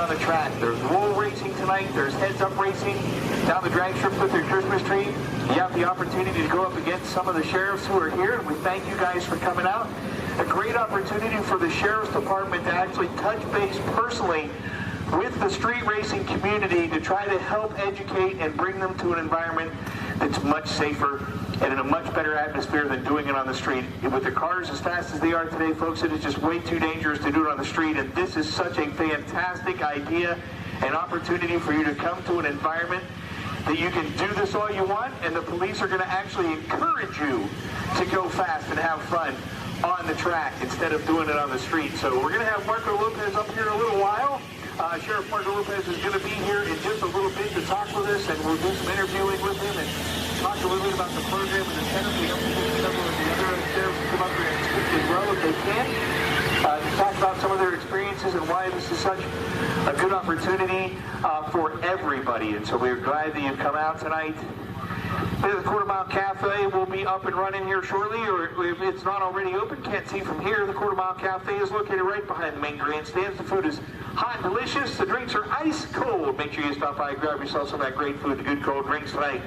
on the track. There's roll racing tonight. There's heads-up racing down the drag strip with their Christmas tree. You have the opportunity to go up against some of the sheriffs who are here, and we thank you guys for coming out. A great opportunity for the Sheriff's Department to actually touch base personally with the street racing community to try to help educate and bring them to an environment that's much safer and in a much better atmosphere than doing it on the street. With the cars as fast as they are today, folks, it is just way too dangerous to do it on the street, and this is such a fantastic idea and opportunity for you to come to an environment that you can do this all you want, and the police are going to actually encourage you to go fast and have fun on the track instead of doing it on the street. So we're going to have Marco Lopez up here in a little while. Sheriff Marco Lopez is going to be here in just a little bit to talk with us, and we'll do some interviewing with him and talk a little bit about the program and the setup. We hope to get several of the other sheriffs to come up here and speak as well if they can, to talk about some of their experiences and why this is such a good opportunity for everybody. And so we're glad that you've come out tonight. The Quarter Mile Cafe will be up and running here shortly, or if it's not already open, can't see from here. The Quarter Mile Cafe is located right behind the main grandstands. The food is hot and delicious. The drinks are ice cold. Make sure you stop by and grab yourself some of that great food, the good cold drinks tonight.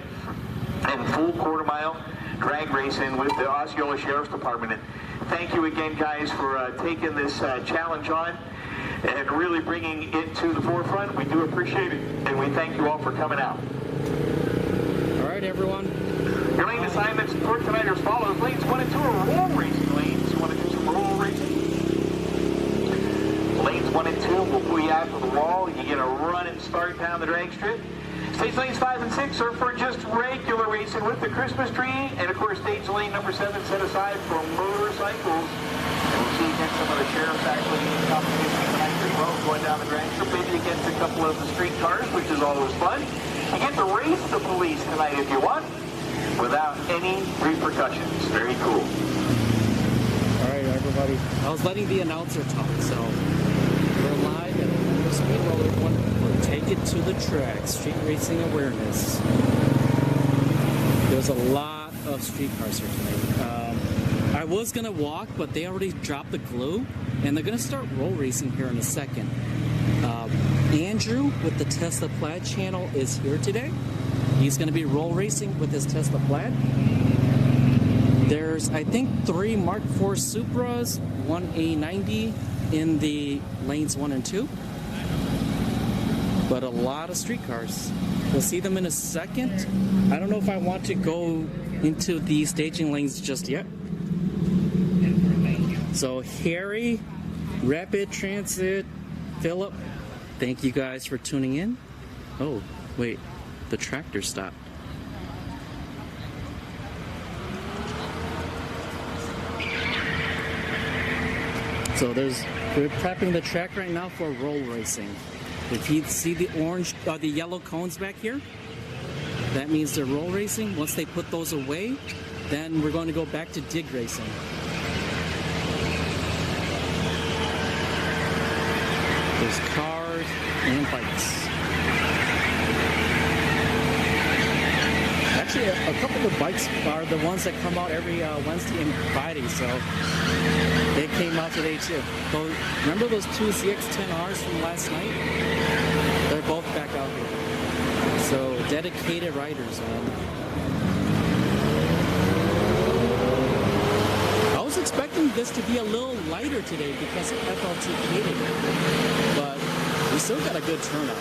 And full quarter mile drag racing with the Osceola Sheriff's Department. And thank you again, guys, for taking this challenge on and really bringing it to the forefront. We do appreciate it, and we thank you all for coming out. All right, everyone. Your lane assignments for tonight are as follows. Lanes 1 and 2 are roll racing lanes. You want to do some roll racing? Lanes 1 and 2 will pull you out to the wall. You get a run and start down the drag strip. Stage lanes 5 and 6 are for just regular racing with the Christmas tree. And of course, stage lane number 7 set aside for motorcycles. And we'll see against some of the sheriffs actually in competition tonight as well, going down the drag strip, maybe against a couple of the street cars, which is always fun. You get to race the police tonight if you want, without any repercussions. Very cool. All right, everybody. I was letting the announcer talk, so we're live at the Speed Roller One. We'll take it to the track. Street racing awareness. There's a lot of street cars here tonight. I was gonna walk, but they already dropped the glue, and they're gonna start roll racing here in a second. Andrew with the Tesla Plaid channel is here today. He's going to be roll racing with his Tesla Plaid. There's, I think, 3 Mark IV Supras, 1 A90 in the lanes 1 and 2. But a lot of street cars. We'll see them in a second. I don't know if I want to go into the staging lanes just yet. So Harry, Rapid Transit, Philip, thank you guys for tuning in. Oh, wait, the tractor stopped. So we're prepping the track right now for roll racing. If you see the orange, the yellow cones back here, that means they're roll racing. Once they put those away, then we're going to go back to dig racing. There's cars and bikes. Actually, a couple of the bikes are the ones that come out every Wednesday and Friday, so they came out today too. So, remember those 2 ZX-10Rs from last night? They're both back out here. So, dedicated riders, man. I was expecting this to be a little lighter today because FLT hated it, but we still got a good turnout.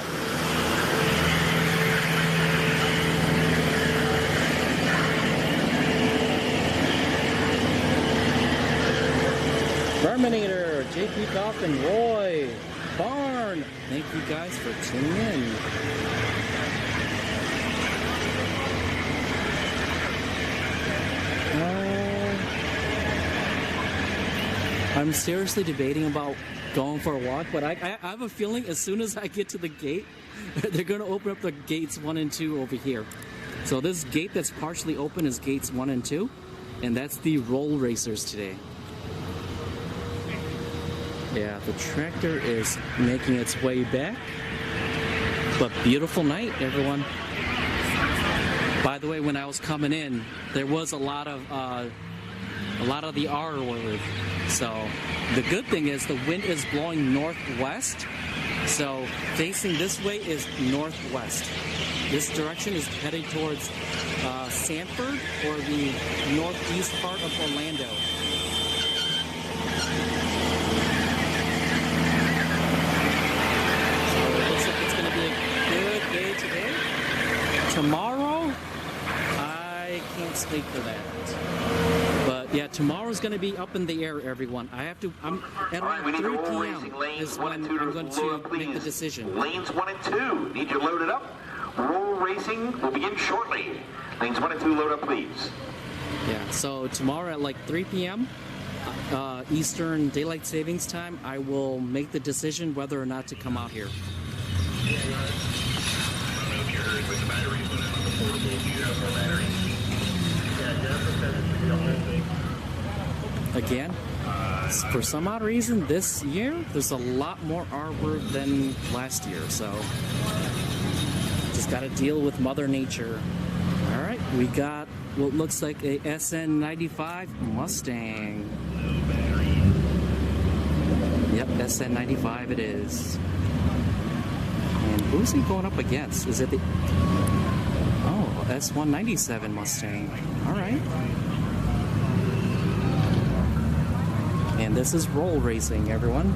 Terminator, JP Coffin, Roy, Barn, thank you guys for tuning in. I'm seriously debating about going for a walk, but I have a feeling as soon as I get to the gate, they're going to open up the gates 1 and 2 over here. So this gate that's partially open is gates 1 and 2, and that's the roll racers today. Yeah, the tractor is making its way back. But beautiful night, everyone. By the way, when I was coming in, there was a lot of the R word. So the good thing is the wind is blowing northwest, So facing this way is northwest. This direction is heading towards Sanford or the northeast part of Orlando. So it looks like it's going to be a good day today. Tomorrow, I can't speak for that. But yeah, tomorrow's going to be up in the air, everyone. I'm at around 3 p.m. is when I'm going to make the decision. Lanes 1 and 2, need you loaded up. Roll racing will begin shortly. Lanes 1 and 2, load up, please. Yeah, so tomorrow at like 3 p.m. Eastern Daylight Savings Time, I will make the decision whether or not to come out here. Again, for some odd reason, this year, there's a lot more arbor than last year, so just got to deal with Mother Nature. All right, we got what looks like a SN95 Mustang. Yep, SN95 it is. And who's he going up against? Is it the... Oh, S197 Mustang. All right. And this is roll racing, everyone.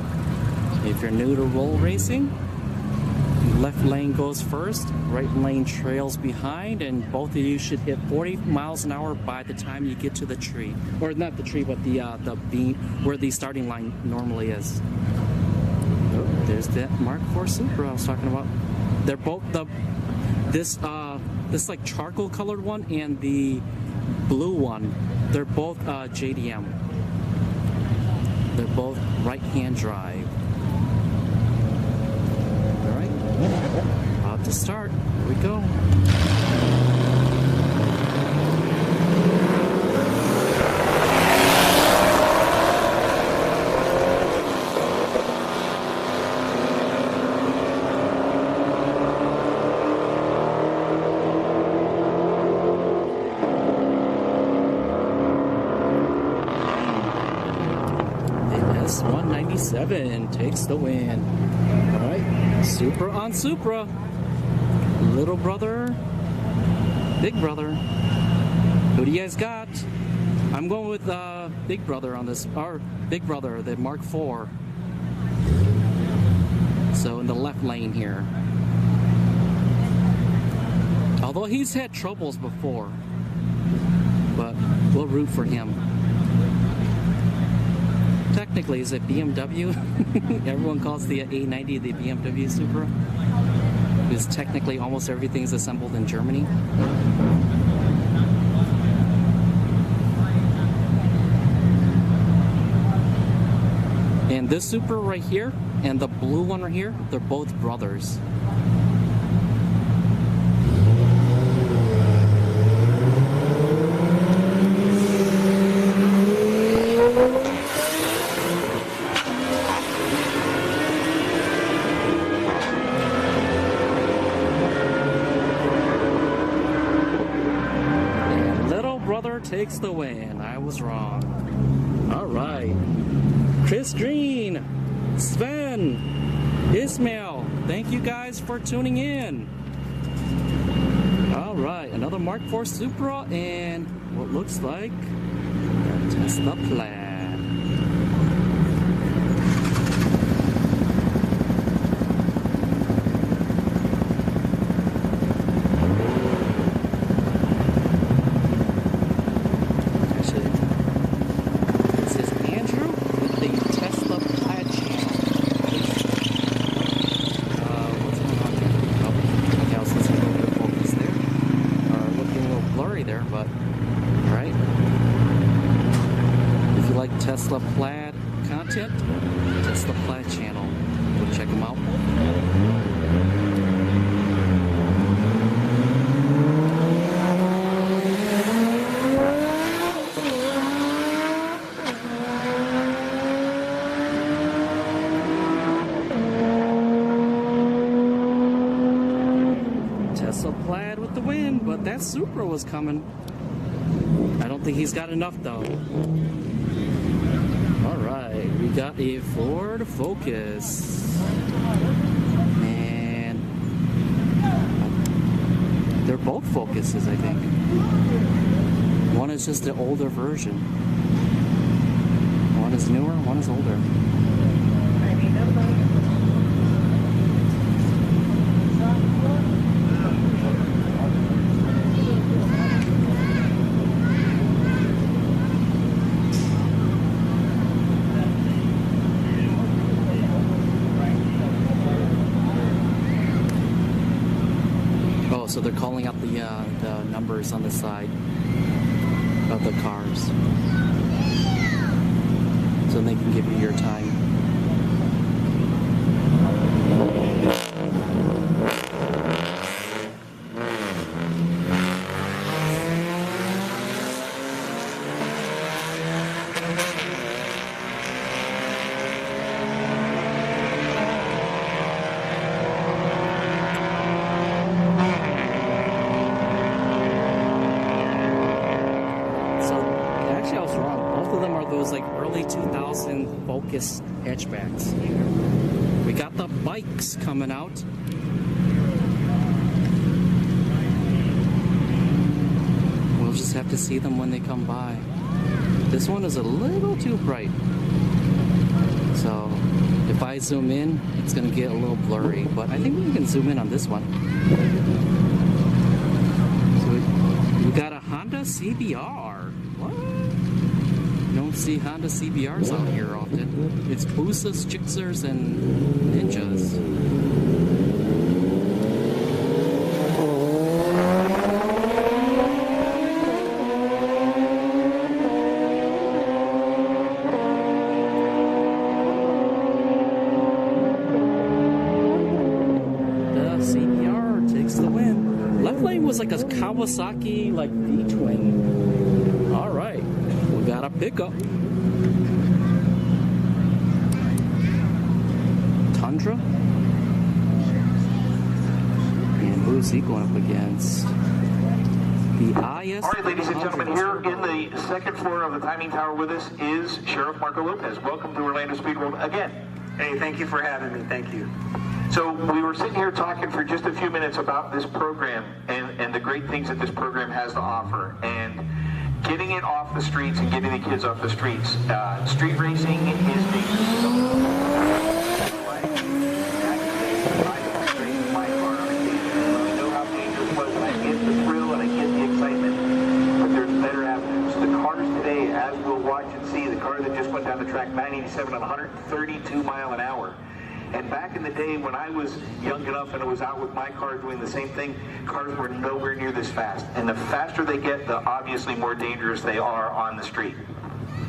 If you're new to roll racing, left lane goes first, right lane trails behind, and both of you should hit 40 miles an hour by the time you get to the tree. Or not the tree, but the beam where the starting line normally is. Oh, there's that Mark IV Supra I was talking about. They're both this like charcoal colored one and the blue one. They're both JDM. They're both right-hand drive. All right, about to start. Here we go. S197 takes the win. All right, Supra on Supra. Little brother, big brother. Who do you guys got? I'm going with big brother on this. Or big brother, the Mark IV. So in the left lane here. Although he's had troubles before, but we'll root for him. Technically, is it BMW? Everyone calls the A90 the BMW Supra. Because technically almost everything's assembled in Germany. And this Supra right here and the blue one right here, they're both brothers. Takes the win. I was wrong. All right. Chris Green, Sven, Ismail, thank you guys for tuning in. All right, another Mark IV Supra and what looks like a Tesla Plaid. Tesla Plaid content, Tesla Plaid channel. Go check them out. Tesla Plaid with the win, but that Supra was coming. I don't think he's got enough though. Alright, we got a Ford Focus. They're both Focuses, I think. One is just the older version. One is newer, one is older. So they're calling out the numbers on the side of the cars, so they can give you your time. Like early 2000 Focus hatchbacks. We got the bikes coming out. We'll just have to see them when they come by. This one is a little too bright, so if I zoom in, it's gonna get a little blurry, but I think we can zoom in on this one. So we got a Honda CBR. What? Don't see Honda CBRs out here often. It's Busas, Gixxers, and Ninjas. The CBR takes the win. Left lane was like a Kawasaki like V-twin. All right. Got a pickup. Tundra. And who's he going up against? The IS. All right, ladies and gentlemen, here in the second floor of the timing tower with us is Sheriff Marco Lopez. Welcome to Orlando Speed World again. Hey, thank you for having me. Thank you. So we were sitting here talking for just a few minutes about this program and the great things that this program has to offer. And getting it off the streets and getting the kids off the streets. Street racing is dangerous. I know how dangerous it was, and I get the thrill and I get the excitement, but there's better avenues. The cars today, as we'll watch and see, the car that just went down the track, 987 at 132 mile an hour. And back in the day when I was young enough and I was out with my car doing the same thing, cars were nowhere near this fast. And the faster they get, the obviously more dangerous they are on the street.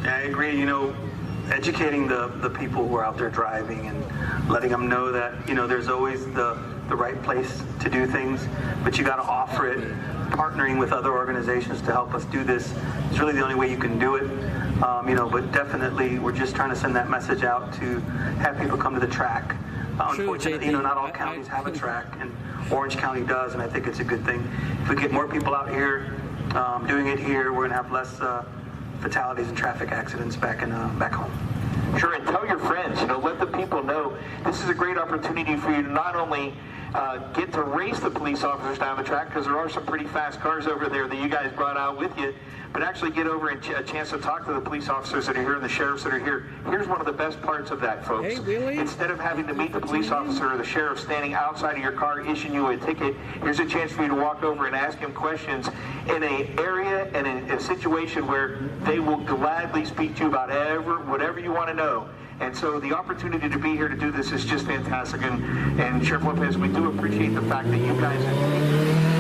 I agree. You know, educating the people who are out there driving and letting them know that, you know, there's always the right place to do things, but you got to offer it. Partnering with other organizations to help us do this is really the only way you can do it. You know, but definitely we're just trying to send that message out to have people come to the track. Unfortunately, you know, not all counties have a track, and Orange County does, and I think it's a good thing. If we get more people out here doing it here, we're going to have less fatalities and traffic accidents back home. Sure, and tell your friends, you know, let the people know this is a great opportunity for you to not only get to race the police officers down the track, because there are some pretty fast cars over there that you guys brought out with you, but actually get over and a chance to talk to the police officers that are here and the sheriffs that are here. Here's one of the best parts of that, folks. Hey, really? Instead of having to meet the police officer or the sheriff standing outside of your car issuing you a ticket, here's a chance for you to walk over and ask him questions in an area and in a situation where they will gladly speak to you about whatever you want to know. And so the opportunity to be here to do this is just fantastic. And Sheriff Lopez, we do appreciate the fact that you guys have...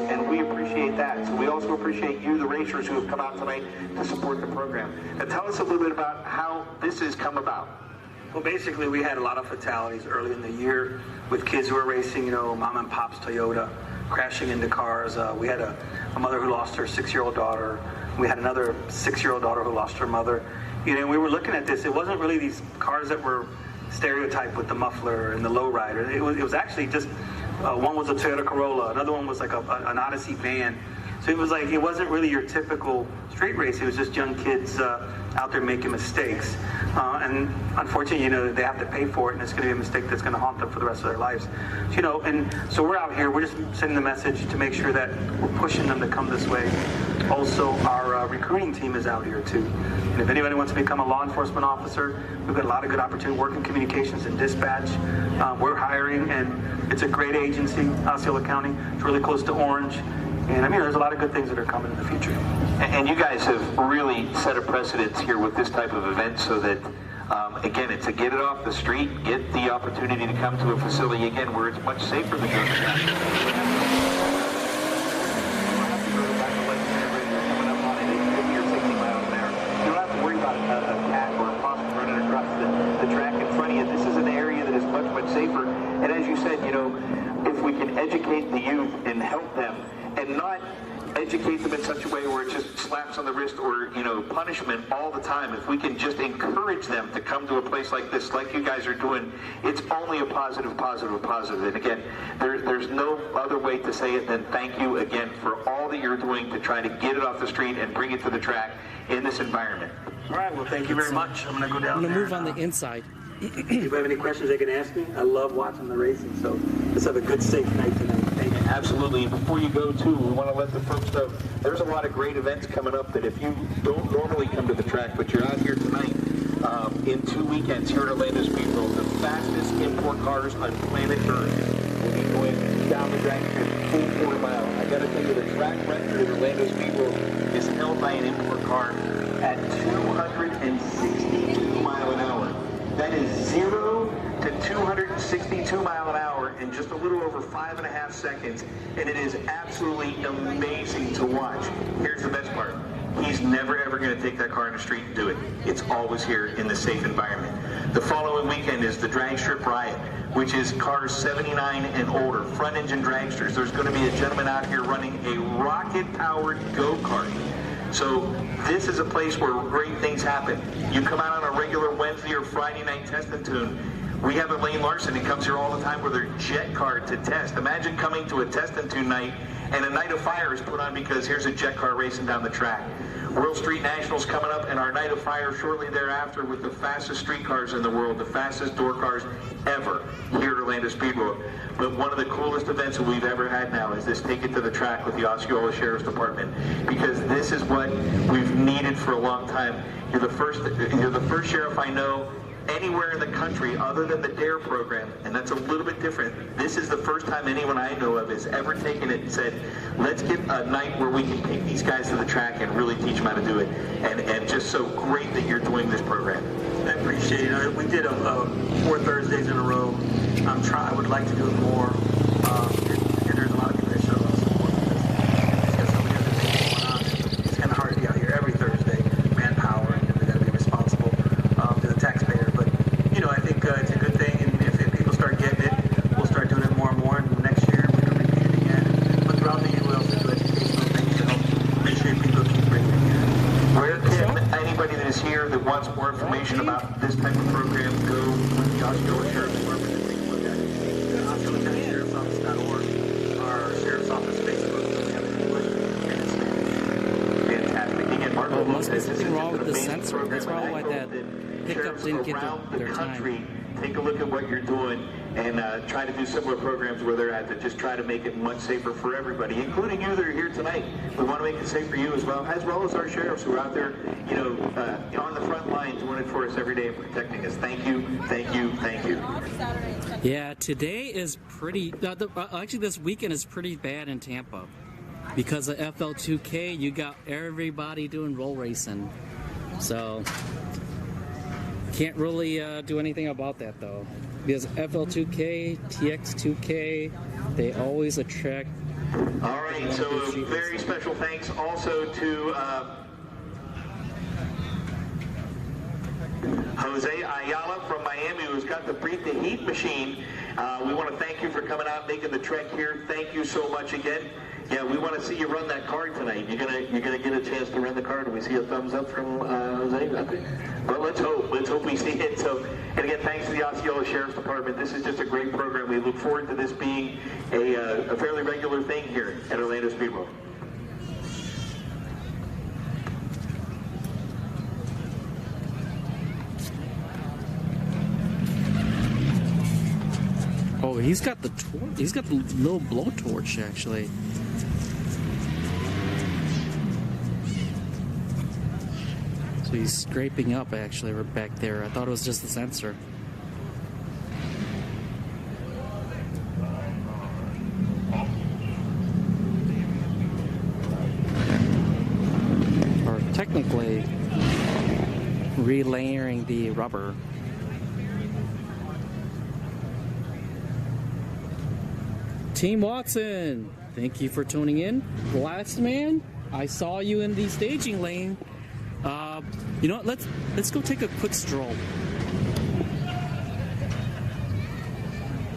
And we appreciate that. So we also appreciate you, the racers, who have come out tonight to support the program. Now tell us a little bit about how this has come about. Well, basically, we had a lot of fatalities early in the year with kids who were racing, you know, mom and pop's Toyota, crashing into cars. We had a mother who lost her 6-year-old daughter. We had another 6-year-old daughter who lost her mother. You know, we were looking at this. It wasn't really these cars that were stereotyped with the muffler and the lowrider. It was actually just... one was a Toyota Corolla, another one was like an Odyssey van. So it was like, it wasn't really your typical street race. It was just young kids out there making mistakes. And unfortunately, you know, they have to pay for it, and it's going to be a mistake that's going to haunt them for the rest of their lives. So, you know, and so we're out here, we're just sending the message to make sure that we're pushing them to come this way. Also, our recruiting team is out here too. And if anybody wants to become a law enforcement officer, we've got a lot of good opportunity working communications and dispatch. We're hiring, and it's a great agency, Osceola County. It's really close to Orange. And I mean, there's a lot of good things that are coming in the future. And you guys have really set a precedence here with this type of event so that, again, it's a get it off the street, get the opportunity to come to a facility, again, where it's much safer than going to track. You don't have to worry about a cat or a possum running across the track in front of you. This is an area that is much, much safer. And as you said, you know, if we can educate the youth and help them, and not educate them in such a way where it just slaps on the wrist or, you know, punishment all the time. If we can just encourage them to come to a place like this, like you guys are doing, it's only a positive, positive, positive. And again, there's no other way to say it than thank you again for all that you're doing to try to get it off the street and bring it to the track in this environment. All right, well, thank you very much. I'm going to go down I'm going to there. move on the inside. If you have any questions, they can ask me. I love watching the racing, so let's have a good, safe night tonight. Thank you. Absolutely. And before you go, too, we want to let the folks know there's a lot of great events coming up that if you don't normally come to the track, but you're out here tonight, in 2 weekends here at Orlando Speedway, the fastest import cars on planet Earth will be going down the drag strip full quarter mile. I got to tell you, the track record at Orlando Speedway is held by an import car at 262 miles an hour. That is 0 to 262 miles an hour in just a little over 5.5 seconds, and it is absolutely amazing to watch. Here's the best part. He's never ever going to take that car in the street and do it. It's always here in the safe environment. The following weekend is the drag strip Riot, which is cars 79 and older, front engine dragsters. There's going to be a gentleman out here running a rocket-powered go-kart. So this is a place where great things happen. You come out on a regular Wednesday or Friday night test and tune. We have Elaine Larson who comes here all the time with her jet car to test. Imagine coming to a test and tune night and a night of fire is put on because here's a jet car racing down the track. World Street Nationals coming up and our night of fire shortly thereafter with the fastest street cars in the world, the fastest door cars ever here at Orlando Speedway. But one of the coolest events that we've ever had now is this Take It to the Track with the Osceola Sheriff's Department, because this is what we've needed for a long time. You're the first sheriff I know anywhere in the country other than the DARE program, and that's a little bit different. This is the first time anyone I know of has ever taken it and said, let's get a night where we can take these guys to the track and really teach them how to do it. And just so great that you're doing this program. I appreciate it. We did 4 Thursdays in a row. I would like to do it more. And there's a lot of people that show us support because there's got so many other things going on. It's kind of hard to be out here every Thursday, manpower, and we got to be responsible to the taxpayer. But you know, I think it's a good thing, and if people start getting it, we'll start doing it more and more. And next year we can repeat it again. But throughout the year, we also do educational things to help make sure people keep racing here. Where can anybody that is here that wants more information about this type of program go with the Osceola Sheriff's Department and take a look at it? Osceola County Sheriff's Office.org, our Sheriff's Office Facebook, we have it in English and in Spanish. Fantastic. Again, Marco There must be Lopez, this something is wrong just with an the amazing sensor. program, That's probably and I why hope that pickup sheriffs didn't get around the their country time. take a look at what you're doing and try to do similar programs where they're at to just try to make it much safer for everybody, including you that are here tonight. We want to make it safe for you as well as our sheriffs who are out there, you know, on the front lines doing it for us every day and protecting us. Thank you, thank you, thank you. Yeah, today is pretty... actually, this weekend is pretty bad in Tampa. Because of FL2K, you got everybody doing roll racing. So, can't really do anything about that, though. Because FL2K, TX2K, they always attract... All right, so a very special thanks also to Jose Ayala from Miami, who's got the Breathe the Heat machine. We want to thank you for coming out, making the trek here. Thank you so much again. Yeah, we want to see you run that card tonight. You're gonna get a chance to run the card. Do we see a thumbs up from Jose? Okay. Well, let's hope we see it. So, and again, thanks to the Osceola Sheriff's Department. This is just a great program. We look forward to this being a fairly regular thing here at Orlando Speedway. he's got the torch. He's got the little blowtorch actually. So he's scraping up actually right back there. I thought it was just the sensor. Or technically relayering the rubber. Team Watson, thank you for tuning in. Last man, I saw you in the staging lane. You know what? Let's go take a quick stroll.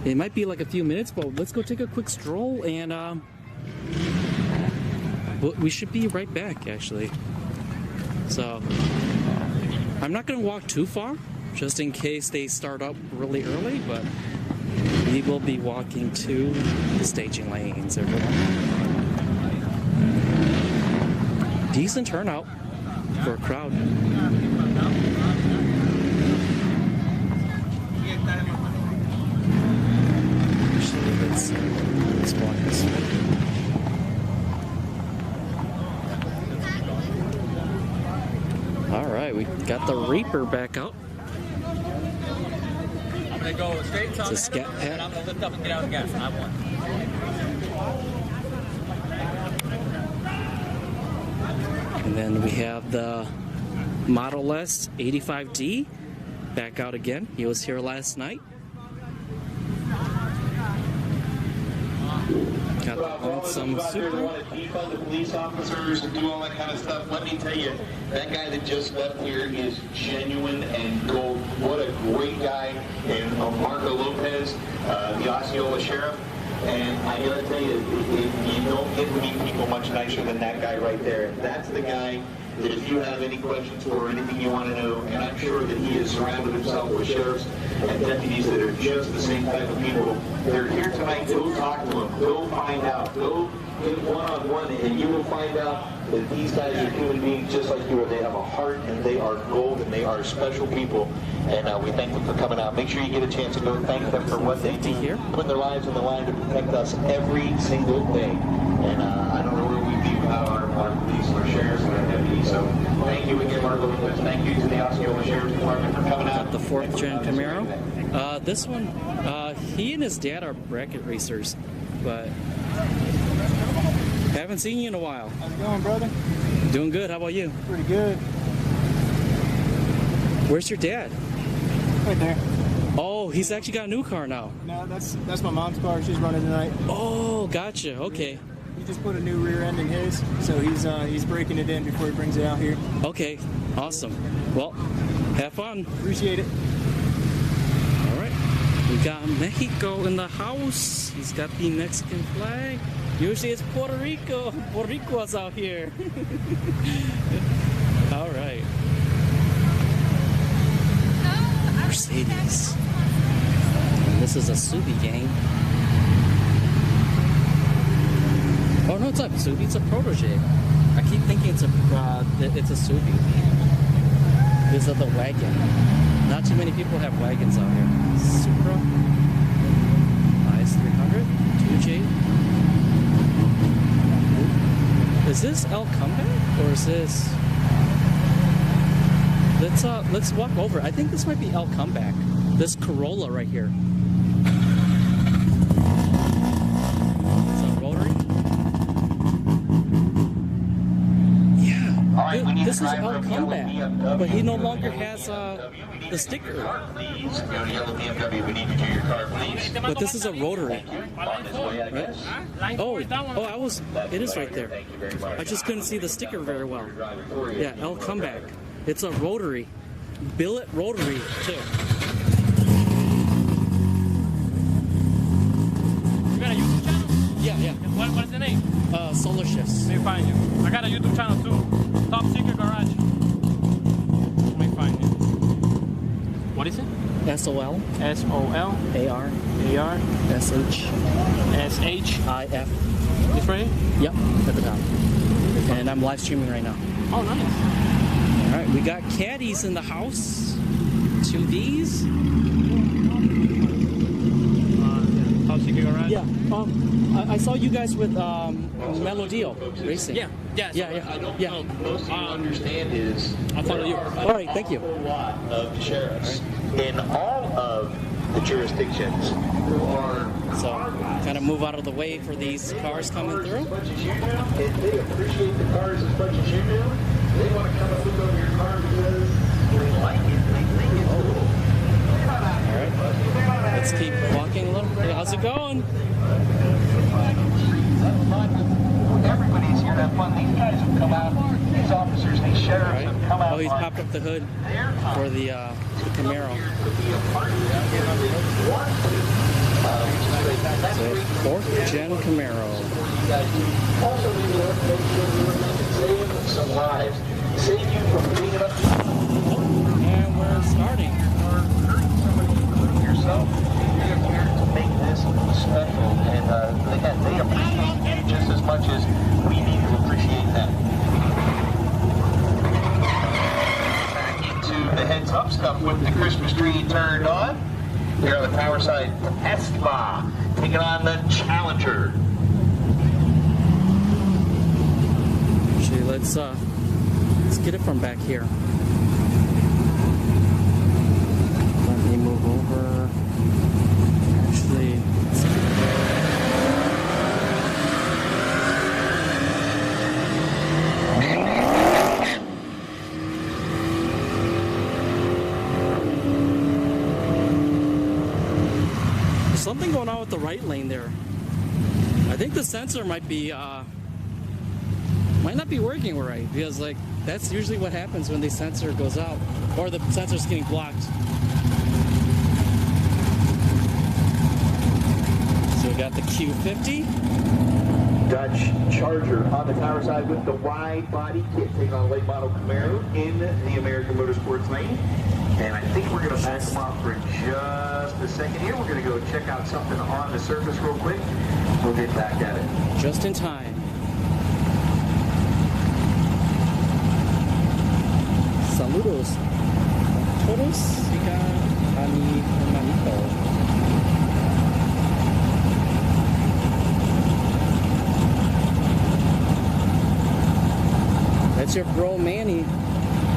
It might be like a few minutes, but let's go take a quick stroll, and we should be right back actually. So I'm not gonna walk too far, just in case they start up really early, but we will be walking to the staging lanes, everyone. Decent turnout for a crowd. Actually, let's walk this way. All right, we got the Reaper back out. I'm gonna go straight to It's a scat and pad. I'm gonna lift up and get out of gas, and I won. And then we have the Model S 85D back out again. He was here last night. Got For all of some those out there that super. want to defund the police officers and do all that kind of stuff, let me tell you, that guy that just left here is genuine and gold. What a great guy. And Marco Lopez, the Osceola sheriff. And I gotta tell you, you don't get to meet people much nicer than that guy right there. That's the guy that if you have any questions for or anything you want to know, and I'm sure that he has surrounded himself with sheriffs and deputies that are just the same type of people. They're here tonight. Go talk to them. Go find out. Go get one-on-one, and you will find out that these guys are human beings just like you are. They have a heart, and they are gold, and they are special people. And we thank them for coming out. Make sure you get a chance to go thank them for what they do, putting their lives on the line to protect us every single day. And I don't know where we'd be without our police, our sheriffs, and our deputies. So thank you again, Marco Lopez. Thank you to the Osceola Sheriff's Department for coming out. Got the 4th gen Camaro. This one, he and his dad are bracket racers, but haven't seen you in a while. How's it going, brother? Doing good. How about you? Pretty good. Where's your dad? Right there. Oh, he's actually got a new car now. No, that's my mom's car. She's running tonight. Oh, gotcha. Okay. He just put a new rear end in his, so he's breaking it in before he brings it out here. Okay. Awesome. Well, have fun. Appreciate it. All right. We got Mexico in the house. He's got the Mexican flag. Usually it's Puerto Rico. Puerto Rico's out here. All right. Mercedes. And this is a Subi gang. Oh no, it's not Subi. It's a Protege. I keep thinking it's a Subi. This is the wagon. Not too many people have wagons out here. Supra. IS300. 2J. Is this El Comeback or is this? Let's walk over. I think this might be El Comeback. This Corolla right here. It's a rotary. Yeah. All right, we need This a is driver El of yellow Comeback, BMW. but he no longer has the sticker. Please go to yellow BMW. We need to do your car, please. But this is a rotary. On his way, I guess. It is right there. Thank you very much. I just couldn't see the sticker very well. Yeah, El Comeback. It's a rotary. Billet rotary, too. You got a YouTube channel? Yeah. What's the name? Solar Shifts. Let me find you. I got a YouTube channel too. Top Secret Garage. Let me find you. What is it? SOL. SOL AR. AR SH. SH. IF. This right here? Yep, at the top. And I'm live streaming right now. Oh, nice. All right, we got caddies in the house. 2 Ds. Yeah. I saw you guys with Melodio Racing. Yeah. Yeah. So Yeah. Most of you understand is I'll follow you. All right. Thank you. a lot of sheriffs in all of the jurisdictions who are So, kind of move out of the way for these cars coming through. as much as you do, and they appreciate the cars as much as you do. They want to come and look over your car because they like it. They think it's cool. All right. Let's keep walking a little. Hey, how's it going? Everybody's here to have fun. These guys have come out. These officers, these All sheriffs right. have come out. Oh, he's popped up the hood for the Camaro. So, 4th gen Camaro. Also, we will make sure we're saving some lives. Save you from being up. And we're starting. Yourself, we are here to make this special, and again, they appreciate you just as much as we need to appreciate them. Back into the heads-up stuff with the Christmas tree turned on. Here on the power side, Tesla taking on the Challenger. Actually, let's get it from back here. Let me move over. Actually, there's something going on with the right lane there. I think the sensor might not be working right, because like that's usually what happens when the sensor goes out or the sensor's getting blocked. So we got the Q50. Dutch Charger on the power side with the wide body kit, taking on a late model Camaro in the American Motorsports lane. And I think we're going to back them off for just a second here. We're going to go check out something on the surface real quick. We'll get back at it. Just in time. Saludos. Todos sigan a mi hermanito. That's your bro Manny.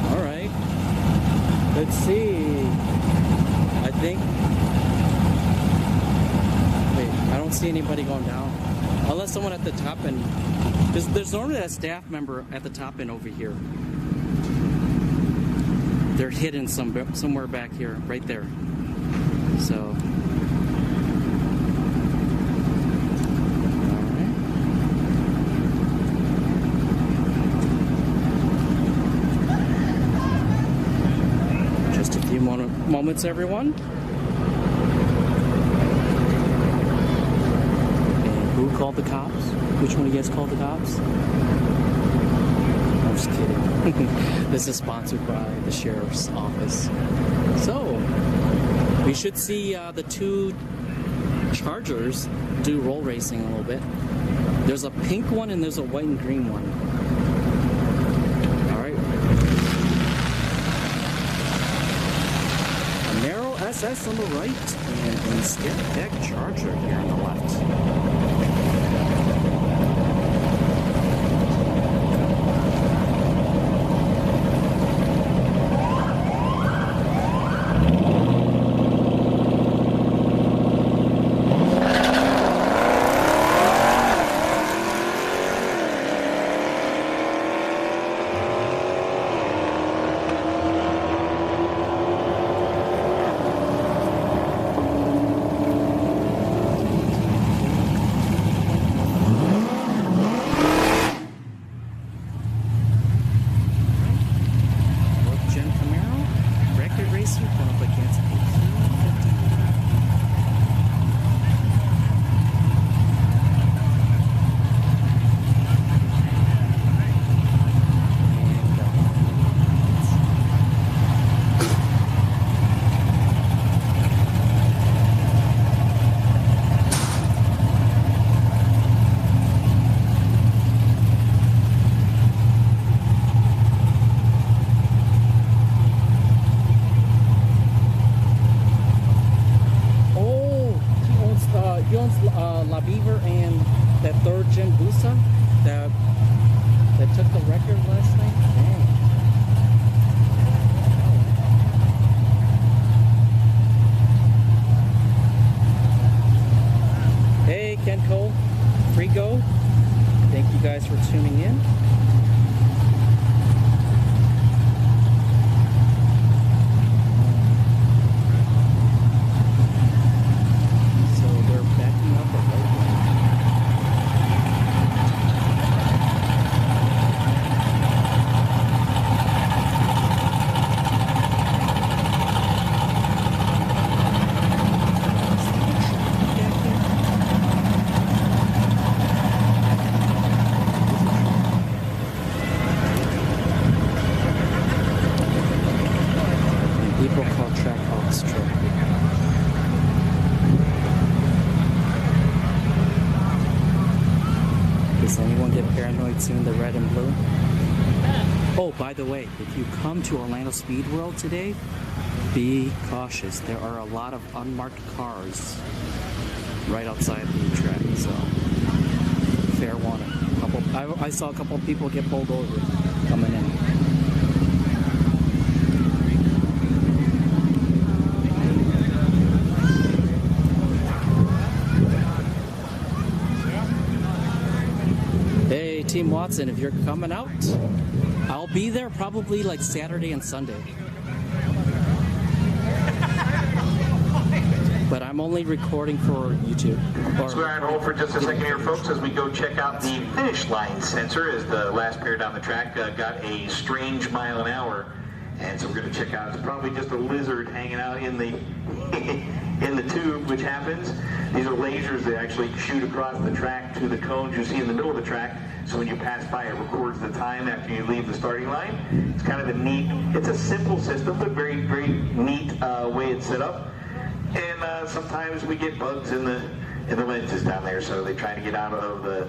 All right. Let's see. I think. Wait, I don't see anybody going down. Unless someone at the top end. Because there's normally a staff member at the top end over here. They're hidden somewhere back here, right there. So. Moments, everyone. And who called the cops? Which one of you guys called the cops? I'm just kidding. This is sponsored by the sheriff's office. So, we should see the two Chargers do roll racing a little bit. There's a pink one and there's a white and green one. SS on the right, and a step deck Charger here on the left. that third gen Busa that took the record last night? Dang. Hey, Ken Cole, Free Go. Thank you guys for tuning in. So they're backing up a roadway. People call track ops truck. Does anyone get paranoid seeing the red and blue? Oh, by the way, if you come to Orlando Speed World today, be cautious. There are a lot of unmarked cars right outside the track, so fair warning. I saw a couple of people get pulled over coming in. Hey, Team Watson, if you're coming out, I'll be there probably like Saturday and Sunday. But I'm only recording for YouTube. Let's go ahead and hold for just a second here, folks, as we go check out the finish line sensor as the last pair down the track got a strange mile an hour. And so we're going to check out, it's probably just a lizard hanging out in the in the tube, which happens. These are lasers that actually shoot across the track to the cones you see in the middle of the track. So when you pass by, it records the time after you leave the starting line. It's kind of a neat, it's a simple system, but very, very neat way it's set up. And sometimes we get bugs in the lenses down there, so they try to get out of the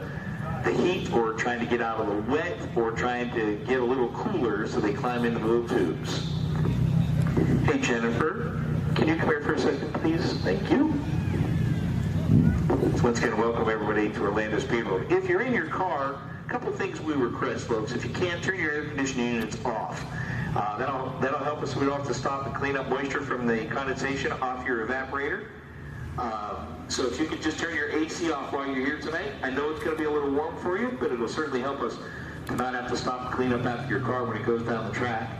heat, or trying to get out of the wet, or trying to get a little cooler, so they climb into the little tubes. Hey Jennifer, can you come here for a second, please? Thank you. So once again, welcome everybody to Orlando Speed World. If you're in your car, a couple things we request, folks. If you can't, turn your air conditioning units off. That'll help us so we don't have to stop and clean up moisture from the condensation off your evaporator. So if you could just turn your AC off while you're here tonight. I know it's going to be a little warm for you, but it'll certainly help us to not have to stop and clean up after your car when it goes down the track.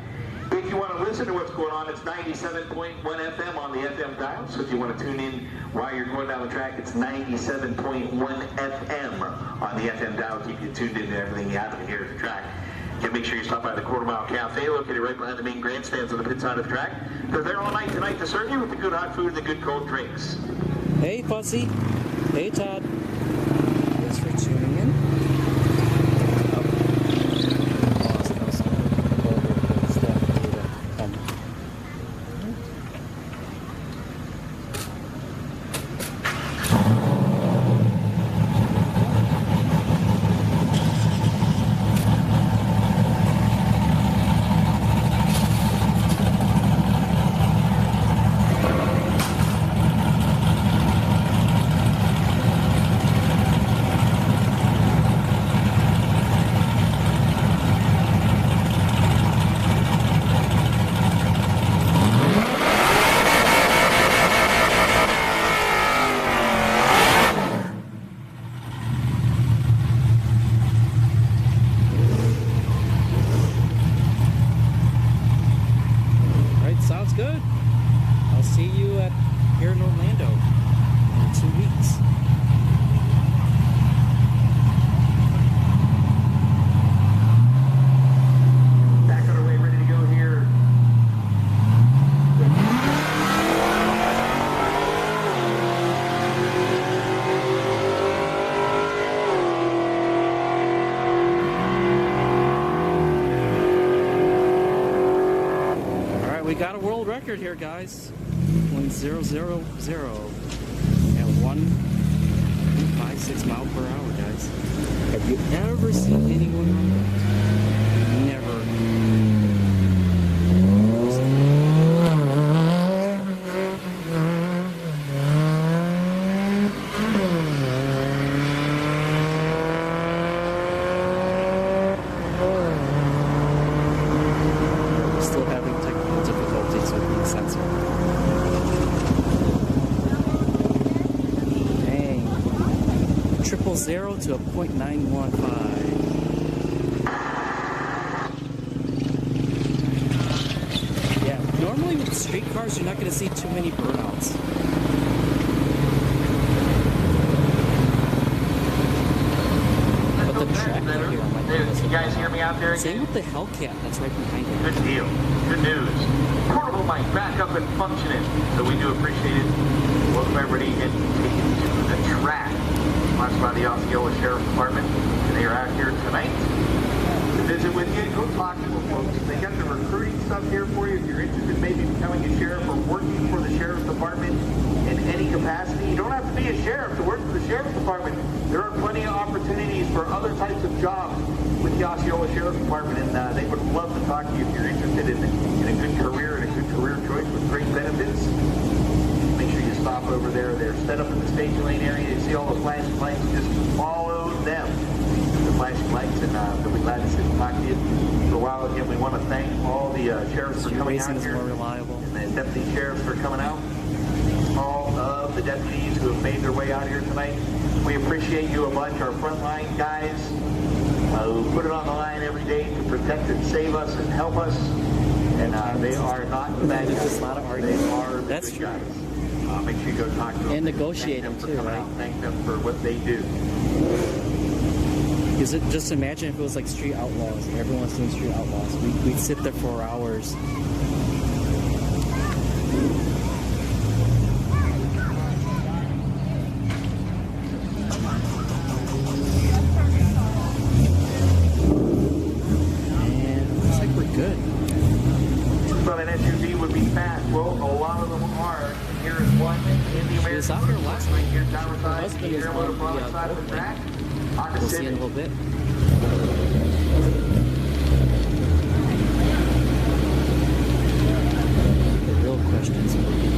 If you want to listen to what's going on, it's 97.1 FM on the FM dial. So if you want to tune in while you're going down the track, it's 97.1 FM on the FM dial. Keep you tuned into everything you happen here at the track. And make sure you stop by the Quarter Mile Cafe, located right behind the main grandstands on the pit side of the track. They're there all night tonight to serve you with the good hot food and the good cold drinks. Hey, Fussy. Hey, Todd. Thanks for tuning in. Got a world record here, guys. 1,000 at 1.56 miles per hour, guys. Have you ever seen anyone run that? Never. to a .915. Yeah, normally with street cars, you're not going to see too many burnouts. But the track here, You guys hear me out there? same with the Hellcat that's right behind it. Good deal. Good news. Portable mic back up and functioning. So we do appreciate it. Welcome everybody and take it to the track. Sponsored by the Osceola Sheriff's Department. And they are out here tonight to visit with you. Go talk to them, folks. They got the recruiting stuff here for you. If you're interested in maybe becoming a sheriff or working for the Sheriff's Department in any capacity, you don't have to be a sheriff to work for the Sheriff's Department. There are plenty of opportunities for other types of jobs with the Osceola Sheriff's Department, and they would love to talk to you if you're interested in a good career and a good career choice with great benefits. Make sure you stop over there. They're set up in the staging lane area. You see all the flashing lights, just follow them. The flashing lights, and they'll be glad to sit and talk to you for a while. Again, we want to thank all the sheriffs for coming out here, more reliable. and the deputy sheriffs for coming out. All of the deputies who have made their way out here tonight. We appreciate you a bunch, our frontline guys who put it on the line every day to protect and save us and help us. And they are not the bad guys. A lot of They arguing. are the That's good true. guys. Make sure you go talk to them. And negotiating, Thank them for too, coming right? out. Thank them for what they do. Because just imagine if it was like Street Outlaws. Everyone's doing Street Outlaws. We'd sit there for hours. And looks like we're good. But an SUV would be fast. Well, a lot of them are. Here is one in the She was out American here last right night. here, tower Her side, husband is here, on motor the product side of the track. We'll see in a little bit. The real questions will be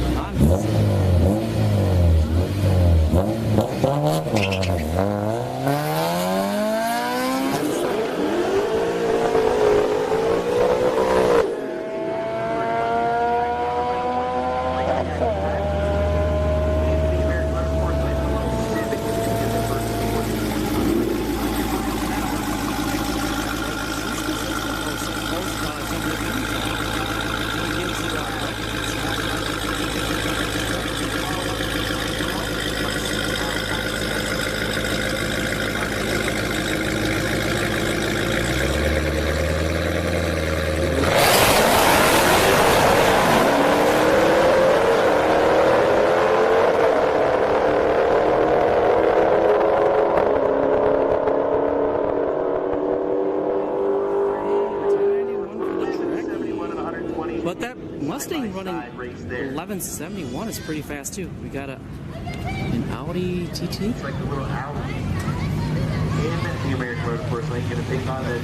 But that Mustang running 1171 is pretty fast too. We got an Audi TT. It's like a little Audi in the American Motorsports Lane. Going to take on the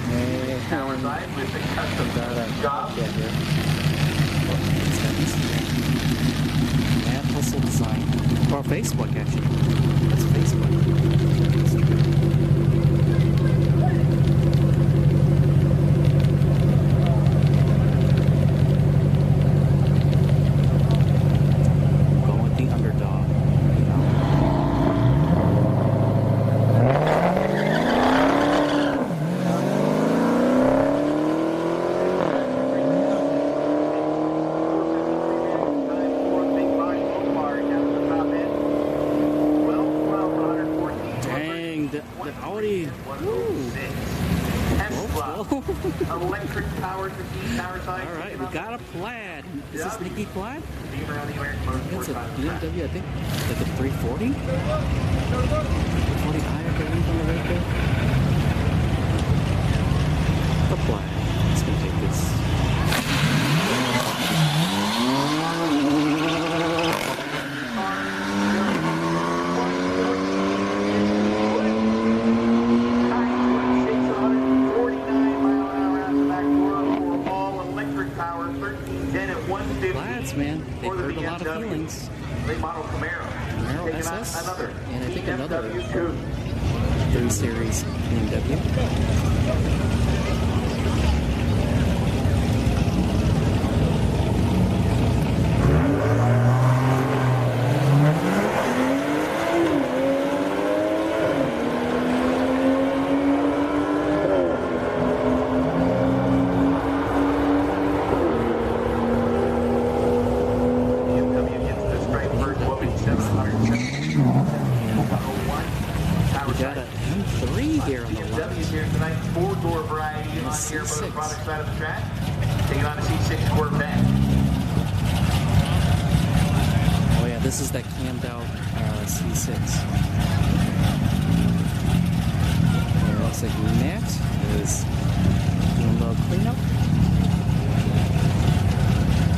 tower side with the custom job. Mad Hustle Design. Or Facebook, actually. That's Facebook. Going with the underdog. Dang, the Audi. Woo. Electric powered machine, tower side. All right, we got a Plaid. Is this Nikki Plaid? Being around the American Motorsports It's a Lane. BMW, I think. Like a 340? 340i, I believe, on the right there. The Plaid. Let's go take this. Plaids, man. They hurt a lot of feelings. Late model Camaro. Camaro Taking on SS, another and I think another BMW coupe. 3 Series BMW. here on the BMW left. is here tonight. 4-door variety on here, C6. both product side of the track. Taking on a C6 Corvette. Oh yeah, this is that cammed out C6. And it looks like Matt is doing a little cleanup.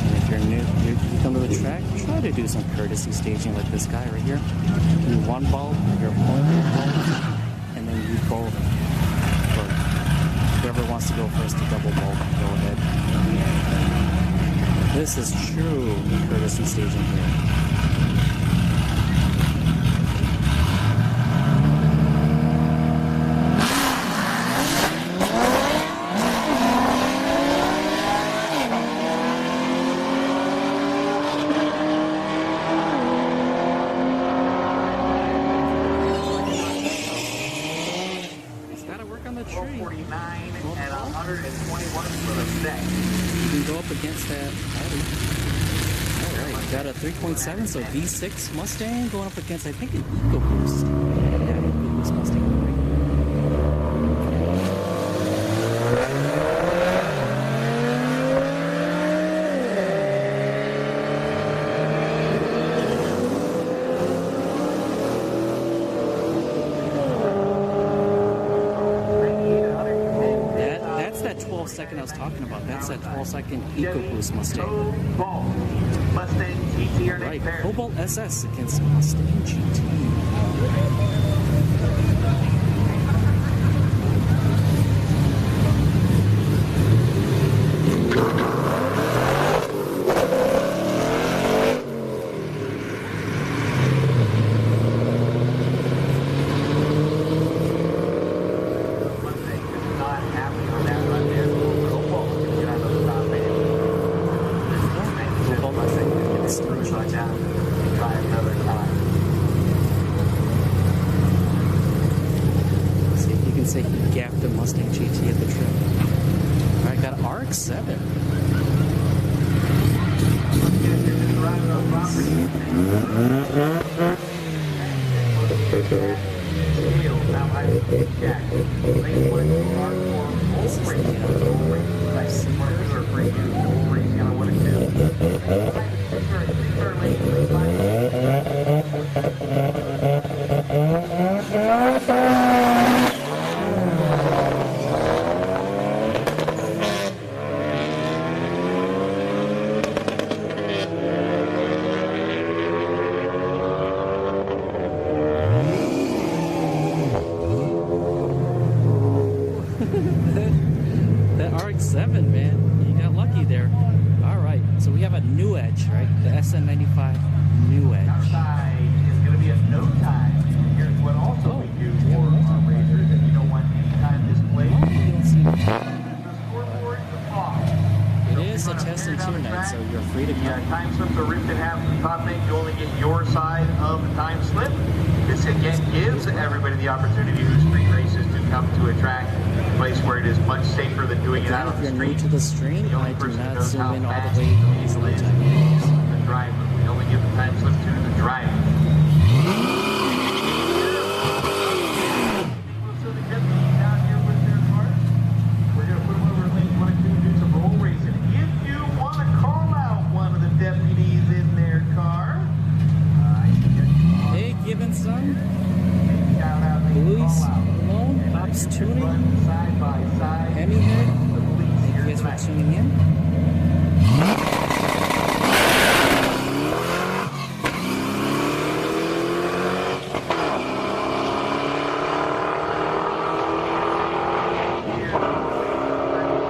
And if you're new, you come to the track, try to do some courtesy staging like this guy right here. Do one bulb, your opponent bulb, and then you bulb. Or whoever wants to go first to double bulb, go ahead. This is true courtesy staging here. It's got to work on the tree. 149 and 121 for the set. You can go up against that. Alright, got a 3.7, so V6 Mustang going up against, I think, an EcoBoost. Yeah, EcoBoost Mustang. That's that 12-second I was talking about. That's that 12-second EcoBoost Mustang. Cobalt Mustang GT or Right, next pair. Cobalt SS against Mustang GT. Mustang is not happy on that run there. Cobalt can get out of the top end. Cobalt Mustang is going to screw shot down and try another time. See, you can say he gapped the Mustang GT at the trim. Alright, got an RX-7. That RX-7, man, you got lucky there. Alright, so we have a new Edge, right? The SN95 new Edge. Outside is going to be a no time. Here's what also we do for our racers that you don't want anytime display. You don't see The scoreboard is off. it is a test and tune night, so you're free to Yeah, go. time slips are ripped in half from the top end. You only get your side of the time slip. This again gives everybody the opportunity who street races to come to a track, a place where it is much safer than doing it out on If the you're new street. to the stream, The only I do person who not knows zoom how in all fast the way it easily. is the driver. We only give the time slip to the driver. So the deputies down here with their cars, we're going to put them over in lane 1 and 2 and do some roll racing. If you want to call out one of the deputies in their car, you can Hey, Gibbon son, shout out the Luis, call out. Malone, Pops Tuning, Run side by side. Emmy Head, The police thank here you guys for tonight. tuning in.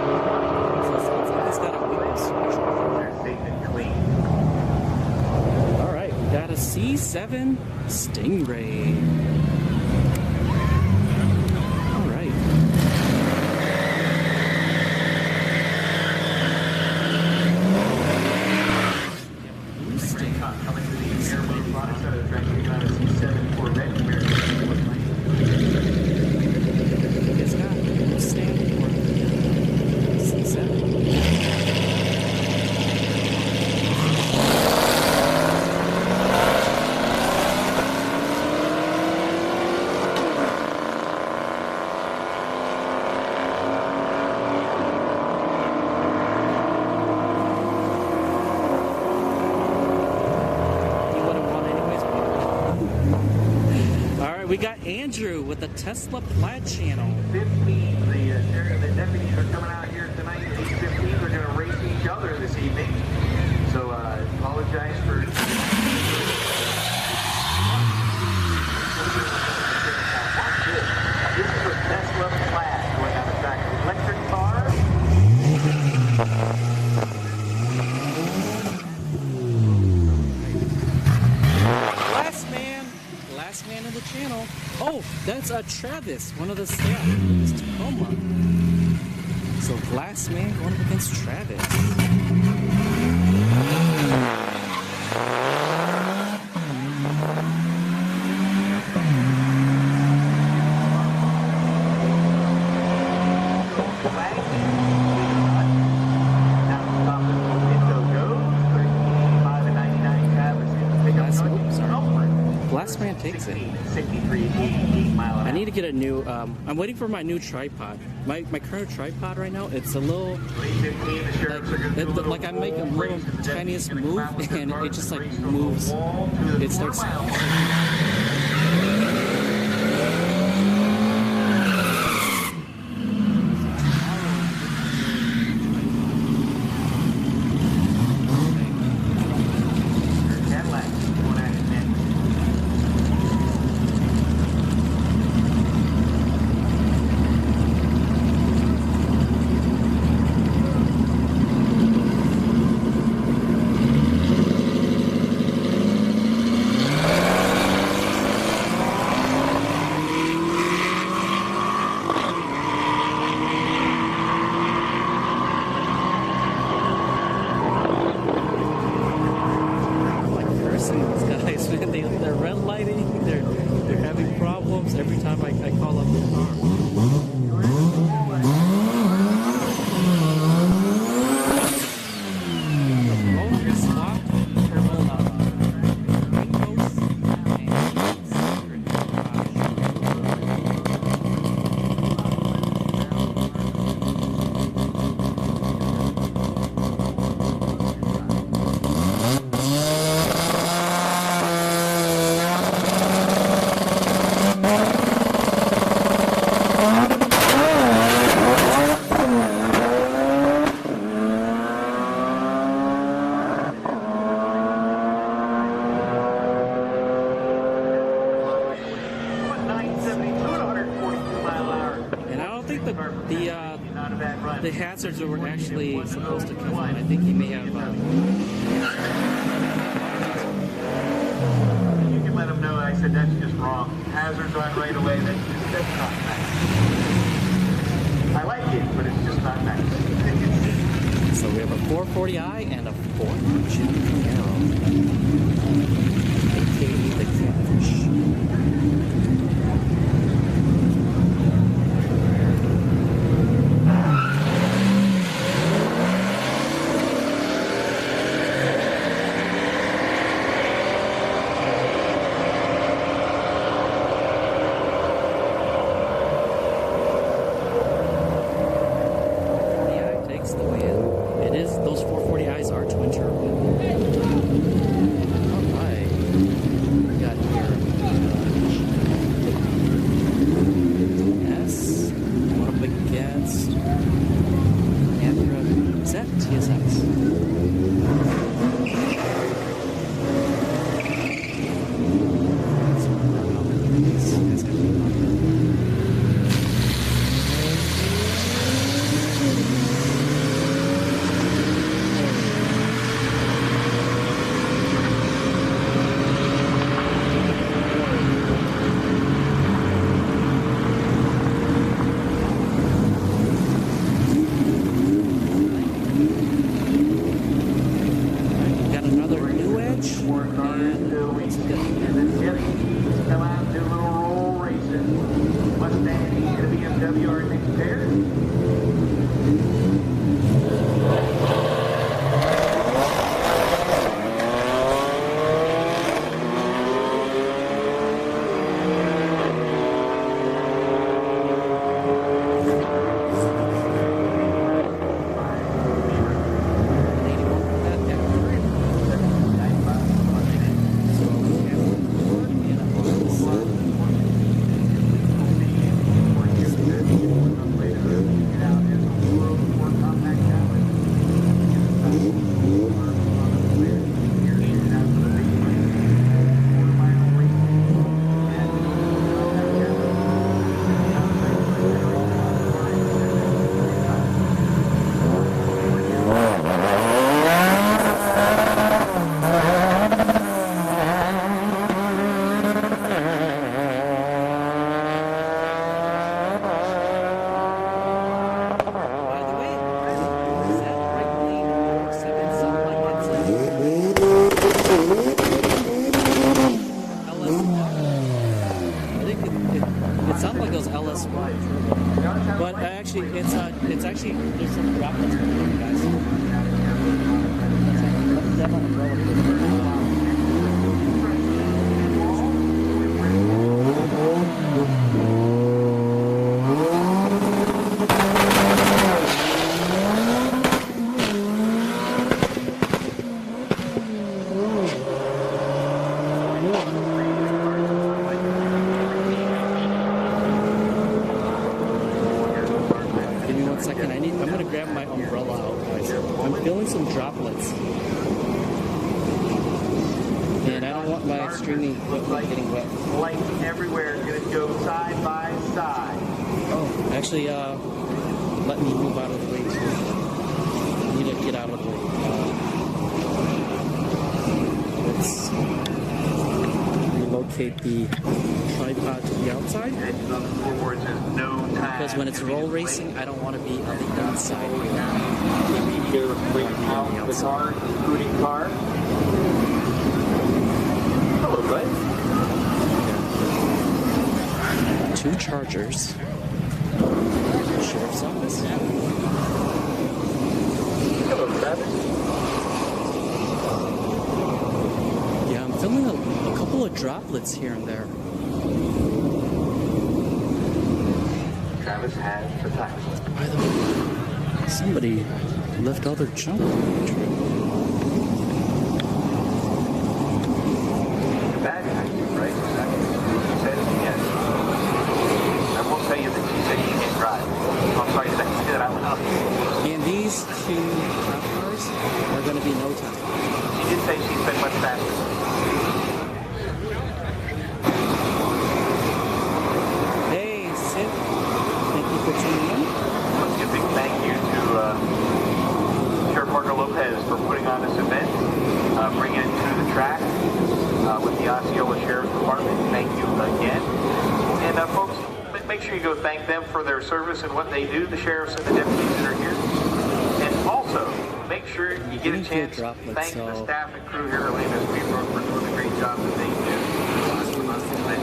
So it sounds like it's got a weakness. They're safe and clean. Alright, we got a C7 Stingray. Alright. Coming to the airboat product side of the track, we got a C7 Corvette here. It's got a stand for C7. the Tesla Plaid channel. 15, the deputies are coming out here tonight at 8:15. They're going to race each other this evening. So apologize for... This is a Tesla Plaid going on the track. Electric car. Last man in the channel. Oh, that's Travis, one of the staff. It's Tacoma. So Glass Man going up against Travis. Glass Man takes it. 63 mile an hour. I need to get a new, I'm waiting for my new tripod. My current tripod right now, it's a little, like I make a little tiniest move and it just like moves. It starts. They're red lighting, they're having problems every time I call up the car. The hazards were actually supposed to come on. I think he may have. You can let him know I said that's just wrong. Hazards on right away. That's not nice. I like it, but it's just not nice. So we have a 440i and a 4-Jim Camaro, aka the Catfish. But actually, it's actually there's some droplets from here, guys. That umbrella. I'm gonna grab my umbrella out, guys. I'm feeling some droplets. And I don't want my streaming equipment getting wet. Lights everywhere, gonna go side by side. Oh, actually, let me move out of the way too. I need to get out of the way. Let's relocate the tripod to the outside. Because when it's roll racing, I don't want to be on the inside. Here, bring out the car, including car. Hello, bud. 2 chargers. Sheriff's office. Hello, Travis. Yeah, I'm feeling a couple of droplets here and there. Travis has the time. By the way, somebody left all their junk on the tree. Bad guy, right? She said yes. I won't tell you that she said she can't drive. I'm sorry, did I say that out loud? And these 2 cop cars are going to be no time. She did say she's been much faster. For putting on this event, bringing it to the track with the Osceola Sheriff's Department. Thank you again. And folks, make sure you go thank them for their service and what they do, the sheriffs and the deputies that are here. And also, make sure you get a chance to thank the staff and crew here at Orlando Speed Road for doing the great job that they do on this event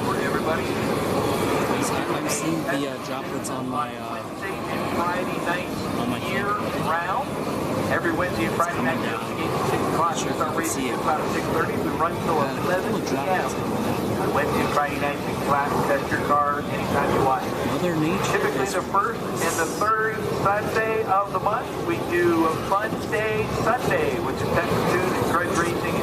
for everybody. I'm seeing the droplets on my Wednesday and Friday nights on my year round. Every Wednesday and Friday night, we at 6 o'clock. We start racing at about 6:30. We run till 11 p.m. On Wednesday and Friday nights, you can go out and test your car anytime you want. Mother Nature. Typically the first and the third Sunday of the month, we do a Fun Day Sunday, which is Texas Tune and grudge racing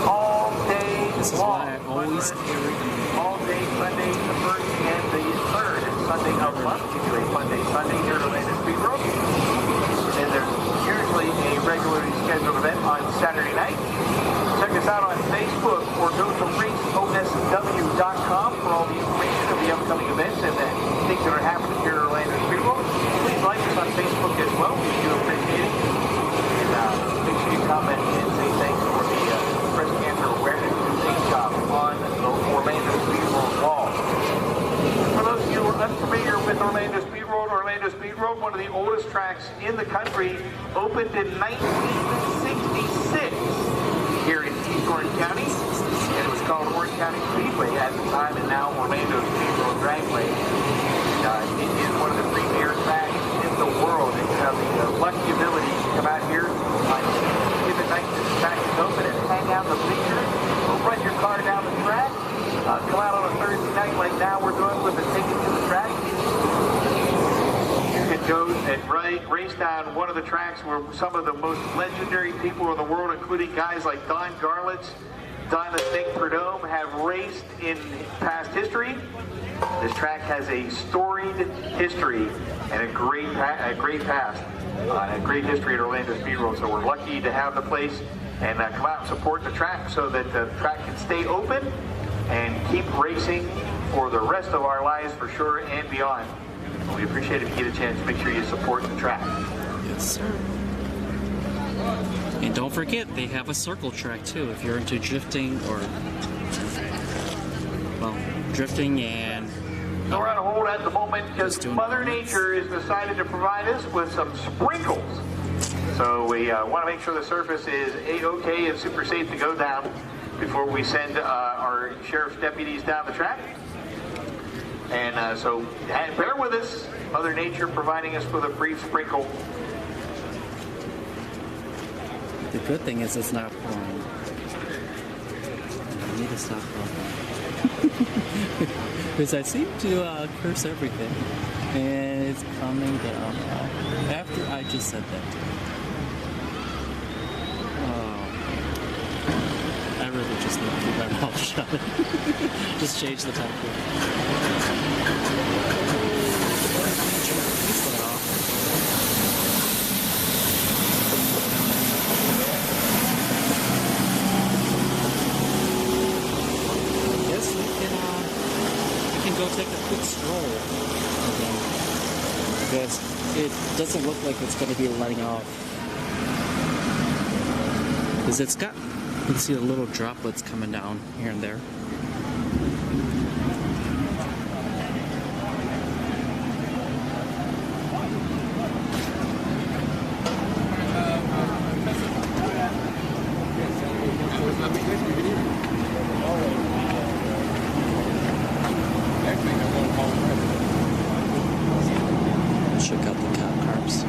all day This is long. why I always carry All day Sunday, the first and the third Sunday of the month. We do a Fun Day Sunday here at Orlando Speed Road. And there's usually a regularly scheduled event on Saturday night. Check us out on Facebook or go to raceosw.com for all the information of the upcoming events and the things that are happening here at Orlando Speed Road. Please like us on Facebook as well. We do appreciate it. And make sure you comment and say thanks for the breast cancer awareness job on the Orlando Speed Road wall. For those of you who are unfamiliar with Orlando Speed Road, one of the oldest tracks in the country, opened in 1966 here in East Orange County, and it was called Orange County Speedway at the time, and now Orlando Speed Road Dragaway. It is one of the premier tracks in the world. If you have the lucky ability to come out here on the night that the track is open and hang out in the bleachers, or run your car down the track. Come out on a Thursday night like now we're doing with a ticket to the track. You can go and race down one of the tracks where some of the most legendary people in the world, including guys like Don Garlitz, Don the Snake Prudhomme, have raced in past history. This track has a storied history and a great past, a great history at Orlando Speed Road. So we're lucky to have the place and come out and support the track so that the track can stay open and keep racing for the rest of our lives for sure and beyond. We appreciate it if you get a chance. Make sure you support the track. Yes, sir. And don't forget, they have a circle track too if you're into drifting or, well, drifting and... So we're on hold at the moment because Mother Nature has decided to provide us with some sprinkles. So we want to make sure the surface is A-OK and super safe to go down before we send our sheriff's deputies down the track. And so bear with us. Mother Nature providing us with a brief sprinkle. The good thing is it's not pouring. I need to stop pouring. Because I seem to curse everything. And it's coming down now. After I just said that. Oh. I really just need to keep my mouth shut. Just change the temperature. Please let it off. Yes, we can go take a quick stroll again, because it doesn't look like it's going to be letting off. Because it's got, you can see the little droplets coming down here and there. Check out the cop cars.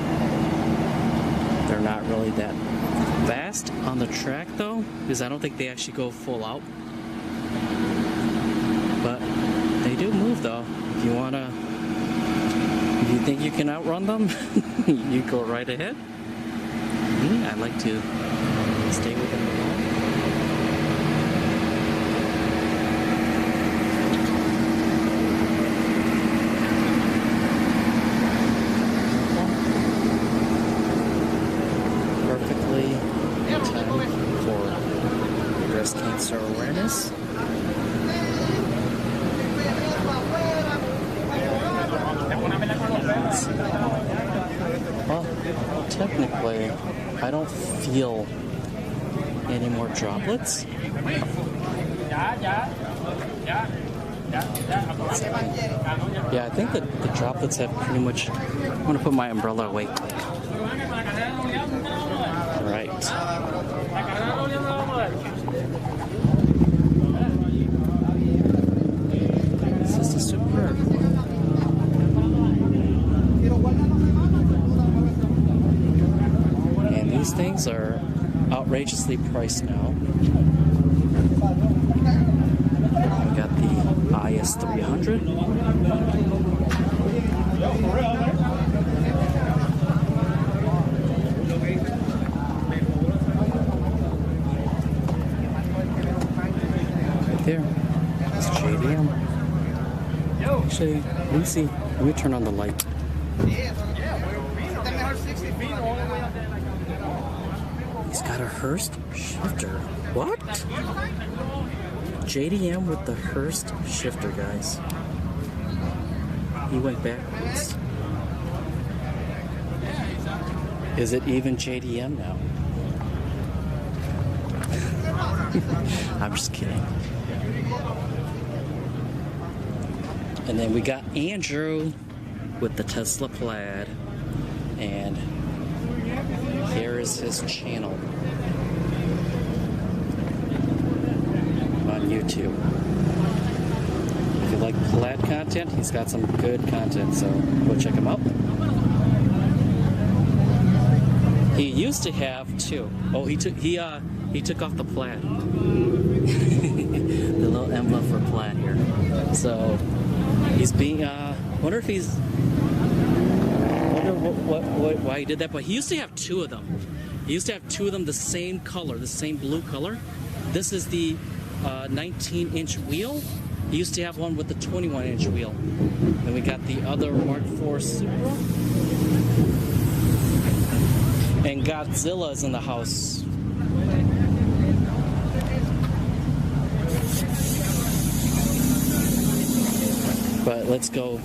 They're not really that fast on the track though, because I don't think they actually go full out. But they do move though. If you wanna, if you think you can outrun them, you go right ahead. Me, I like to stay within the line. Perfectly in time for breast cancer awareness. Well, technically, I don't feel any more droplets. Yeah, I think that the droplets have pretty much... I'm going to put my umbrella away. Right. This is the Super. And these things are outrageously priced now. We got the IS300. There. It's JDM. Actually, Lucy, let me turn on the light. He's got a Hurst shifter. What? JDM with the Hurst shifter, guys. He went backwards. Is it even JDM now? I'm just kidding. And then we got Andrew with the Tesla Plaid, and here is his channel on YouTube. If you like Plaid content, he's got some good content, so go check him out. He used to have two. Oh, he took off the Plaid. The little emblem for Plaid here. So he's being wonder if he's why he did that, but he used to have two of them. He used to have two of them the same color, the same blue color. This is the 19-inch wheel. He used to have one with the 21-inch wheel. Then we got the other Mark IV Supra. And Godzilla is in the house. But let's go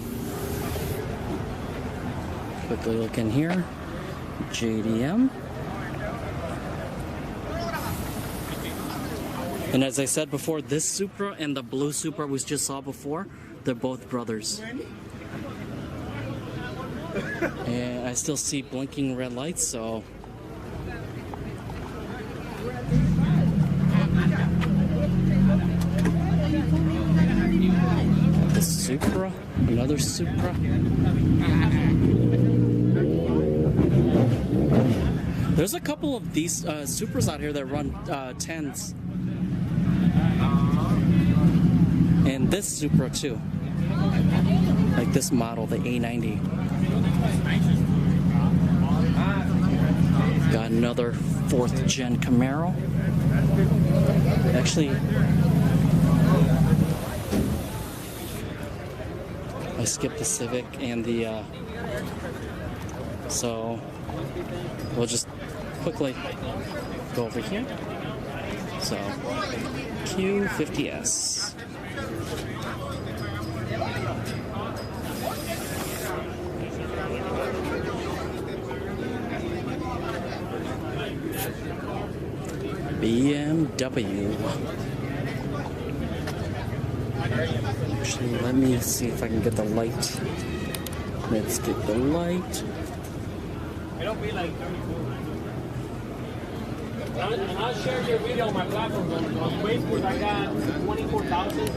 quickly look in here. JDM. And as I said before, this Supra and the blue Supra we just saw before, they're both brothers. And I still see blinking red lights, so this Supra, another Supra. There's a couple of these Supras out here that run 10s. And this Supra too. Like this model, the A90. Got another 4th gen Camaro. Actually, I skipped the Civic and the so we'll just quickly go over here. So Q50S. BMW. Actually, let me see if I can get the light. Let's get the light. It'll be like 34. And I'll share your video on my platform. On Facebook, I got 24,000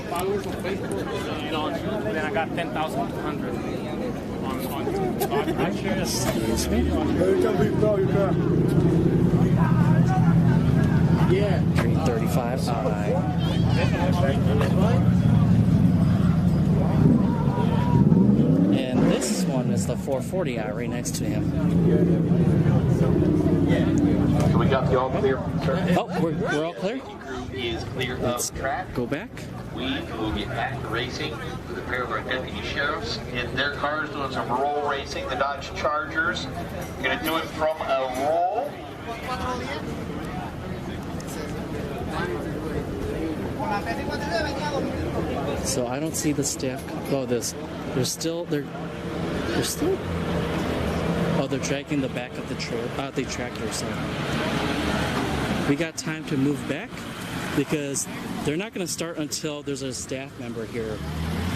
followers on Facebook. And on YouTube, then I got 10,200 on YouTube. So I share this. Excuse me. Yeah. 335i. And this one is the 440i right next to him. So we got the all clear, sir. Oh, we're all clear? Crew is clear Let's of track. go back. We will get back to racing with a pair of our deputy sheriffs in their cars doing some roll racing. The Dodge Chargers. We're going to do it from a roll. So I don't see the staff. Oh, they're still. Oh, they're dragging the back of the tractor. So we got time to move back because they're not going to start until there's a staff member here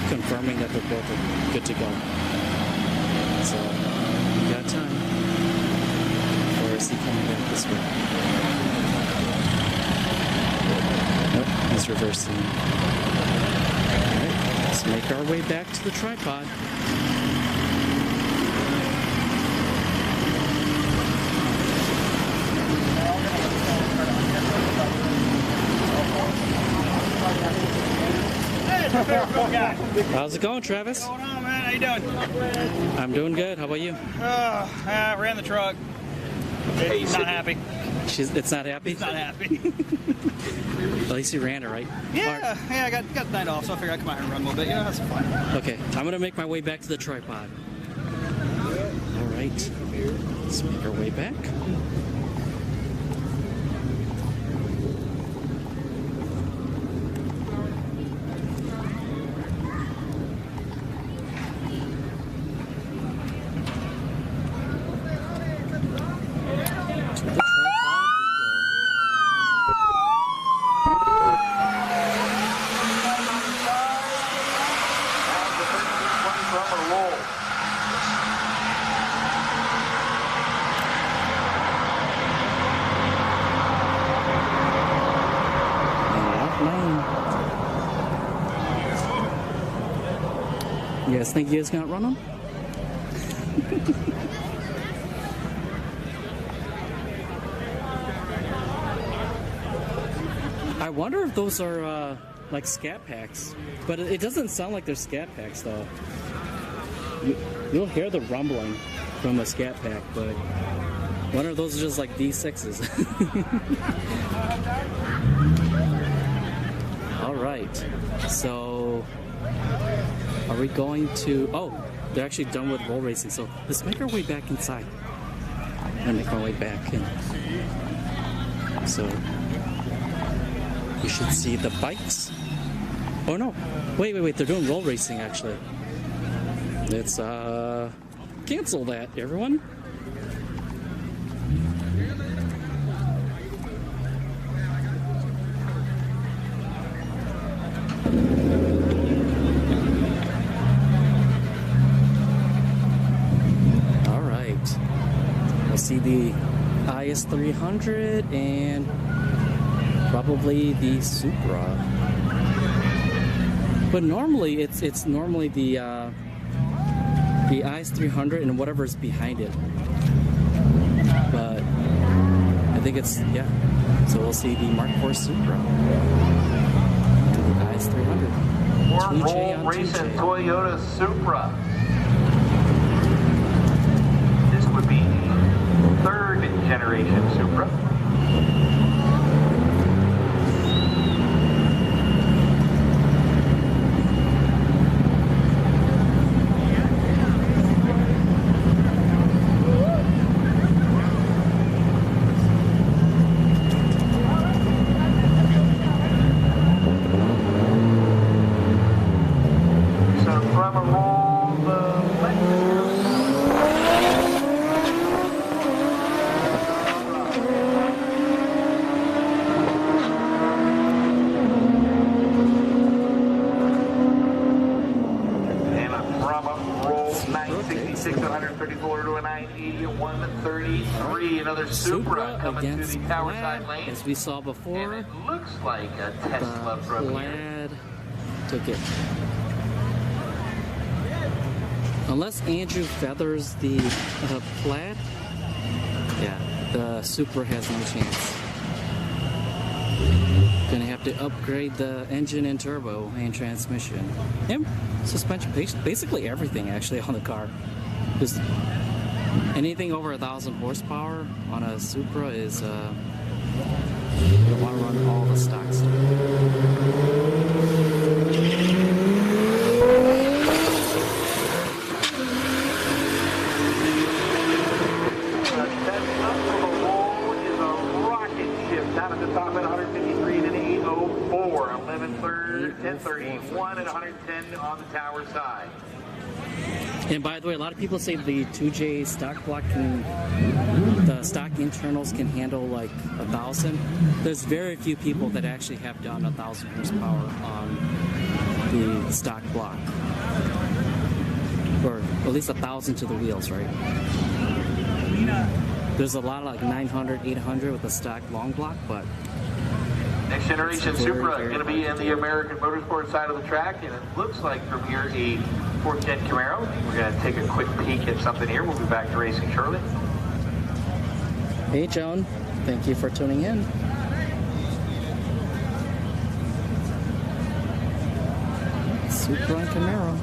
confirming that they're both good to go. So we got time. Or is he coming back this way? Nope, he's reversing. Alright, let's make our way back to the tripod. How's it going, Travis? What's going on, man? How you doing? I'm doing good. How about you? I ran the truck. It's not happy. It's not happy? It's not happy. At least you ran it, right? Yeah, I got the night off, so I figured I'd come out here and run a little bit. That's fun. Okay, I'm going to make my way back to the tripod. All right. Let's make our way back. You guys think you guys gonna run them? I wonder if those are like scat packs, but it doesn't sound like they're scat packs though. You'll hear the rumbling from a scat pack, but one of those are just like D6s. All right, so are we going to? Oh, they're actually done with roll racing. So let's make our way back inside. I'm gonna make my way back in. So we should see the bikes. Oh no! Wait! They're doing roll racing actually. Let's cancel that, everyone. All right. We'll see the IS300 and probably the Supra. But normally it's normally the IS 300 and whatever's behind it. But I think it's, yeah. So we'll see the Mark IV Supra to the IS 300. More roll racing Toyota Supra. This would be the third generation Supra. Supra coming to the tower side lane, as we saw before. And it looks like a Tesla from Plaid took it. Unless Andrew feathers the Plaid, yeah, the Supra has no chance. Gonna have to upgrade the engine and turbo and transmission and suspension, basically everything actually on the car. Just anything over 1,000 horsepower on a Supra is, you don't want to run all the stock stuff. The Tesla from a roll is a rocket ship down at the top at 153 and an 804, 1031 and 110 on the tower side. And by the way, a lot of people say the 2J stock block the stock internals can handle like 1,000. There's very few people that actually have done 1,000 horsepower on the stock block. Or at least 1,000 to the wheels, right? There's a lot of like 900, 800 with the stock long block, but next generation Supra is going to be in the American Motorsports side of the track, and it looks like from here a 4th Gen Camaro. We're going to take a quick peek at something here. We'll be back to racing shortly. Hey Joan, thank you for tuning in. Supra and Camaro.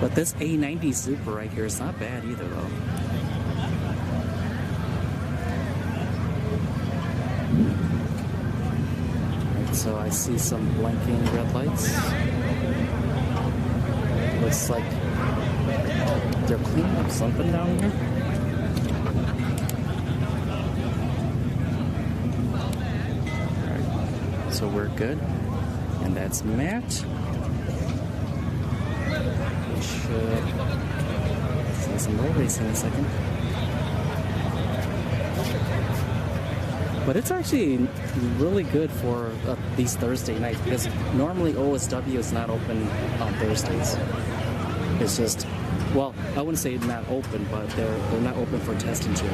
But this A90 Supra right here is not bad either, though. Right, so I see some blinking red lights. Looks like they're cleaning up something down here. Alright, so we're good. And that's Matt. Should see some roll racing in a second. But it's actually really good for these Thursday nights because normally OSW is not open on Thursdays. It's just, well, I wouldn't say not open, but they're not open for testing too.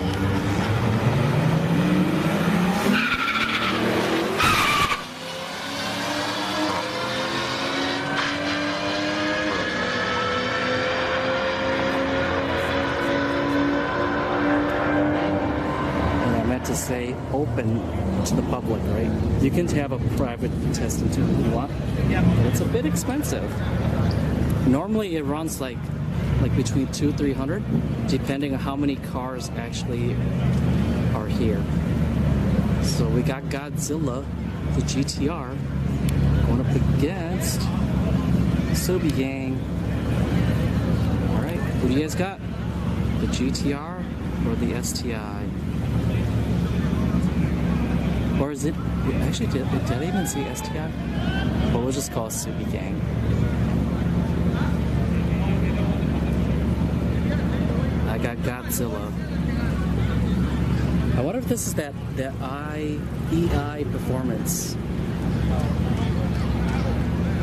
To say open to the public, right? You can have a private testing too if you want, but it's a bit expensive. Normally it runs like between 200-300, depending on how many cars actually are here. So we got Godzilla, the GTR, going up against Sobi Gang. All right, who do you guys got? The GTR or the STI? Or is it, actually, did I even see STI? Well, we'll just call it Sobi Gang. I got Godzilla. I wonder if this is that EI performance.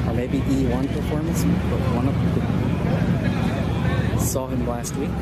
Or maybe E1 performance, but one of them. Saw him last week.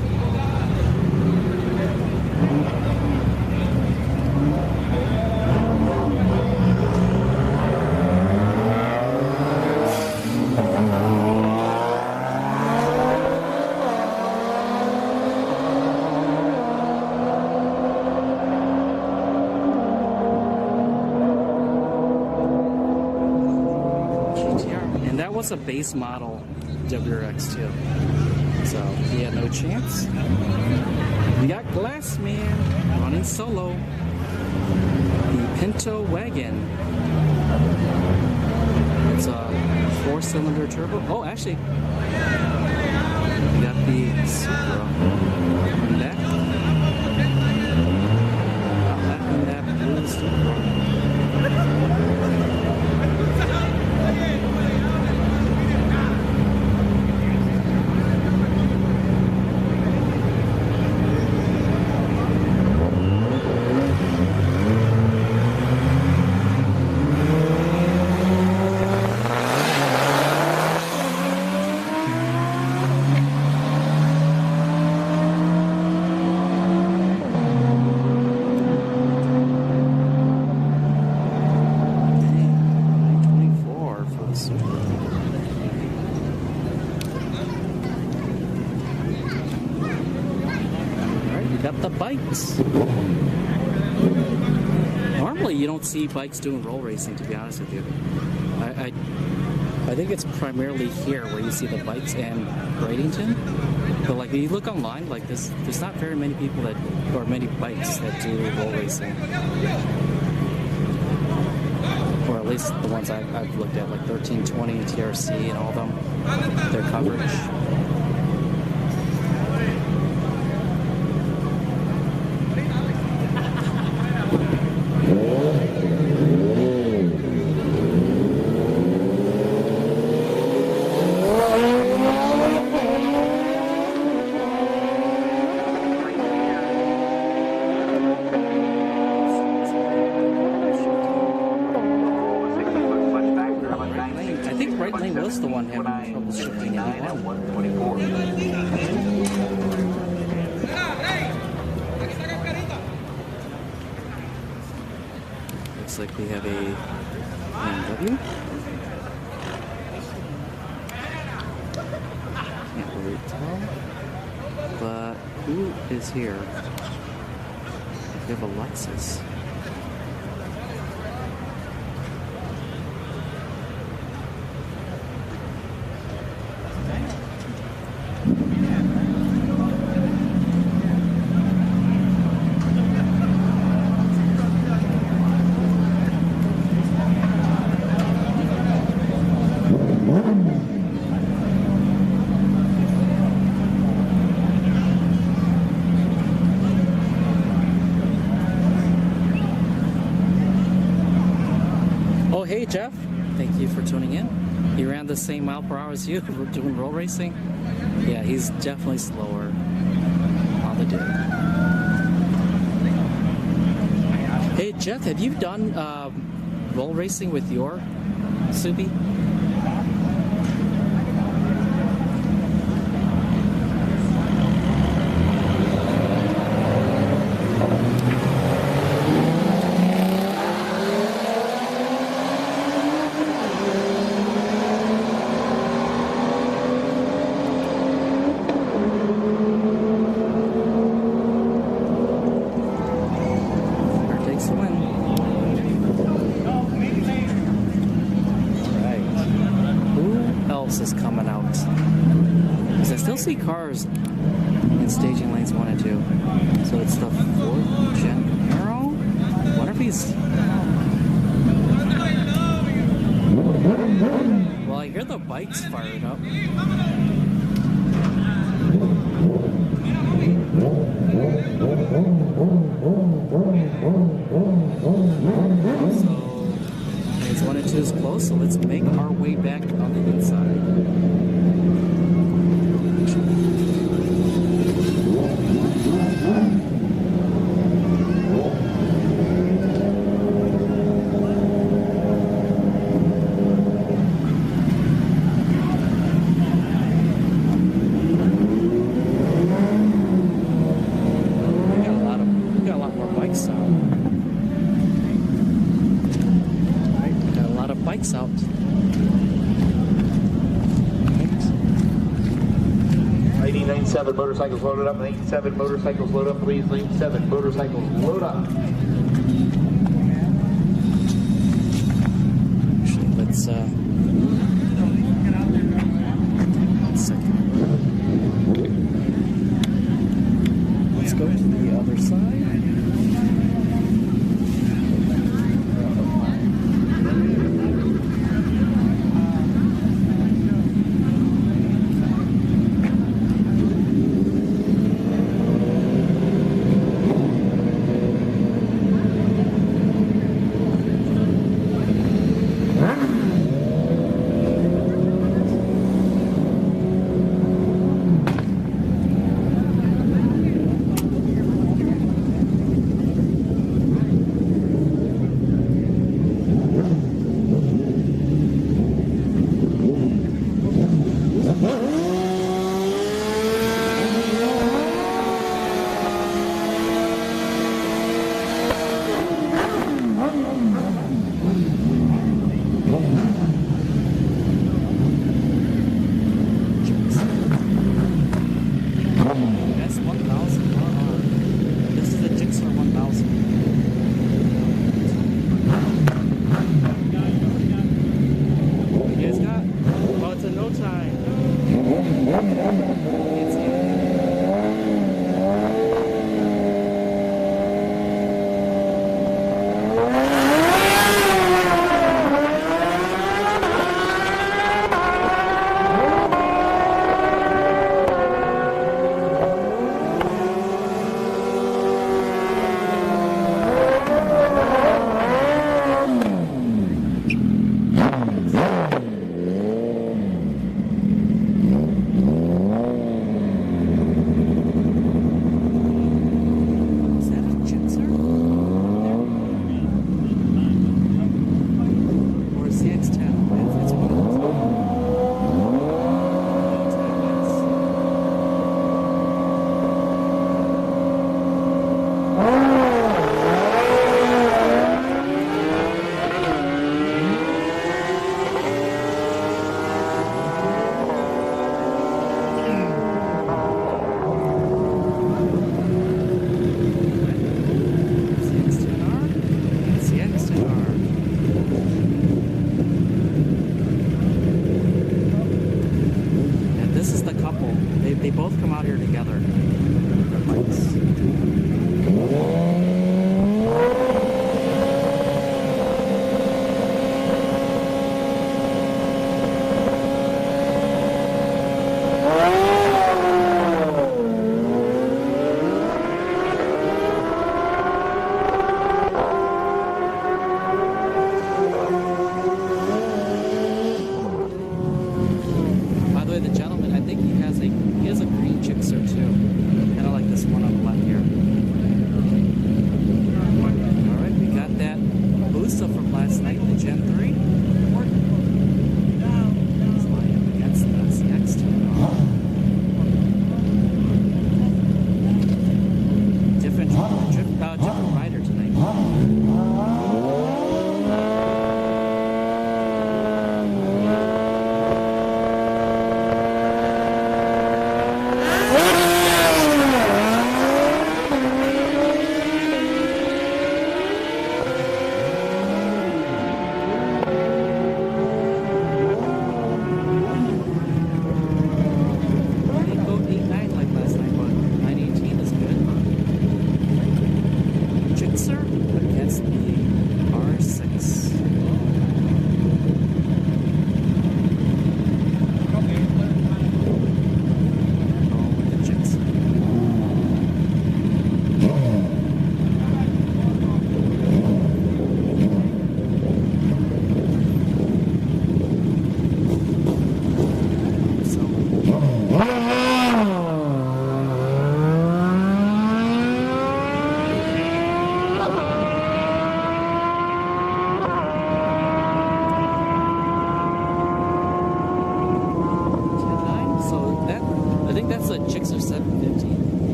And that was a base model WRX too. So he had no chance. We got Glassman running solo. The Pinto Wagon. It's a 4-cylinder turbo. Oh, actually, we got the Supra in that. In that blue Supra. Bikes. Normally you don't see bikes doing roll racing, to be honest with you. I think it's primarily here where you see the bikes and Bradenton. But like when you look online, like there's not very many people that, or many bikes that do roll racing. Or at least the ones I've looked at, like 1320, TRC and all of them, their coverage. Was the one having trouble shifting in and out. 124. Looks like we have a BMW. Can't really tell. But who is here? We have a Lexus. Hey Jeff, thank you for tuning in. He ran the same mile per hour as you. We're doing roll racing. Yeah, he's definitely slower on the day. Hey Jeff, have you done roll racing with your Subi? See cars in staging lanes 1 and 2. So it's the 4th Gen Arrow. What if he's... Well, I hear the bikes fired up. So lanes 1 and 2 is close, so let's make our way back on the inside. 7 motorcycles loaded up. Lane 7 motorcycles load up, please. Lane 7 motorcycles load up. Actually, let's go to the other side.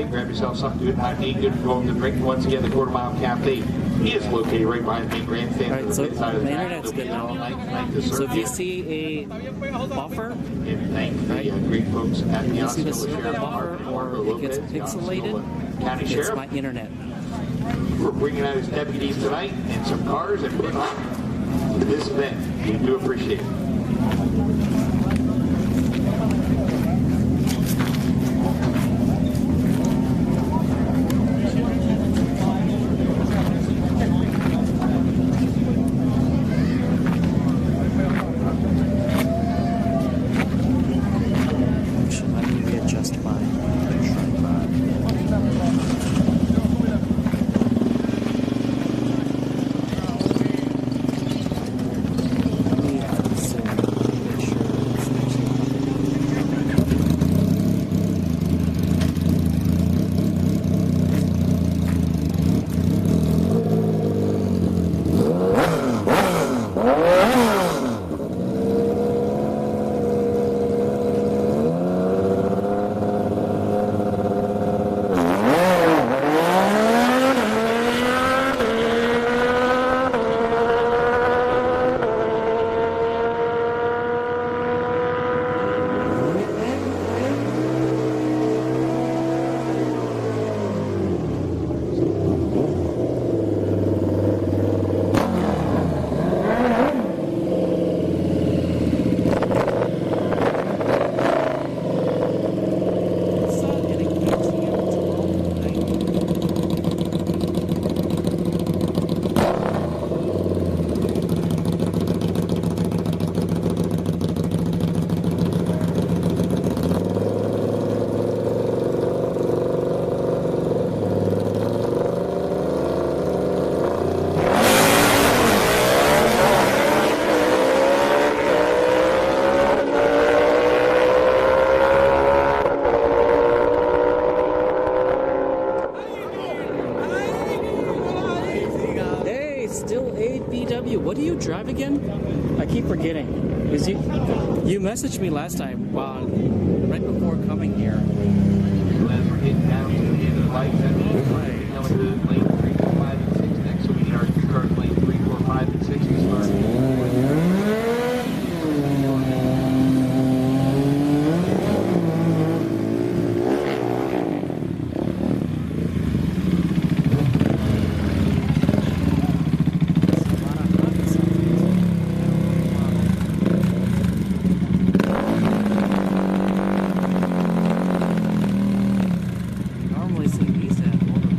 grab yourself something to eat, good to go home to drink. Once again, the Quarter Mile Cafe is located right behind the main grandstand. All right, so inside of the the track. internet's good All now. night to So serve if you you. see a buffer, And thank the great folks at the you see the Osceola server Sheriff buffer Department, or Marco it gets Lopez, the pixelated, Osceola County it's Sheriff. my internet. We're bringing out his deputies tonight and some cars and putting on this event. We do appreciate it. I need to readjust my tripod. Let me zoom in, make sure it's actually What do you drive again? I keep forgetting. Is you messaged me last time right before coming here. As we're getting down to the end of the light, coming to lane 3, 4, 5, and 6 next. So we need our 3 cars lane 3, 4, 5, and 6 to start. Normally see these at motor.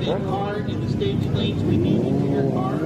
lane car in the staging lanes. We need you to your car.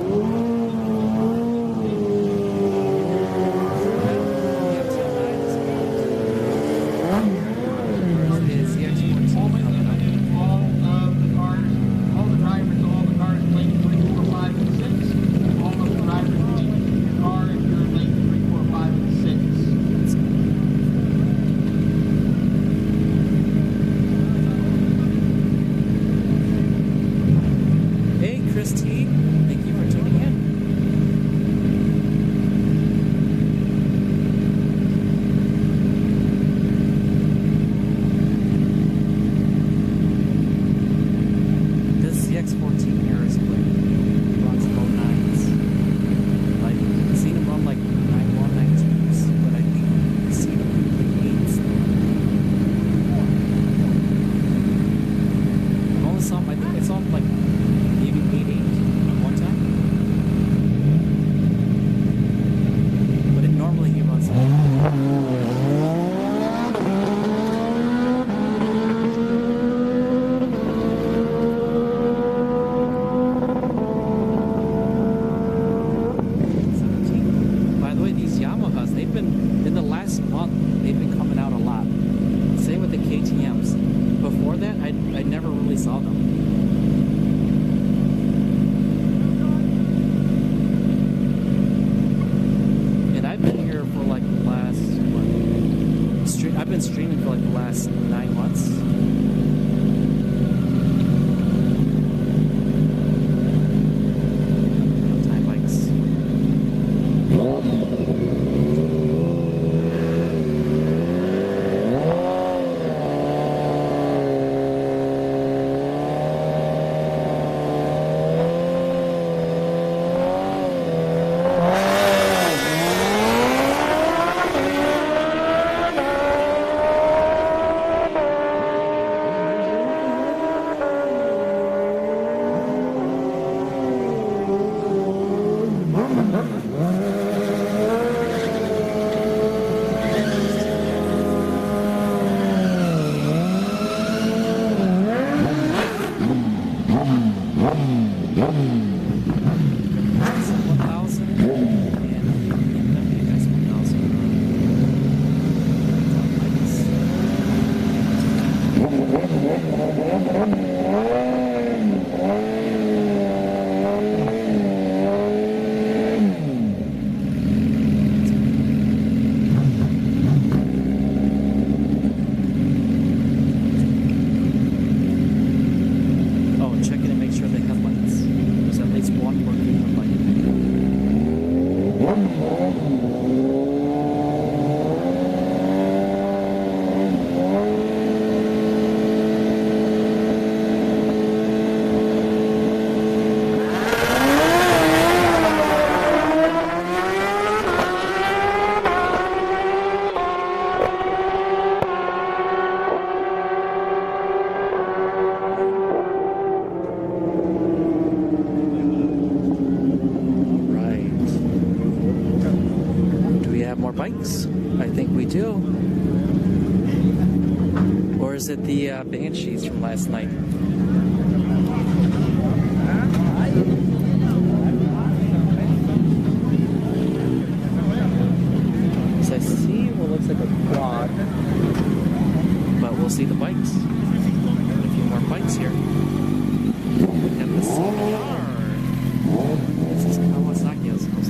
Or is it the Banshees from last night? So I see what looks like a quad, but we'll see the bikes. Got a few more bikes here. We have the CBR. This is Kawasaki's house.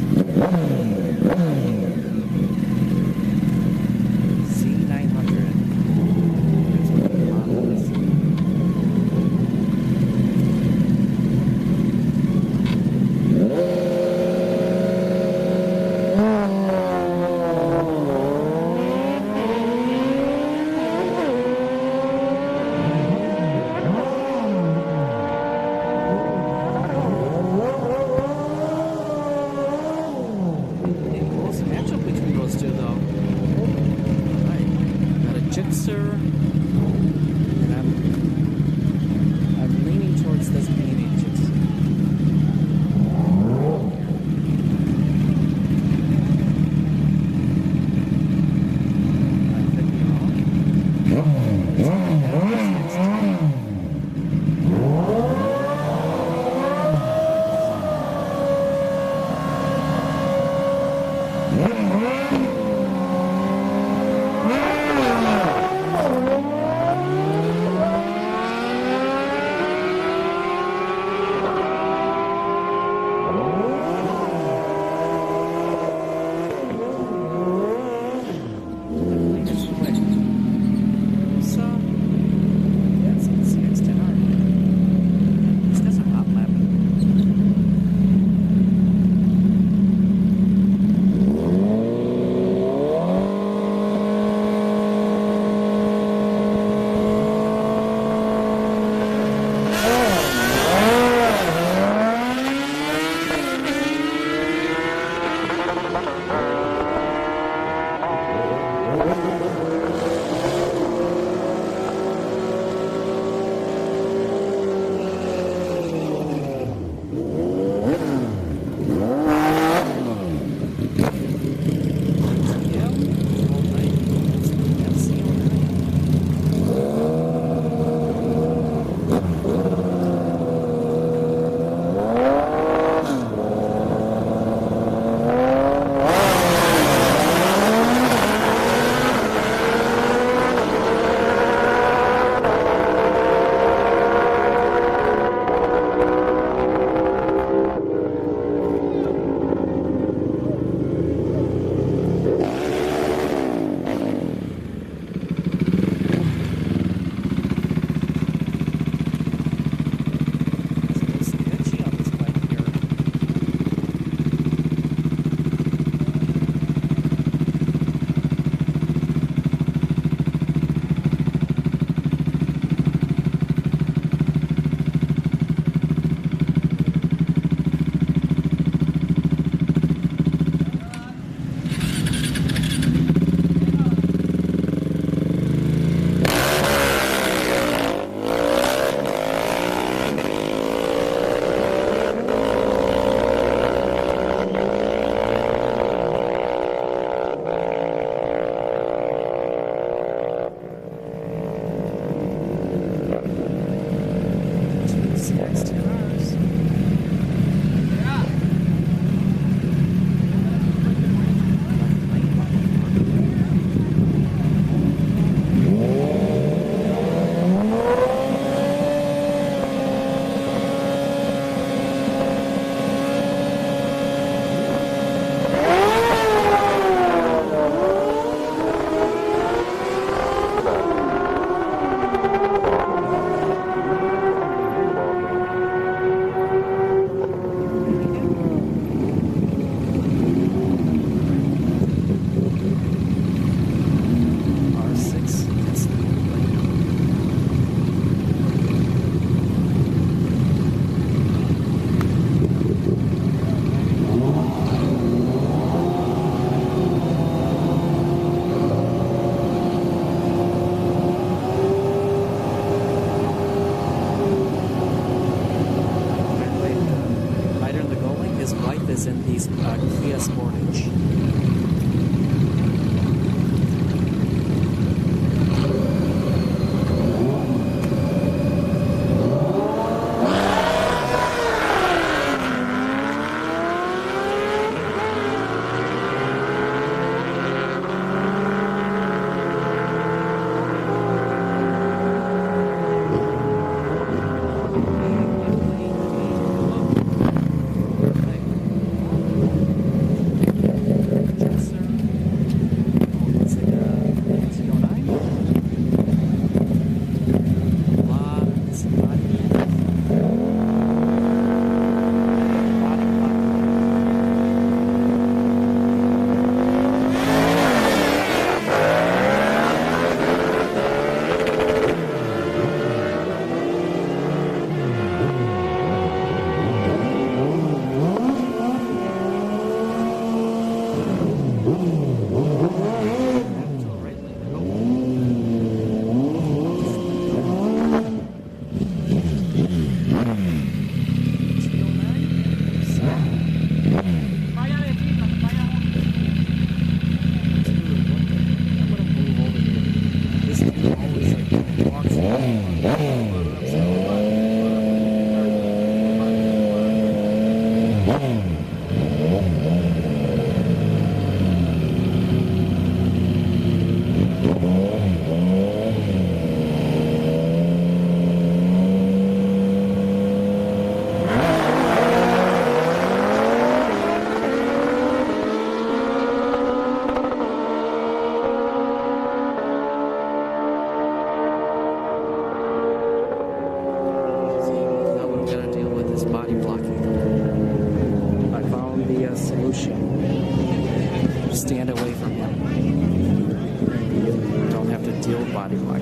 sealed body block.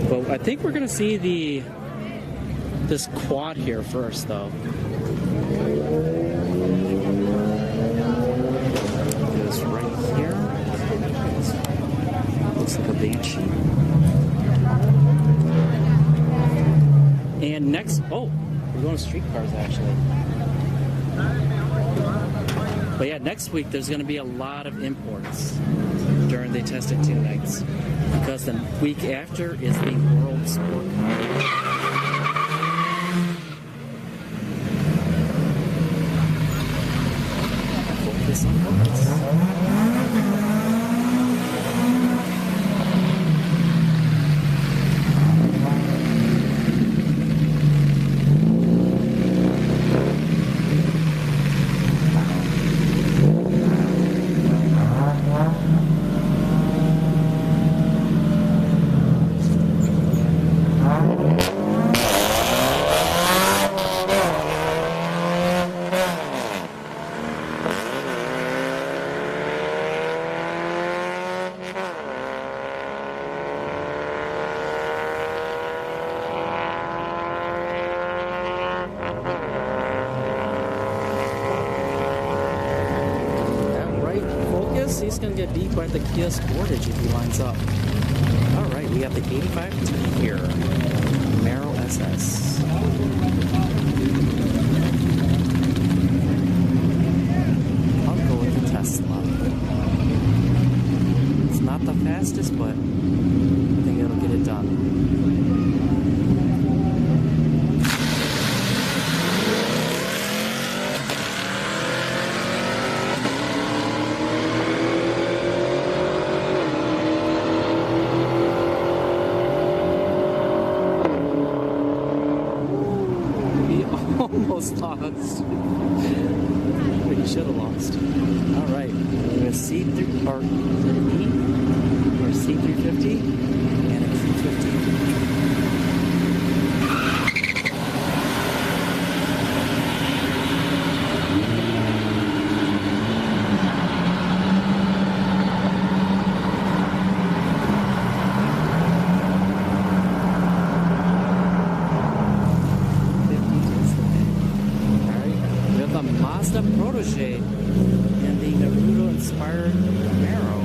But I think we're gonna see this quad here first, though. Goes right here. Looks like a Banshee. And next, oh, we're going to streetcars actually. But yeah, next week there's going to be a lot of imports during the Testing 2 nights, because the week after is the World Sport Car. Focus on focus. He's going to get beat by the Kia Sportage if he lines up. Alright, we have the 85T here. Camaro SS. I'll go with the Tesla. It's not the fastest, but I think it'll get it done. Lost. But you should have lost. Alright, we're going to C3 or E or C350 and a Q50. Protege and the Naruto-inspired Camaro.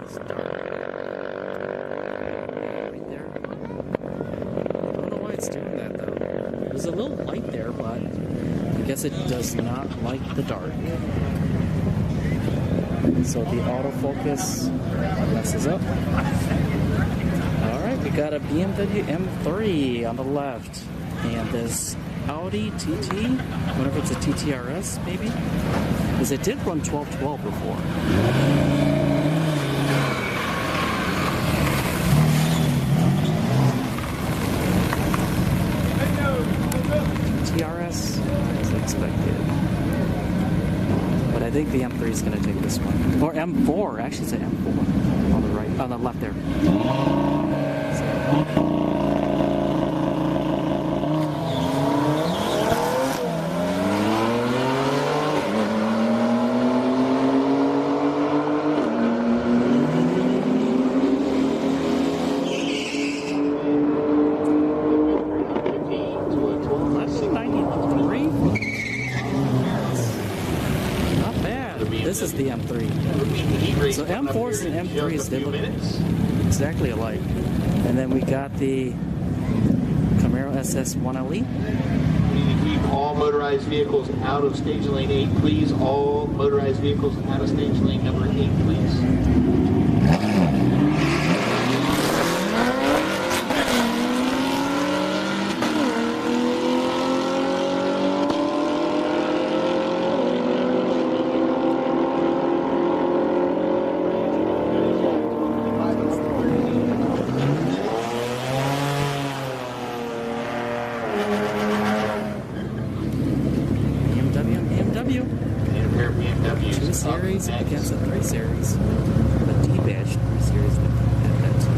It's dark. Right there. I don't know why it's doing that though. There's a little light there, but I guess it does not like the dark. So the autofocus messes up. Alright, we got a BMW M3 on the left. And this Audi TT, whatever it's a TTRS maybe? Because it did run 1212 before. TRS, as expected. But I think the M3 is going to take this one. Or M4, actually it's an M4 on the right, on the left there. This is the M3. So M4s and M3s, they look exactly alike. And then we got the Camaro SS1LE. We need to keep all motorized vehicles out of stage lane 8, please. All motorized vehicles out of stage lane number 8, please. BMW. 2 Series against a 3 Series. The D-Badge 3 Series that had that too.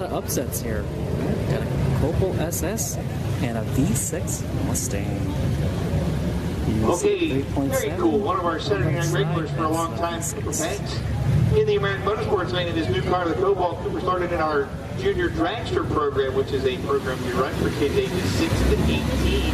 Upsets here. Got a Copel SS and a V6 Mustang. Okay, very cool. One of our Saturday night regulars for a long time, Cooper Banks. In the American Motorsports lane in his new car, the Cobalt, Cooper started in our Junior Dragster program, which is a program we run for kids ages 6 to 18.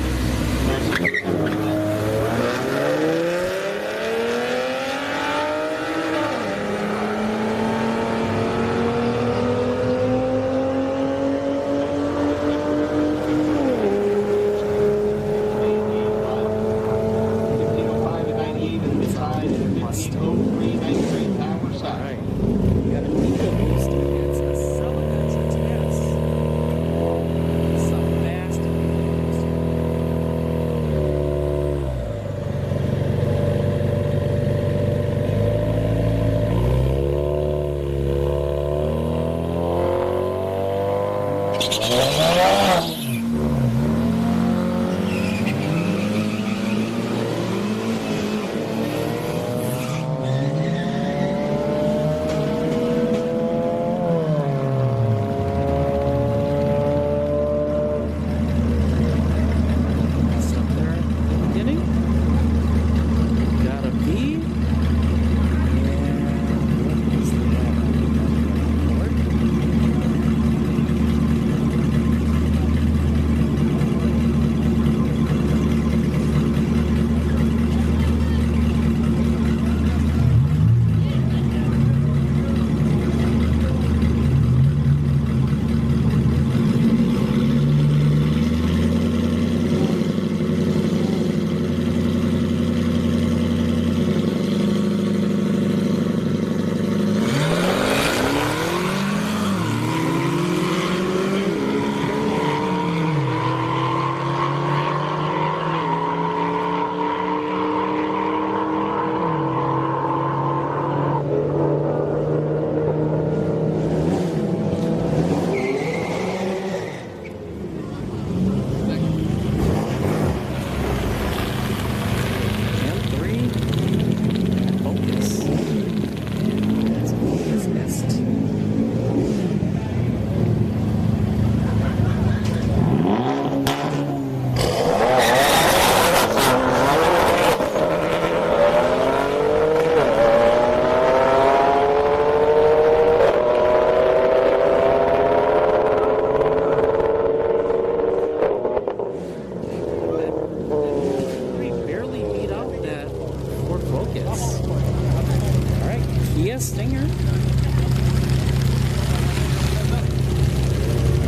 Stinger.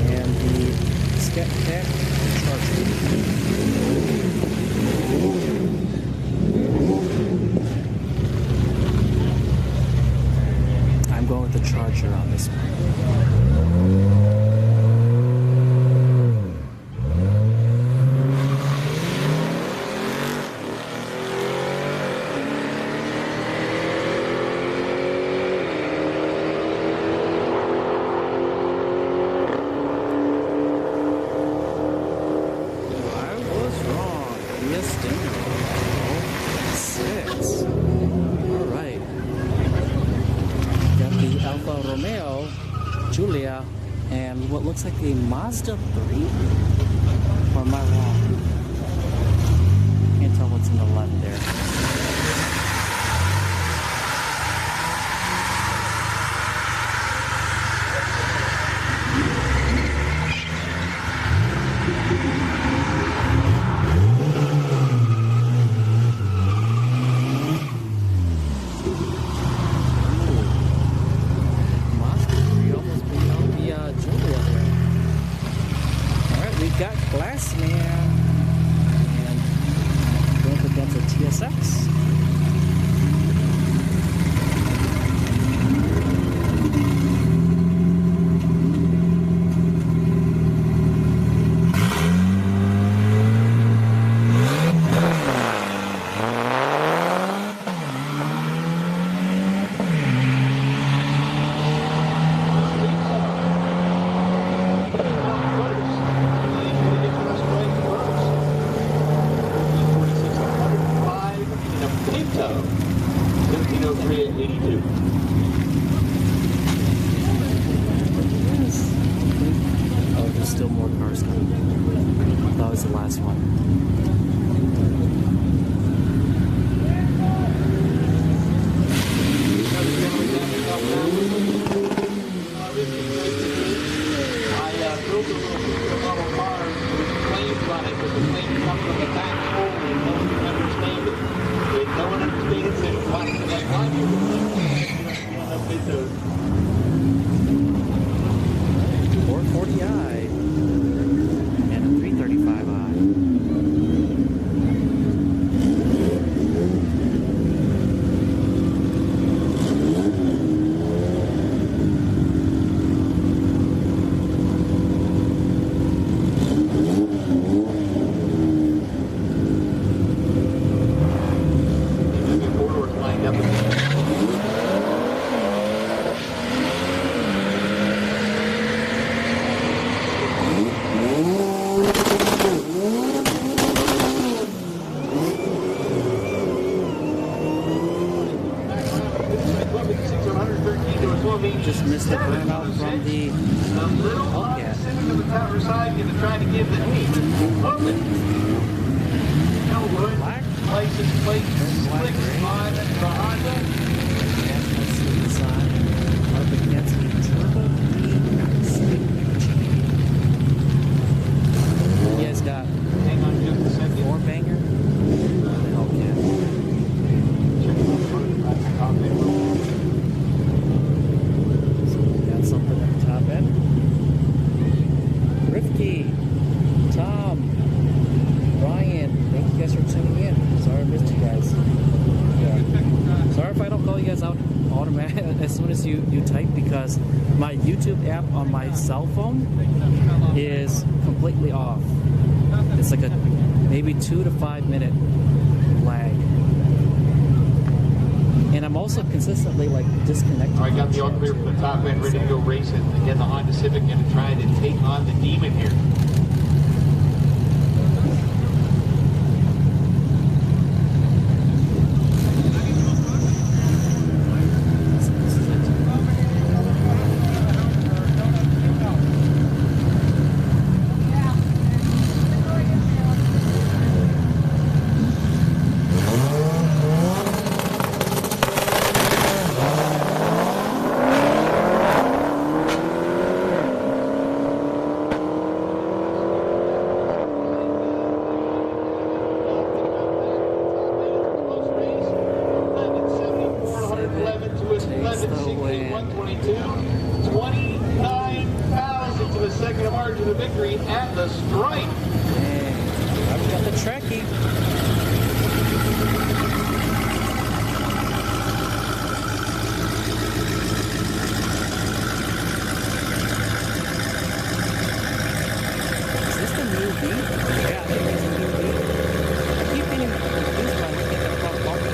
And the Scat Cat Charger. I'm going with the Charger on this one. Julia, and what looks like a Mazda 3? Or am I wrong? Can't tell what's in the left there. Just missed the burnout from the Hellcat. Trying to give the black license plate slick on the Honda. Let's see the design. Up against the Turbo You guys got Hang on just a second. 4-banger. The Hellcat. Something at the top end. Rifky, Tom, Brian, thank you guys for tuning in. Sorry I missed you guys. Yeah. Sorry if I don't call you guys out automatic as soon as you type, because my YouTube app on my cell phone is completely off. It's like a maybe 2 to 5 minute lag. And I'm also consistently like disconnected. All right, got the all clear from the top end, ready to go racing. Again, the Honda Civic going to try to take on the Demon here. 116, 122, 29,000 to the second margin of victory at the stripe. I've got the Trekkie. Is this the new beat? Yeah, I think it's a new beat. I keep getting confused by looking at the front bumper.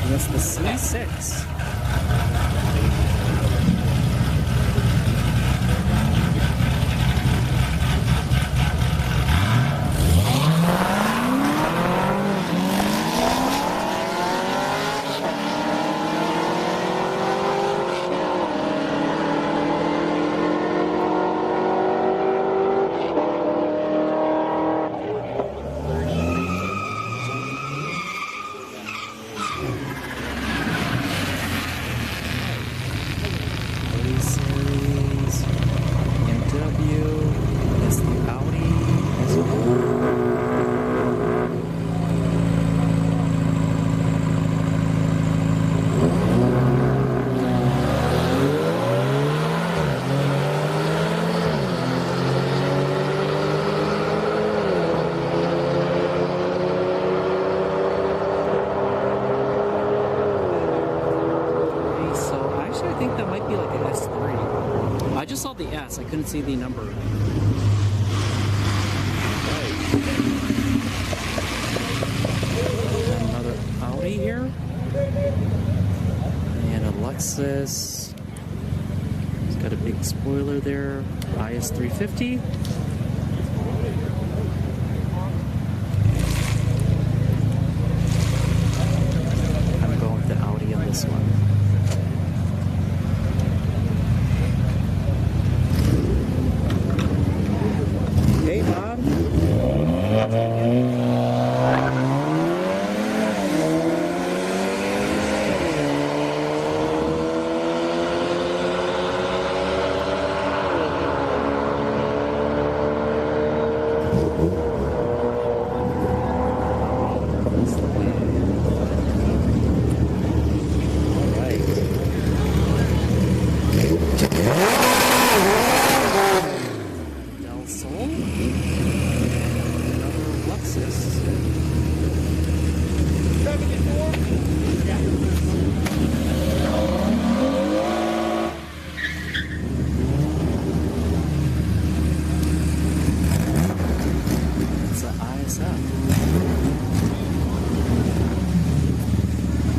It's the C6. I couldn't see the number. Another Audi here. And a Lexus. It's got a big spoiler there. IS350.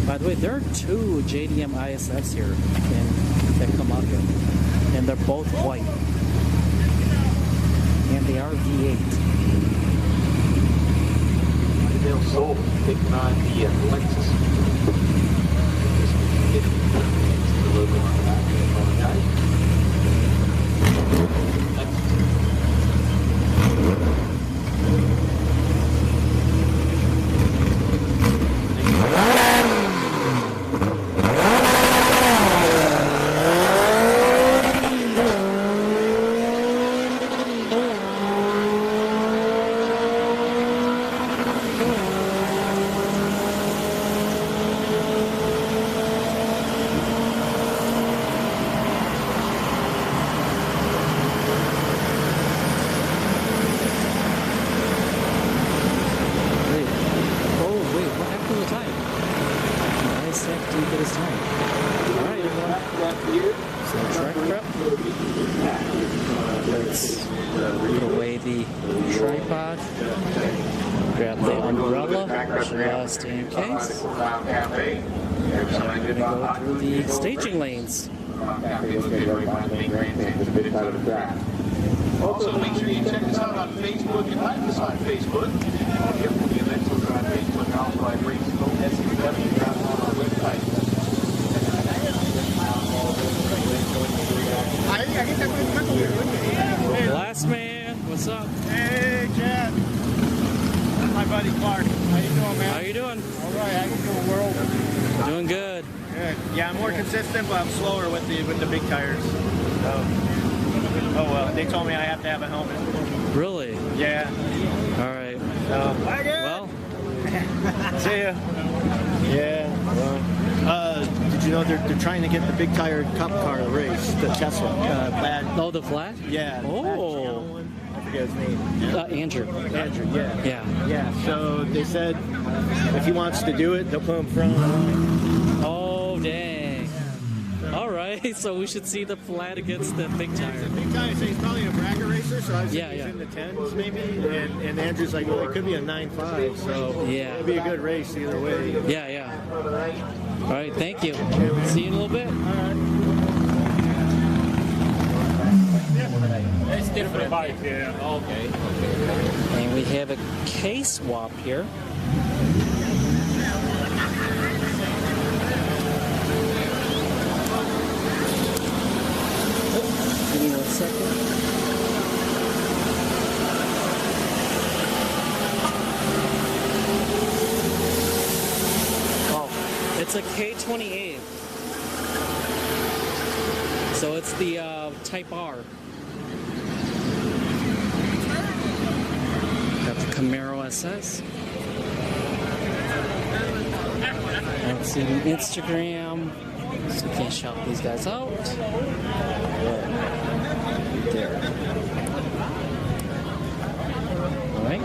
By the way, there are two JDM ISFs here that come out here, and they're both white, and they are V8. They'll sold taking on the Lexus. The logo on the back of the guy. Just in case. So I'm going to go through the staging lanes. Also, make sure you check us out on Facebook and like us on Facebook. If the events are on Facebook, also by raceosw.com on our website. Last man, what's up? Hey, Chad. My buddy Clark. How you doing, man? How you doing? All right. How you doing, world? Doing good. Good. Yeah, I'm more consistent, but I'm slower with the big tires. So, oh well. They told me I have to have a helmet. Really? Yeah. All right. Well. See ya. Yeah. Well. Did you know they're trying to get the big tire cop car race, the Tesla? Plaid. Oh, the flat? Yeah. Oh. I forget his name. Andrew. Andrew, yeah. Yeah. Yeah, so they said if he wants to do it, they'll put him front of the line. Oh, dang. All right, so we should see the flat against the big tire. The big tire, so he's probably a bracket racer, so I was thinking Yeah. he's in the 10s maybe, and Andrew's like, well, it could be a 9.5, so Yeah. it'll be a good race either way. Yeah, yeah. All right, thank you. See you in a little bit. All right. It's different bike, yeah. Okay. And we have a K-swap here. Give me 1 second. Oh, it's a K28. So it's the Type R. Got the Camaro SS. Let's see Instagram. So we can shout these guys out. There. Alright.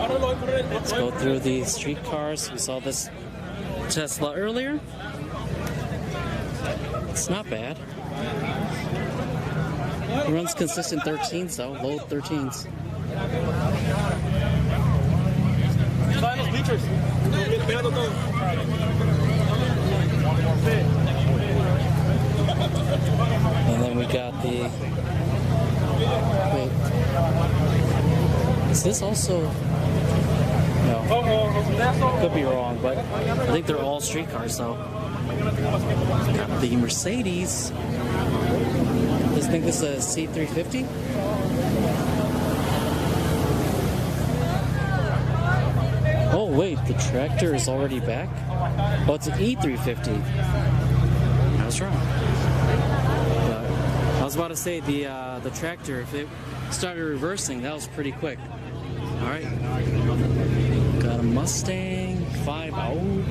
Let's go through the street cars. We saw this Tesla earlier. It's not bad. It runs consistent 13s though, low 13s. And then we got the... Wait. Is this also... No. Could be wrong, but I think they're all street cars though. Got the Mercedes. I think this is a C350. Oh wait, the tractor is already back? Oh, it's an E350. I was wrong. I was about to say the tractor, if it started reversing, that was pretty quick. Alright. Got a Mustang 5.0.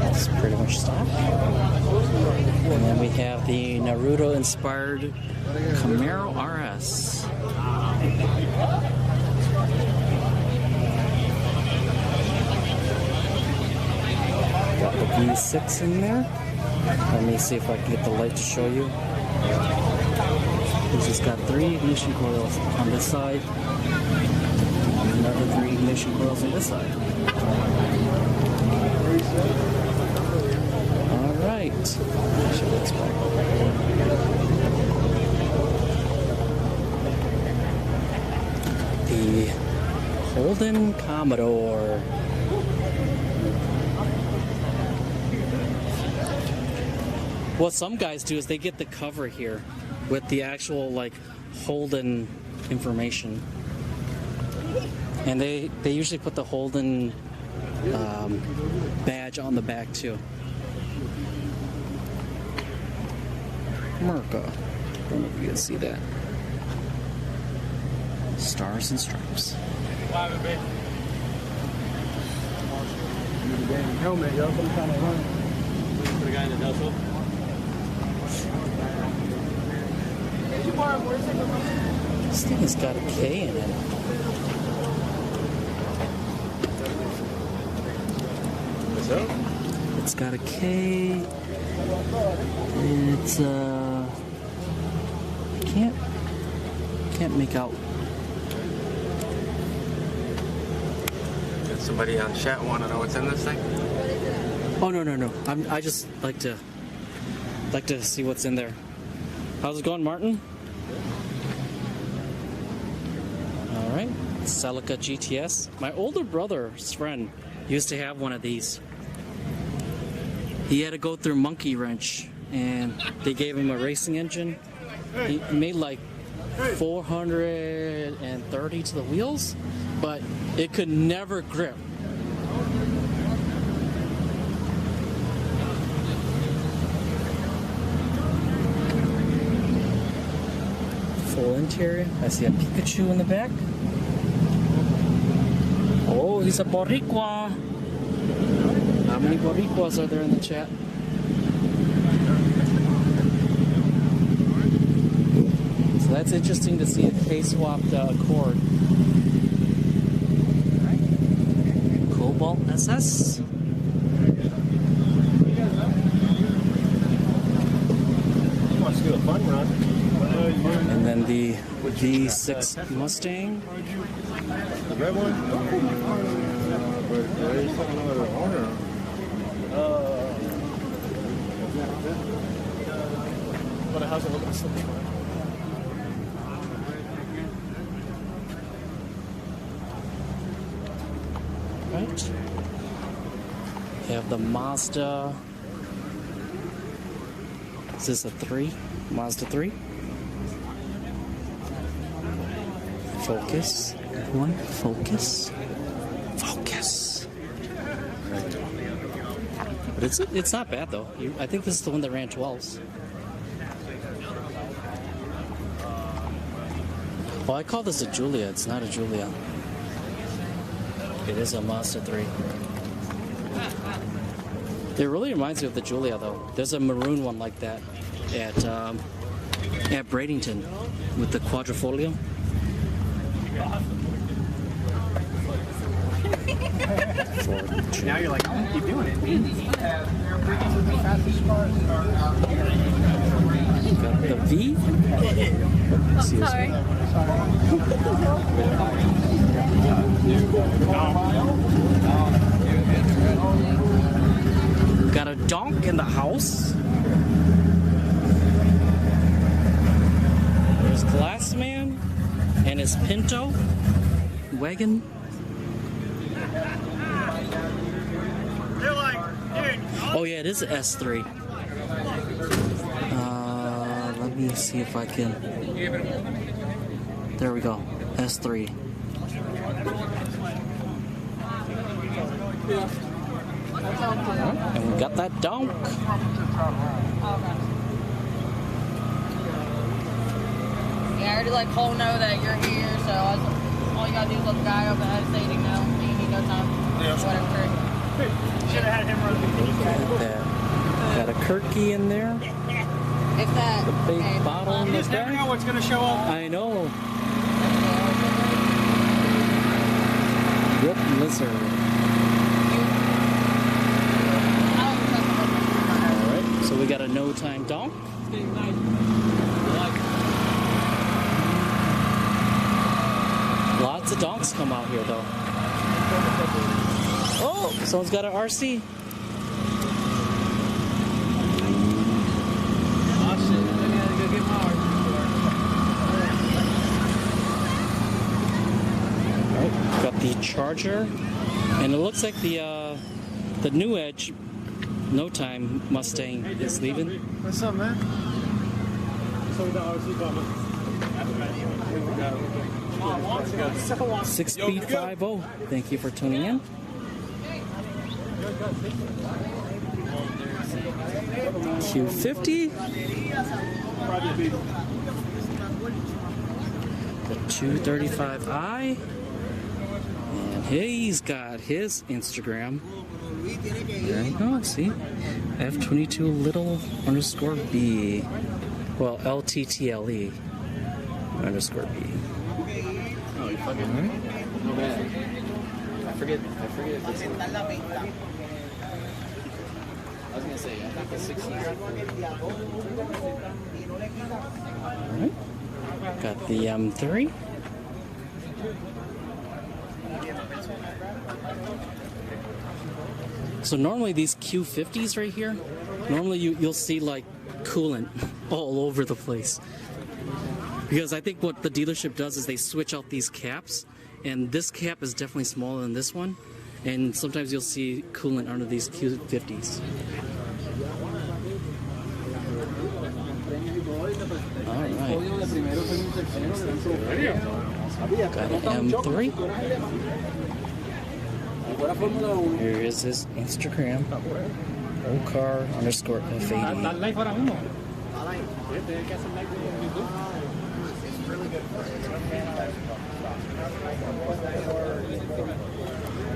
That's pretty much stock. And then we have the Naruto-inspired Camaro RS. Got the V6 in there. Let me see if I can get the light to show you. It's just got 3 ignition coils on this side. Another 3 ignition coils on this side. Alright. The Holden Commodore. What some guys do is they get the cover here with the actual like Holden information, and they usually put the Holden badge on the back too. America. Don't know if you can see that. Stars and stripes. Helmet, yo. Some kind of run. For the guy that does so. This thing has got a K in it. What's up? It's got a K. It's can't make out. Did somebody on chat want to know what's in this thing? Oh no. I just like to see what's in there. How's it going, Martin? All right, Celica GTS. My older brother's friend used to have one of these. He had to go through Monkey Wrench, and they gave him a racing engine. He made like 430 to the wheels, but it could never grip. Full interior. I see a Pikachu in the back. Oh, he's a Boricua. How many Boricuas are there in the chat? So that's interesting to see a K-swapped Accord. Cobalt SS. He wants to do a fun run. And then the V6 Mustang. The red one? But it hasn't looked so much. Right. We have the Mazda. Is this a 3? Mazda 3? Focus. Everyone, focus. Focus. But it's not bad though. I think this is the one that ran 12s. Well, I call this a Giulia. It's not a Giulia. It is a Mazda 3. It really reminds me of the Giulia though. There's a maroon one like that at Bradenton with the quadrifoglio. Now you're like, I'm gonna keep doing it. Got the V. Sorry. Got a donk in the house. There's Glassman and his Pinto wagon. Oh yeah, it is an S3. Let me see if I can. There we go, S3. And we got that donk. Yeah, I already let Cole know that you're here, so all you gotta do is let the guy over there say you know, you need no time. Whatever. Should have had him run Got a Kirky in there. If that. The big bottle in the never know back. what's gonna show up. I know. Rip Lizard. Alright, so we got a no time donk. Lots of donks come out here though. Oh, someone's got an RC. Alright, got the Charger. And it looks like the New Edge No Time Mustang is leaving. What's up, man? So the RC coming. 6 Speed 5-0. Thank you for tuning in. Q50. The 235i. And he's got his Instagram. There you go, see? F22 little underscore B. Well, LTTLE underscore B. Oh, you fucking right? No bad. I forget if it's I was gonna say, I think it's 16. Alright. Got the M3. So normally these Q50s right here, normally you'll see like coolant all over the place. Because I think what the dealership does is they switch out these caps, and this cap is definitely smaller than this one, and sometimes you'll see coolant under these Q50s. Alright. Got an M3. Here is his Instagram. Ocar underscore F80.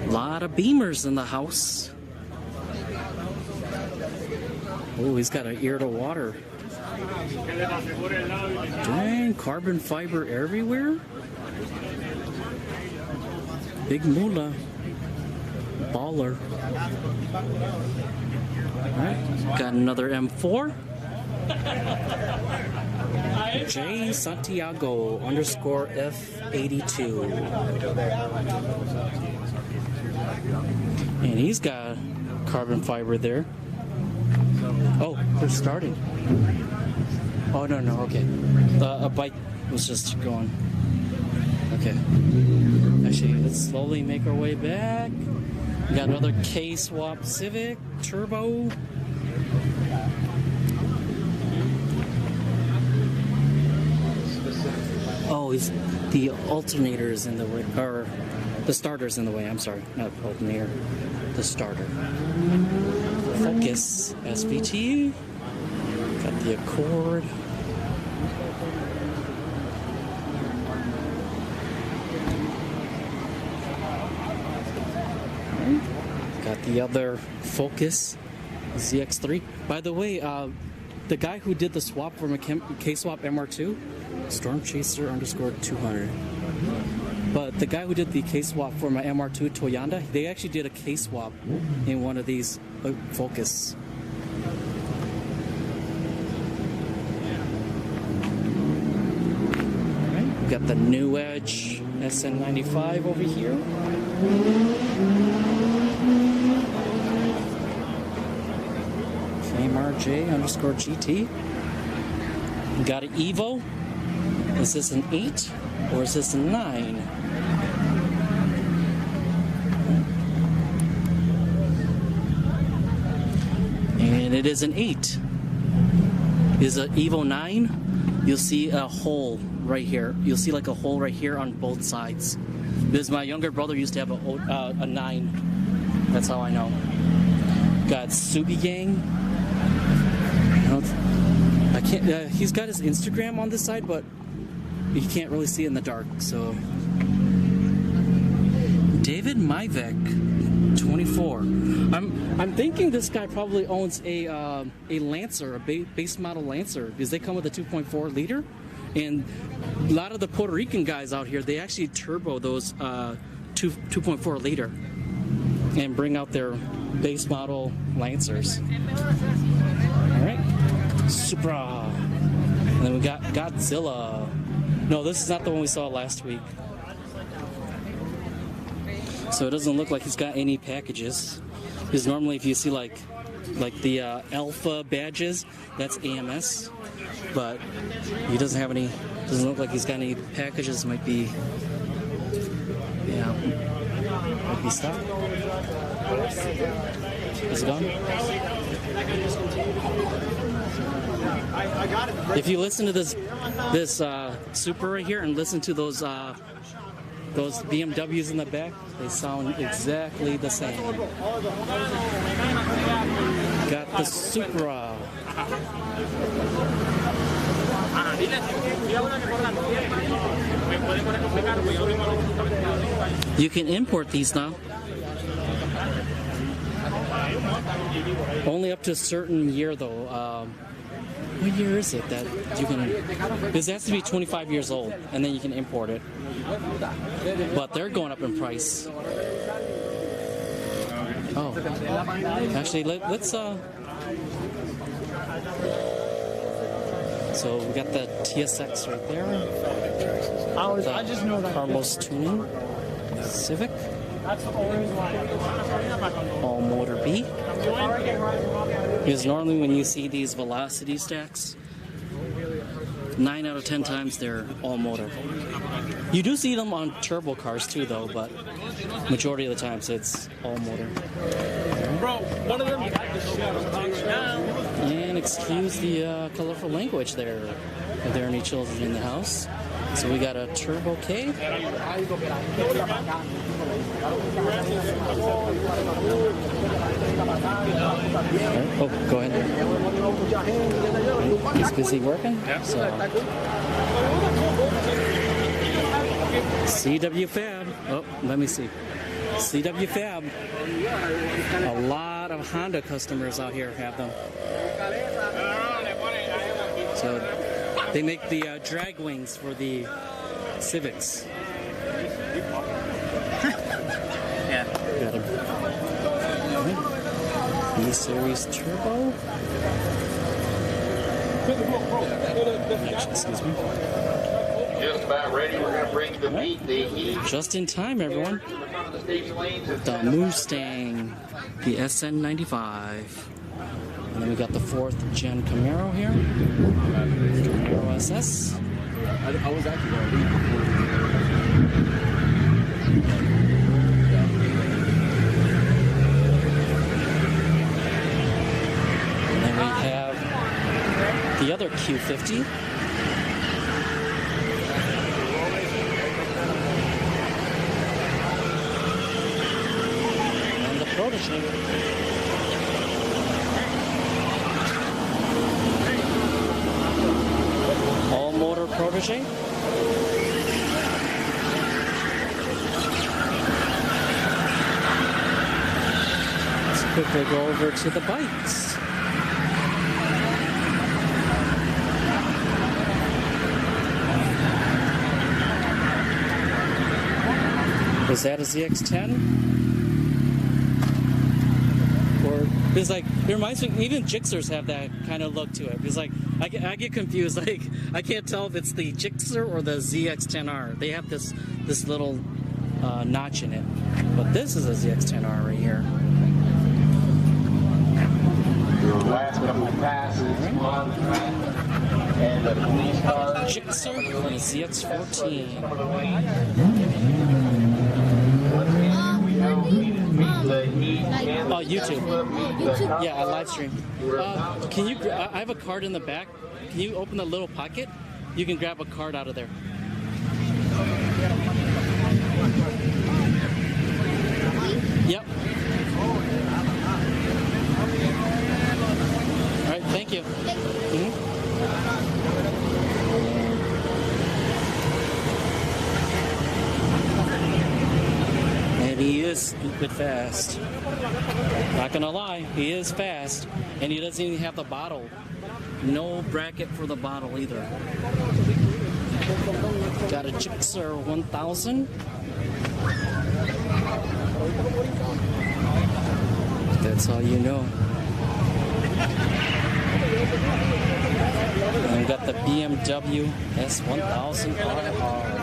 Lot of Beamers in the house. Oh, he's got an ear to water. Dang, carbon fiber everywhere. Big moolah. Baller. Alright, got another M4. J Santiago underscore F82. And he's got carbon fiber there. Oh, they're starting. Oh, no, okay. A bike was just going. Okay. Actually, let's slowly make our way back. We got another K-Swap Civic Turbo. Oh, the alternator's in the way, or the starter's in the way. I'm sorry, not alternator, the starter. Focus SVT. Got the Accord. Got the other Focus ZX3. By the way, the guy who did the swap from a K-Swap MR2, Storm Chaser underscore 200. But the guy who did the K-Swap for my MR2 Toyota, they actually did a K-Swap in one of these Focus. Alright, we got the New Edge SN95 over here. FameRJ underscore GT. We got an Evo. Is this an 8 or is this a 9? And it is an 8. Is an Evo 9. You'll see a hole right here. You'll see like a hole right here on both sides. Because my younger brother used to have a 9. That's how I know. Got Sugi Gang. I can't. He's got his Instagram on this side, but you can't really see it in the dark. So, David Myvek, 24. I'm thinking this guy probably owns a Lancer, a base model Lancer, because they come with a 2.4 liter, and a lot of the Puerto Rican guys out here, they actually turbo those 2.4 liter and bring out their base model Lancers. All right, Supra, and then we got Godzilla. No, this is not the one we saw last week. So it doesn't look like he's got any packages. Because normally if you see like the Alpha badges, that's AMS. But he doesn't have any, doesn't look like he's got any packages. Might be, yeah, might be stopped. Is it gone? If you listen to this Super right here and listen to those BMWs in the back, they sound exactly the same. Got the Supra. You can import these now. Only up to a certain year though. What year is it that you can? This has to be 25 years old, and then you can import it. But they're going up in price. Oh, actually, let's. So we got the TSX right there. I just know that Carlos tuning Civic. All motor B. Because normally when you see these velocity stacks, 9 out of 10 times they're all motor. You do see them on turbo cars too though, but majority of the times it's all motor. And excuse the colorful language there. Are there any children in the house? So we got a Turbo K. Oh, go ahead. He's busy working. Yeah. So. CW Fab. Oh, let me see. CW Fab. A lot of Honda customers out here have them. So they make the drag wings for the Civics. Yeah. Got him. E-Series Turbo. Excuse me. Just about ready. We're going to bring the meat, the heat. Just in time, everyone. The Mustang, the SN95. And then we got the 4th gen Camaro here. Camaro SS. I was actually going to leave before. And then we have the other Q50. And the Protege. All motor Protege. Let's quickly go over to the bikes. Was that a ZX-10? Or it's like, it reminds me, even Gixxers have that kind of look to it. It's like, I get confused. Like, I can't tell if it's the Gixxer or the ZX-10R. They have this little notch in it. But this is a ZX-10R right here. Last couple of passes on track. And the police car. Gixxer and a ZX-14. Oh, YouTube. Yeah, I live stream. Can you? I have a card in the back. Can you open the little pocket? You can grab a card out of there. Yep. fast. Not gonna lie, he is fast. And he doesn't even have the bottle. No bracket for the bottle either. Got a Gixxer 1000. That's all you know. And we got the BMW S1000 RR.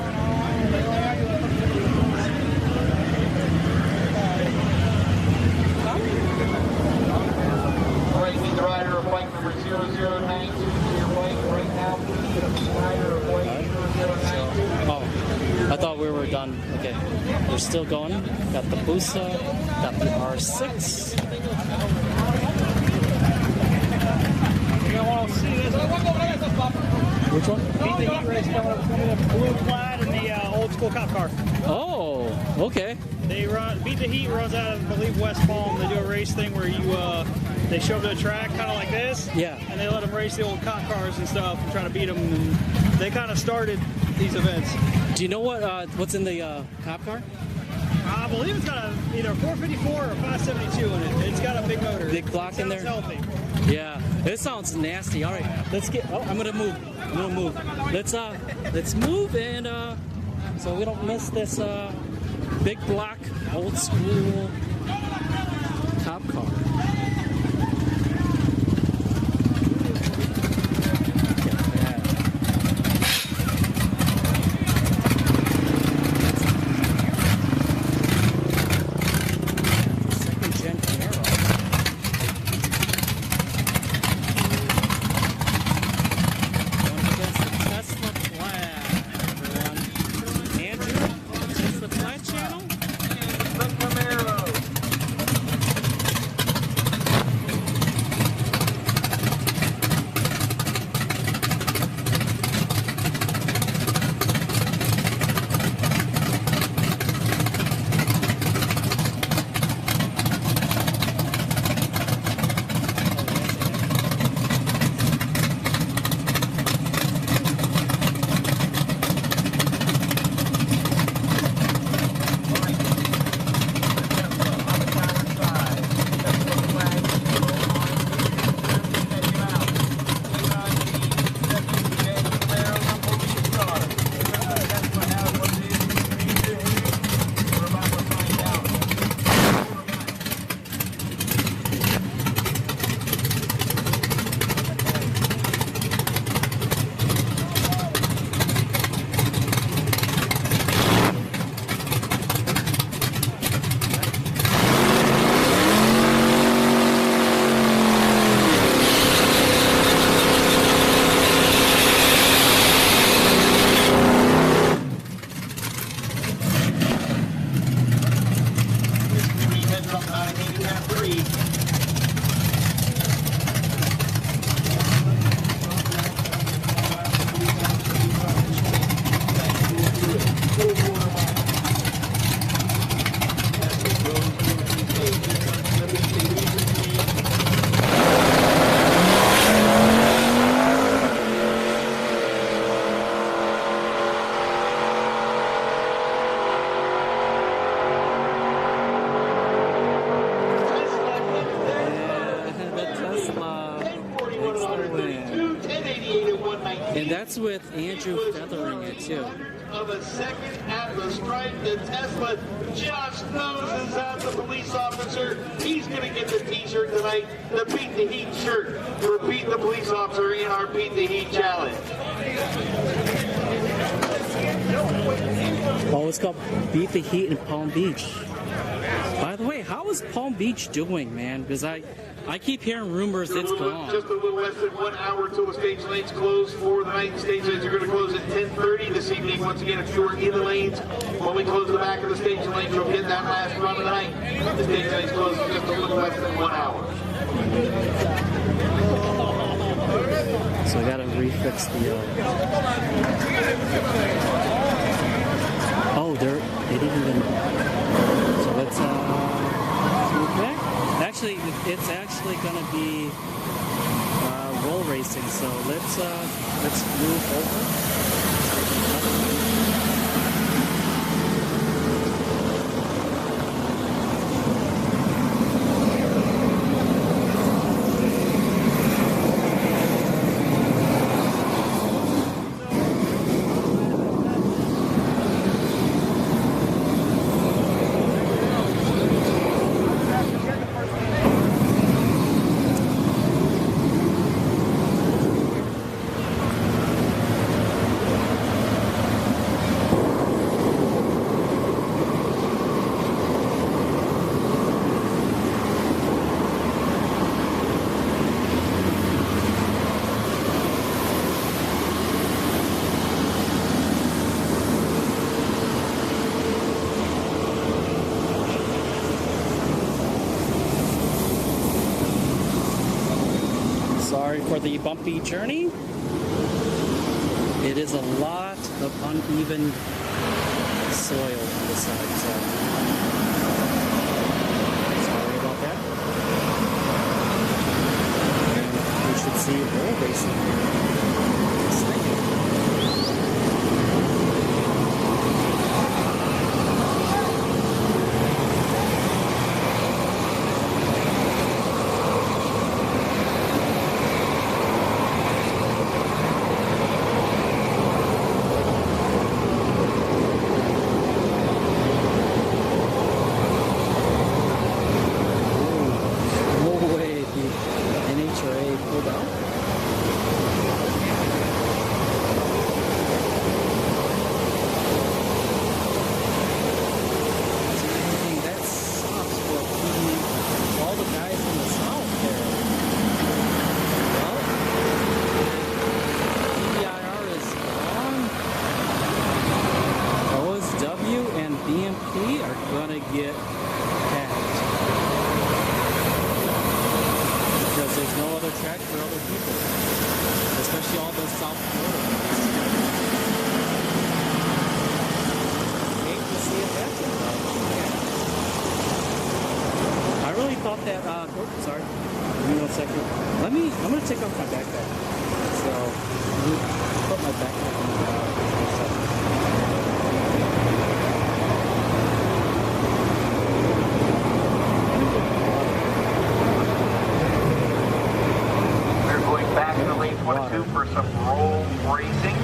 Racing rider of bike number 0092 to your right now. Rider of bike 0092. Oh, I thought we were done. Okay, we're still going. Got the Busa, got the R6. Which one? Beat the heat race coming up. Blue Plaid and the old school cop car. Oh, okay. They beat the heat runs out of, I believe, West Palm. They do a race thing where they show up to a track kind of like this. Yeah. And they let them race the old cop cars and stuff and try to beat them. And they kind of started these events. Do you know what's in the cop car? I believe it's got either a 454 or a 572 in it. It's got a big motor. Big block in there? It's healthy. Yeah, it sounds nasty. All right, let's get. Oh, I'm gonna move. Let's move and so we don't miss this big block old school cop car. And that's with Andrew feathering it too. Of a second at the stripe, the Tesla just noses at the police officer. He's going to get the t-shirt tonight, the Beat the Heat shirt, to beat the police officer in our Beat the Heat challenge. Oh, it's called Beat the Heat in Palm Beach. By the way, how is Palm Beach doing, man? Because I keep hearing rumors it's gone. Just a little less than 1 hour until the stage lanes close for the night. The stage lanes are going to close at 10:30 this evening. Once again, if you're in the lanes, when we close the back of the stage lanes, you'll get that last run of the night. The stage lanes close in just a little less than 1 hour. So I got to refix the... Oh, they didn't even... So let's move back. Actually, it's actually going to be roll racing. So let's move over. for the bumpy journey. It is a lot of uneven soil on the side, so sorry about that. And we should see roll racing. For some roll racing.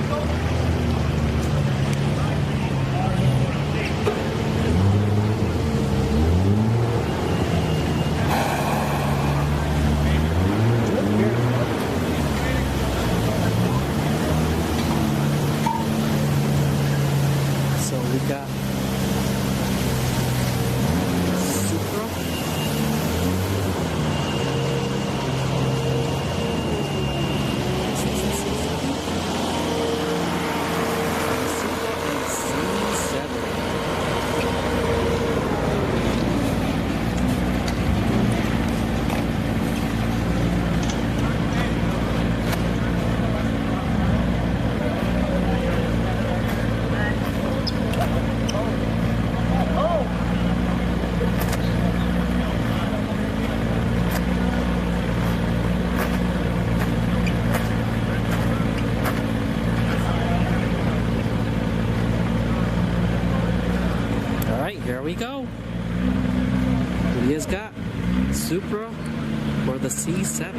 So we got we go. He has got Supra or the C7.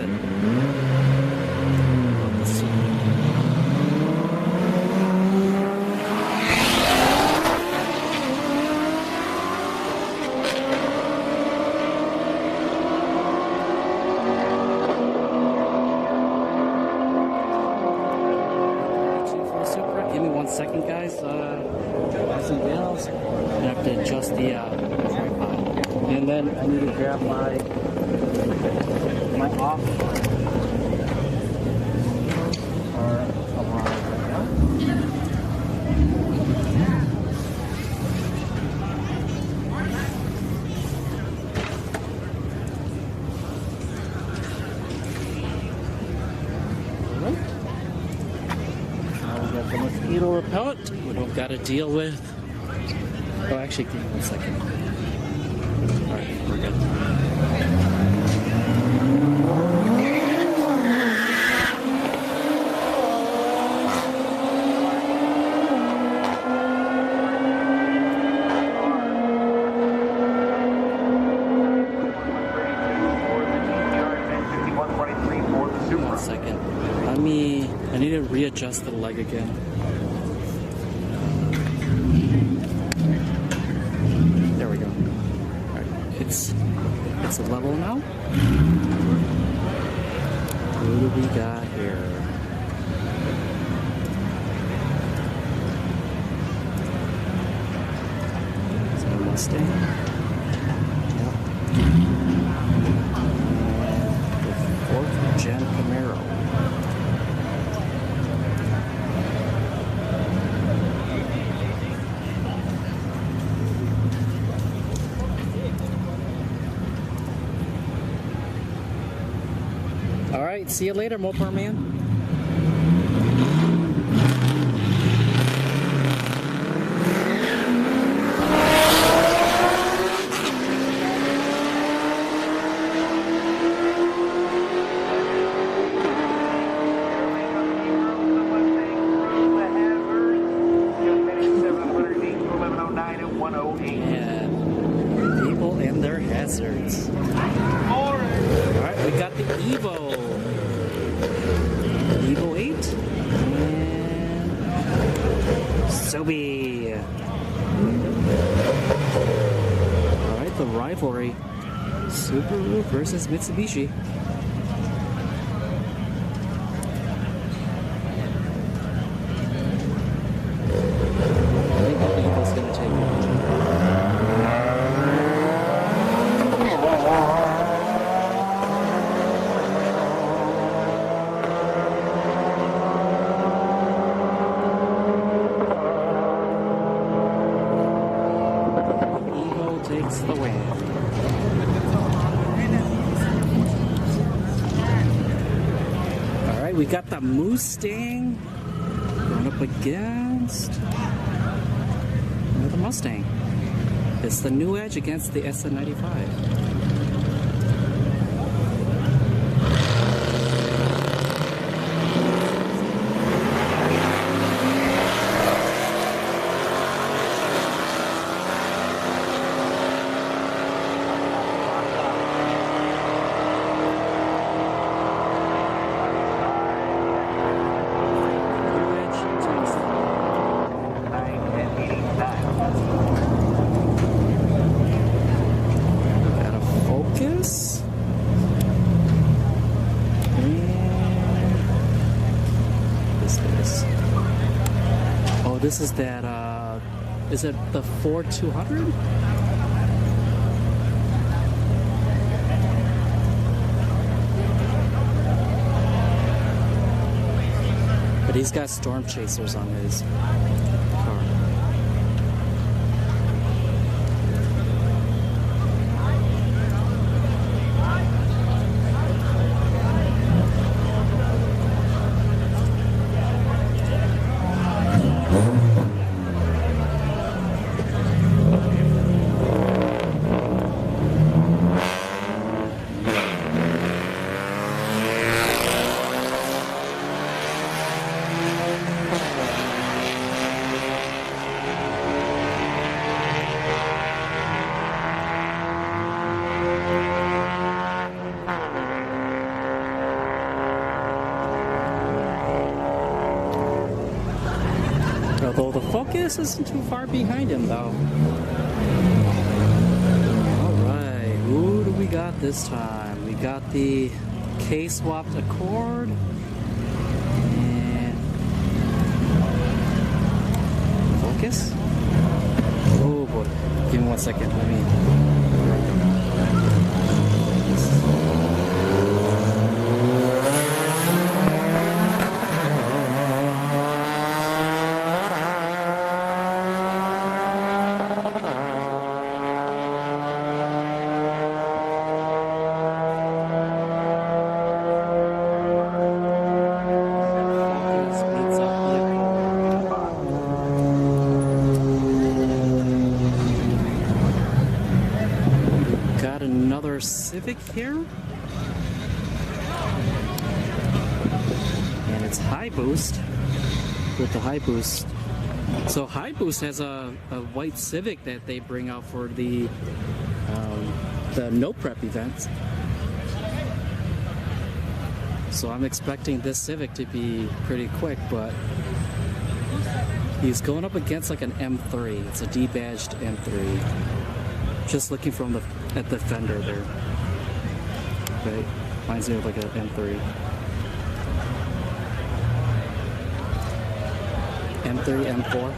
Give me 1 second, guys. Something else. I have to adjust the tripod, and then I need to grab my off or now we got the mosquito repellent we don't got to deal with. Oh, actually, give me 1 second. Alright, we're good. One second. I need to readjust the leg again. There we go. Alright, it's level now. Who do we got here? Is that a Mustang? Yep. The 4th gen Camaro. All right, see you later, Mopar Man. Hazards. All right, we got the Evo 8 and Sobe. All right, the rivalry, Subaru versus Mitsubishi. I think the Evo's gonna take it. The win. All right, we got the Mustang going up against the Mustang. It's the new Edge against the SN95. This is that, is it the Ford 200? But he's got storm chasers on his car. Although the Focus isn't too far behind him, though. Alright, who do we got this time? We got the K-swapped Accord. And Focus? Oh boy. Give me 1 second. Let me... Civic here, and it's high boost with the high boost. So high boost has a white Civic that they bring out for the no prep events. So I'm expecting this Civic to be pretty quick, but he's going up against like an M3. It's a D-badged M3. Just looking from at the fender there. Okay, reminds me of like an M3. M3, M4.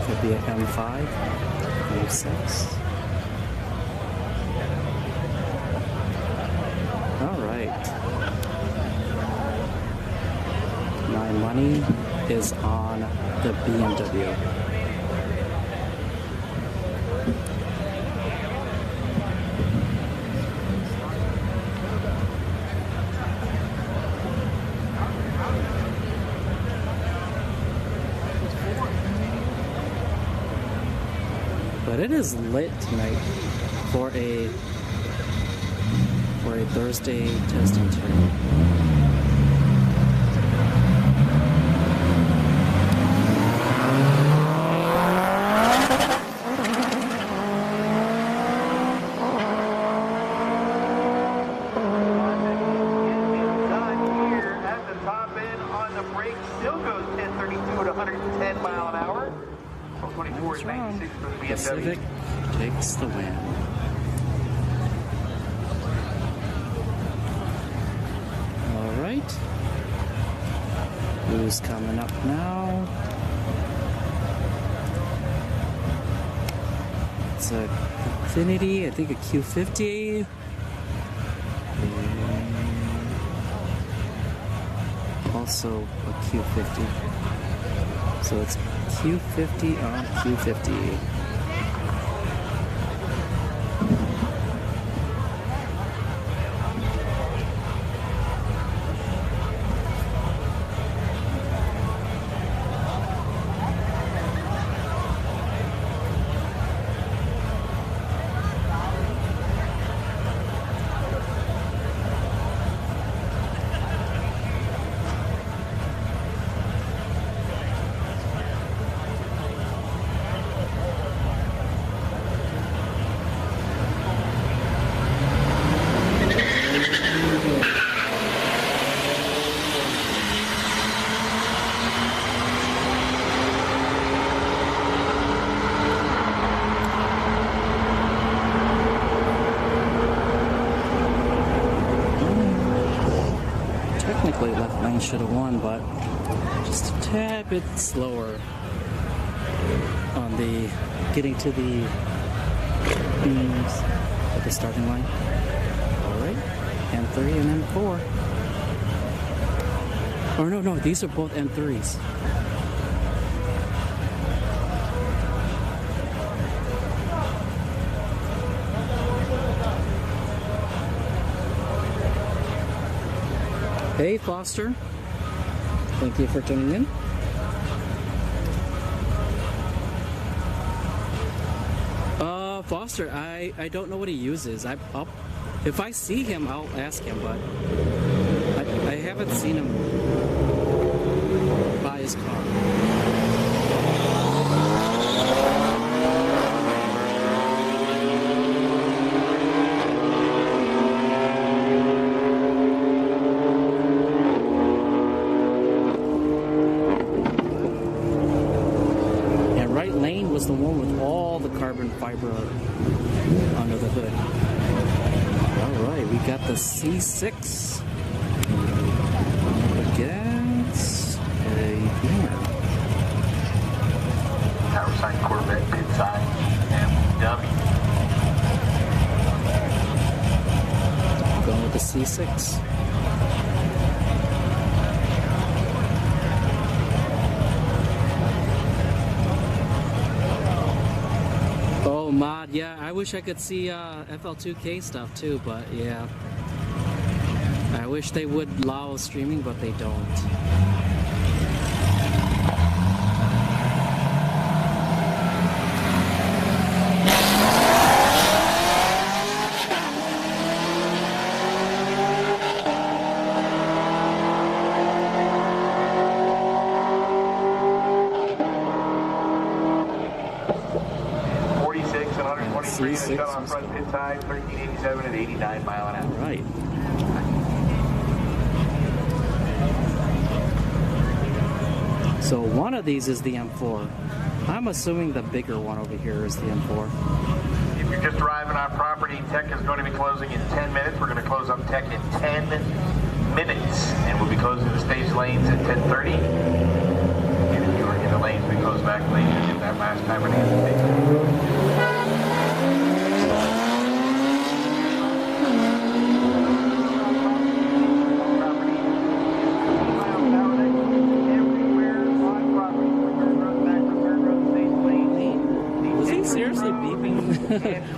Could be an M5, M6. All right. My money is on the BMW. But it is lit tonight for a Thursday testing tournament. Pacific takes the win. All right. Who's coming up now? It's a Infinity, I think a Q50. And also a Q50. So it's Q50 on Q50. Left lane should have won, but just a tad bit slower on the getting to the beams at the starting line. All right, M3 and M4. Or no, these are both M3s. Hey Foster, thank you for tuning in. Foster, I don't know what he uses. If I see him, I'll ask him, but I haven't seen him buy his car. The one with all the carbon fiber under the hood. Alright, we got the C6 against a Beamer. Towerside Corvette pit side and dummy. Going with the C6. Mod, yeah, I wish I could see FL2K stuff too, but yeah. I wish they would allow streaming, but they don't. 3 and shut on front pit side, 1387 at 89 mile an hour. Right. So one of these is the M4. I'm assuming the bigger one over here is the M4. If you're just arriving on property, tech is going to be closing in 10 minutes. We're going to close up tech in 10 minutes. And we'll be closing the stage lanes at 10:30. And if you're in the lanes, we close back lanes and get that last time in the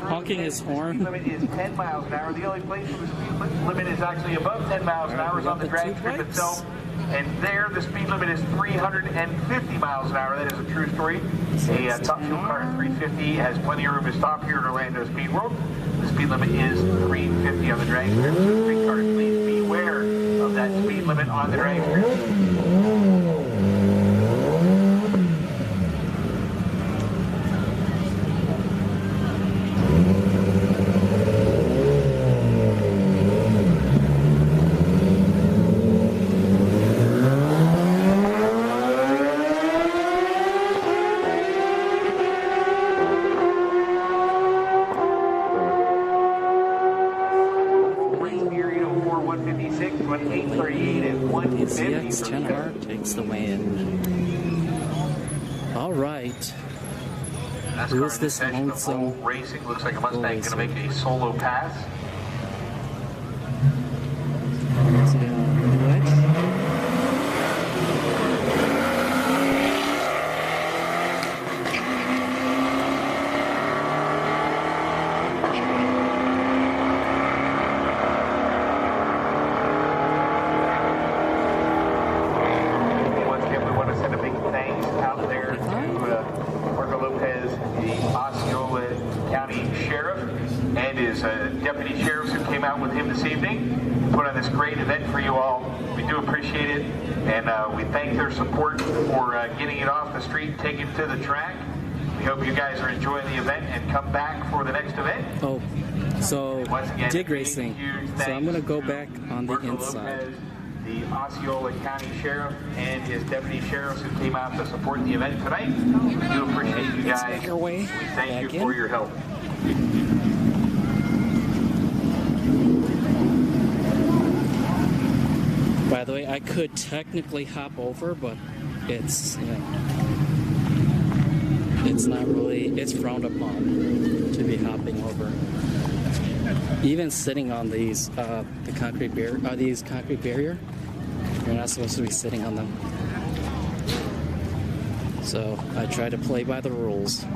honking his horn. The limit is 10 miles an hour. The only place where the speed limit is actually above 10 miles an hour is on the drag strip itself. And there, the speed limit is 350 miles an hour. That is a true story. A top fuel car at 350 has plenty of room to stop here at Orlando Speed World. The speed limit is 350 on the drag strip. So street cars, please beware of that speed limit on the drag strip. CX-10R takes the win. All right. Who is this lonesome? Racing looks like a Mustang going to make a solo pass. Deputy sheriffs who came out with him this evening, put on this great event for you all. We do appreciate it, and we thank their support for getting it off the street, taking it to the track. We hope you guys are enjoying the event and come back for the next event. Oh, so again, dig racing. So I'm going to go back on the inside. Lopez, the Osceola County Sheriff and his deputy sheriffs who came out to support the event tonight. We do appreciate you guys. We thank you for your help. By the way, I could technically hop over, but it's, you know, it's not really, it's frowned upon to be hopping over. Even sitting on these, the concrete barrier, you're not supposed to be sitting on them. So I try to play by the rules.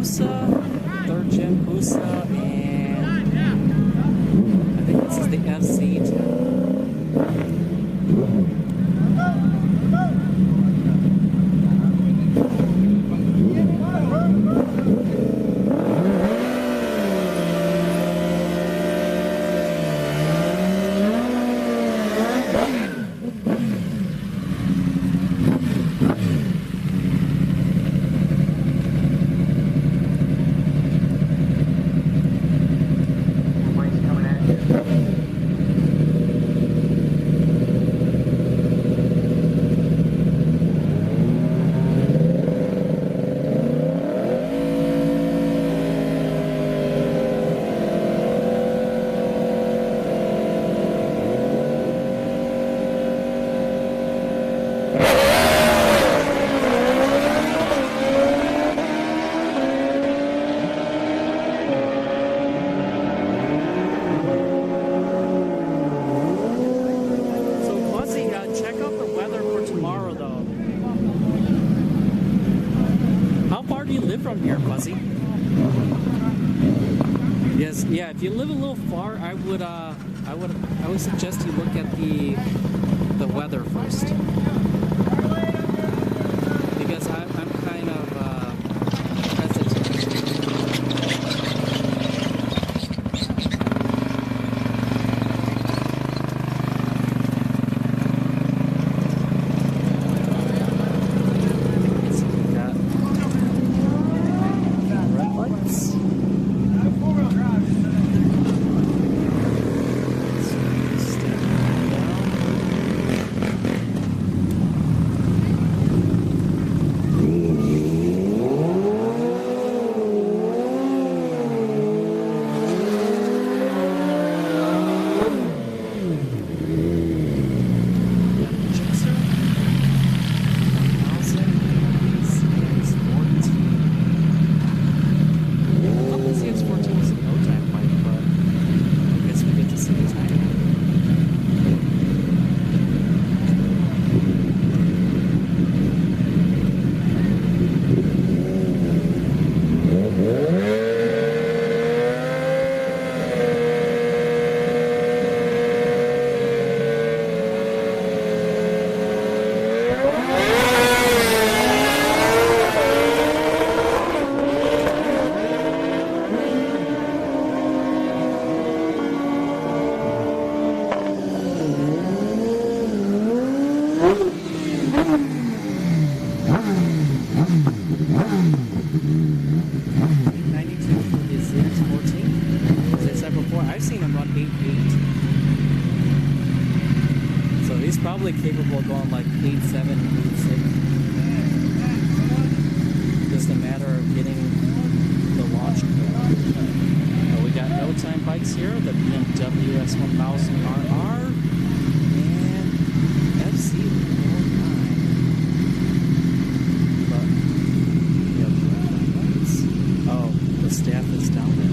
Third gen Busa, and I think this is the FC. From here, Fuzzy. Yes, yeah. If you live a little far, I would suggest you look at the weather first, because I'm kind of Is it 14? As I said before, I've seen him run 8.8. So he's probably capable of going like 8.7, 8.6. Just a matter of getting the launch correct. But we got no time bikes here, the BMW S1000RR and FC409. But oh, the staff is down there.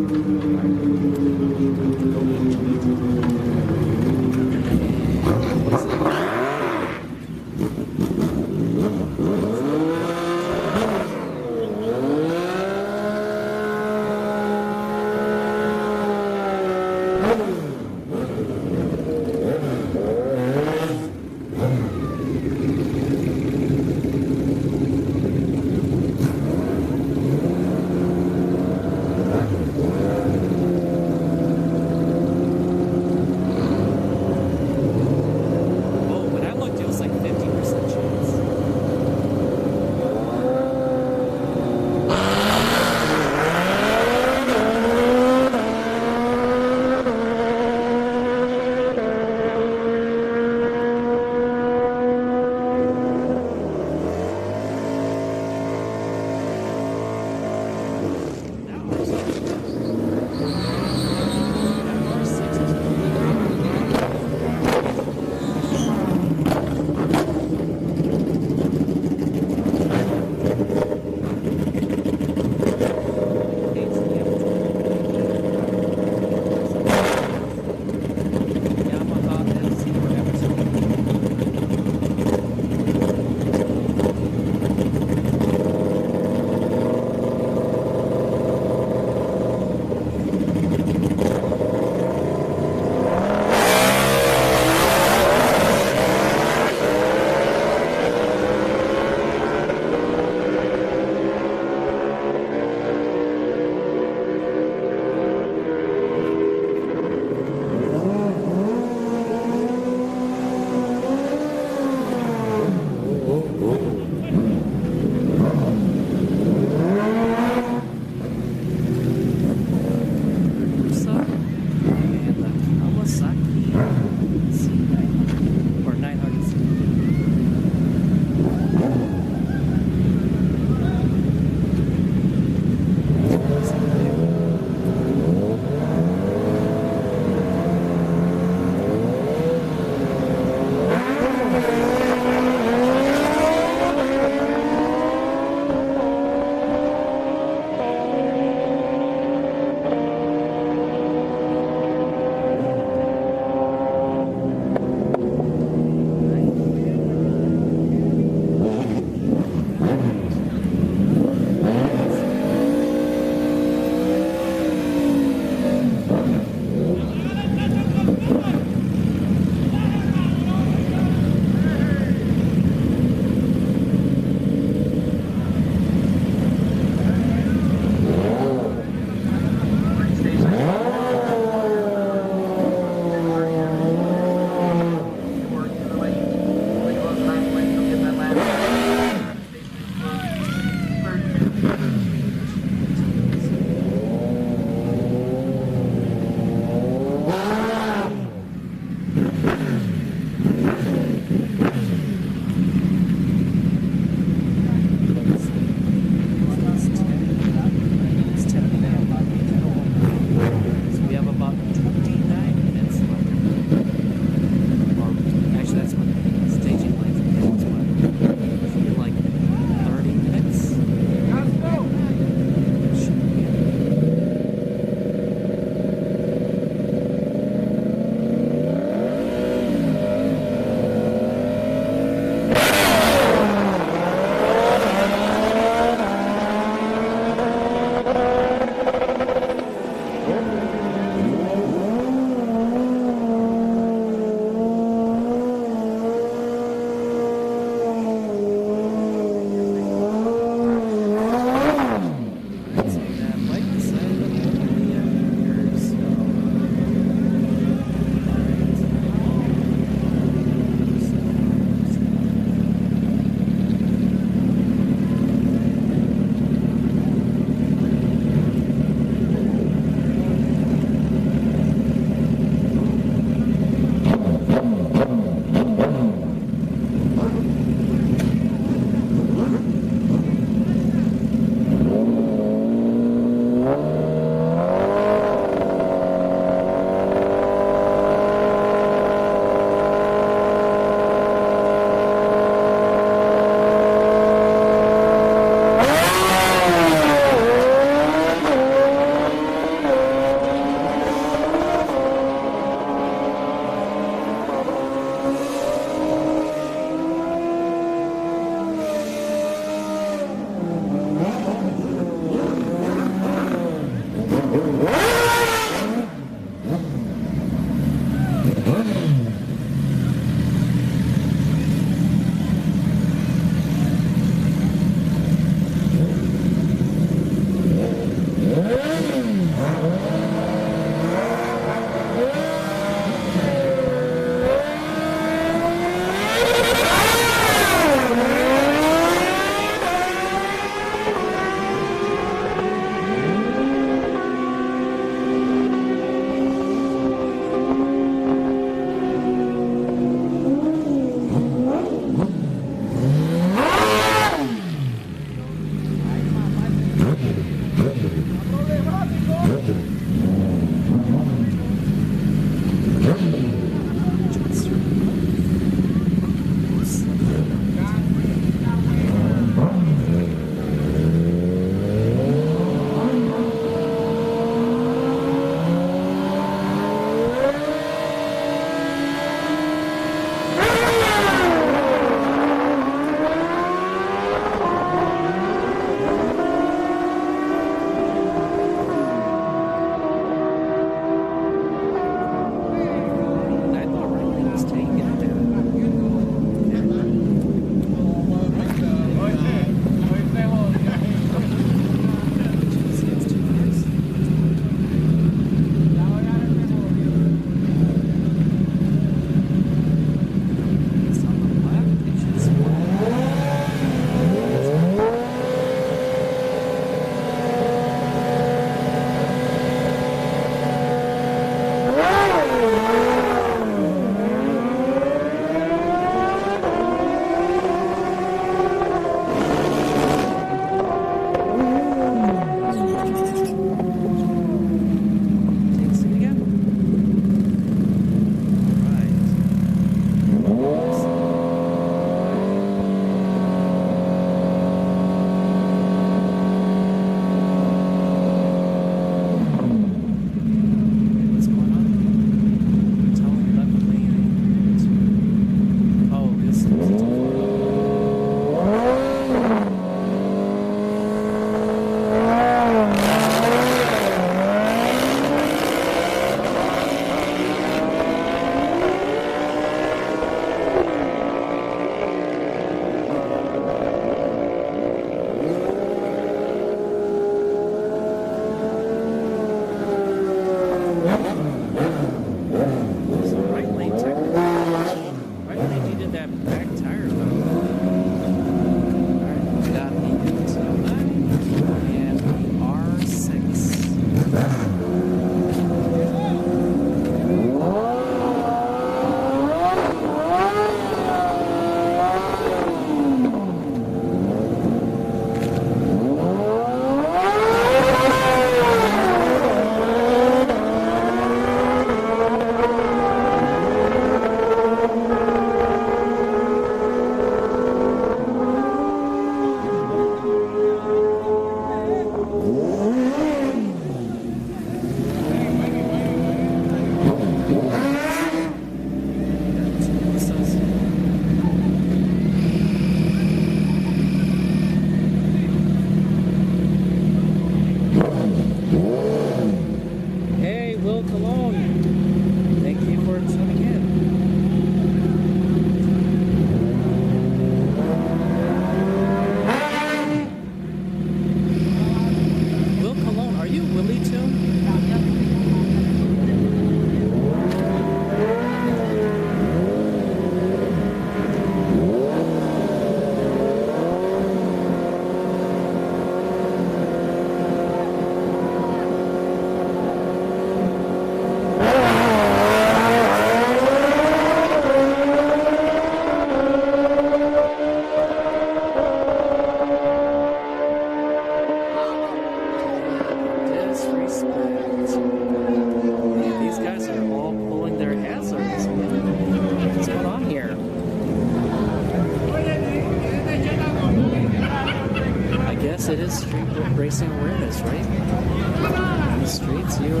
Yes, it is street racing awareness, right? On the streets, you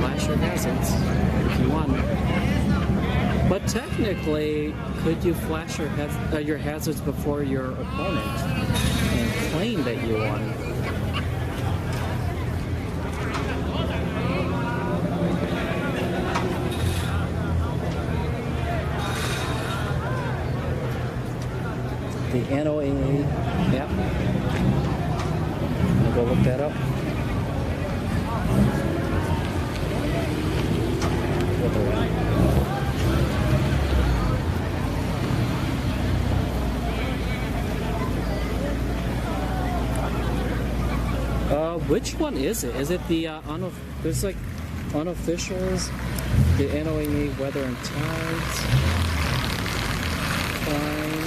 flash your hazards if you want. But technically, could you flash your hazards before your opponent and claim that you won? The NOAA app. I'll go look that up. Which one is it? Is it the there's like unofficials, the NOAA weather and tides, fine,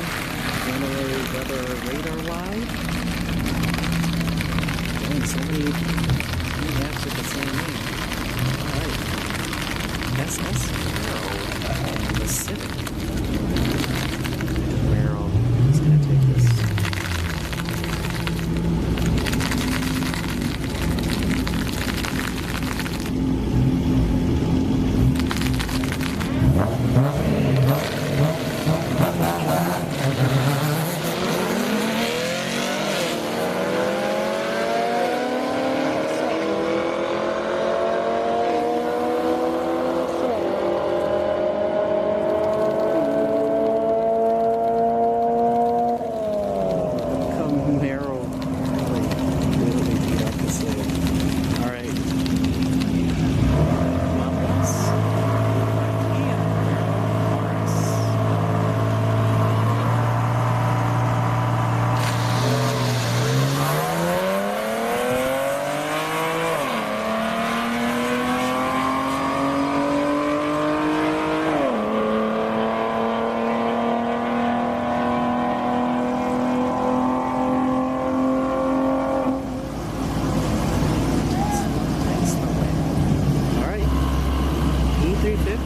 NOAA weather radar live. Dang, so many apps with the same name. Alright. SS and the Civic. Merrill is gonna take this.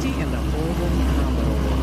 and the Holden Commodore.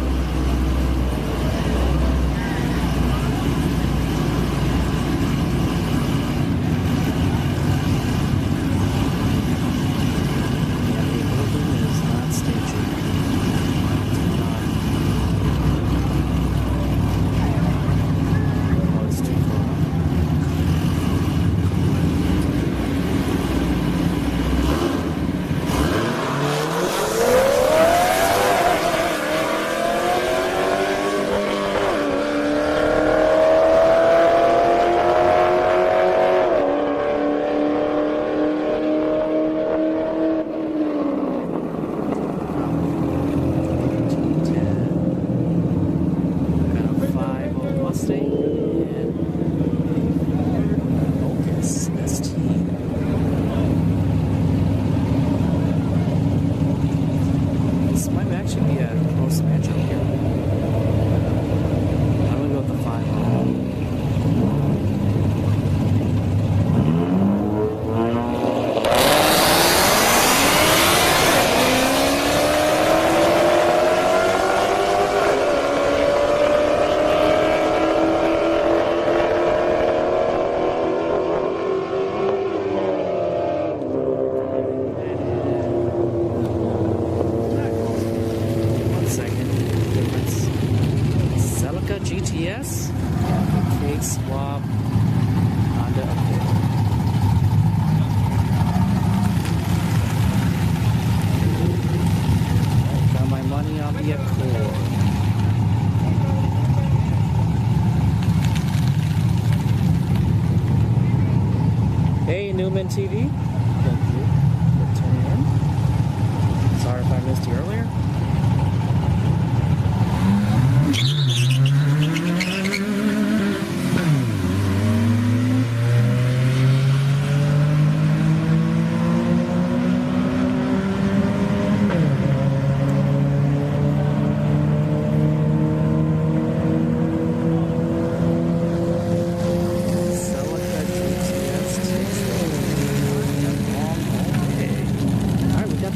Celica Gts, cake swap, Honda update. Got my money on the Accord. Hey Newman TV, thank you for tuning in. Sorry if I missed you earlier.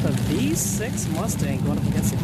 V6 Mustang going up against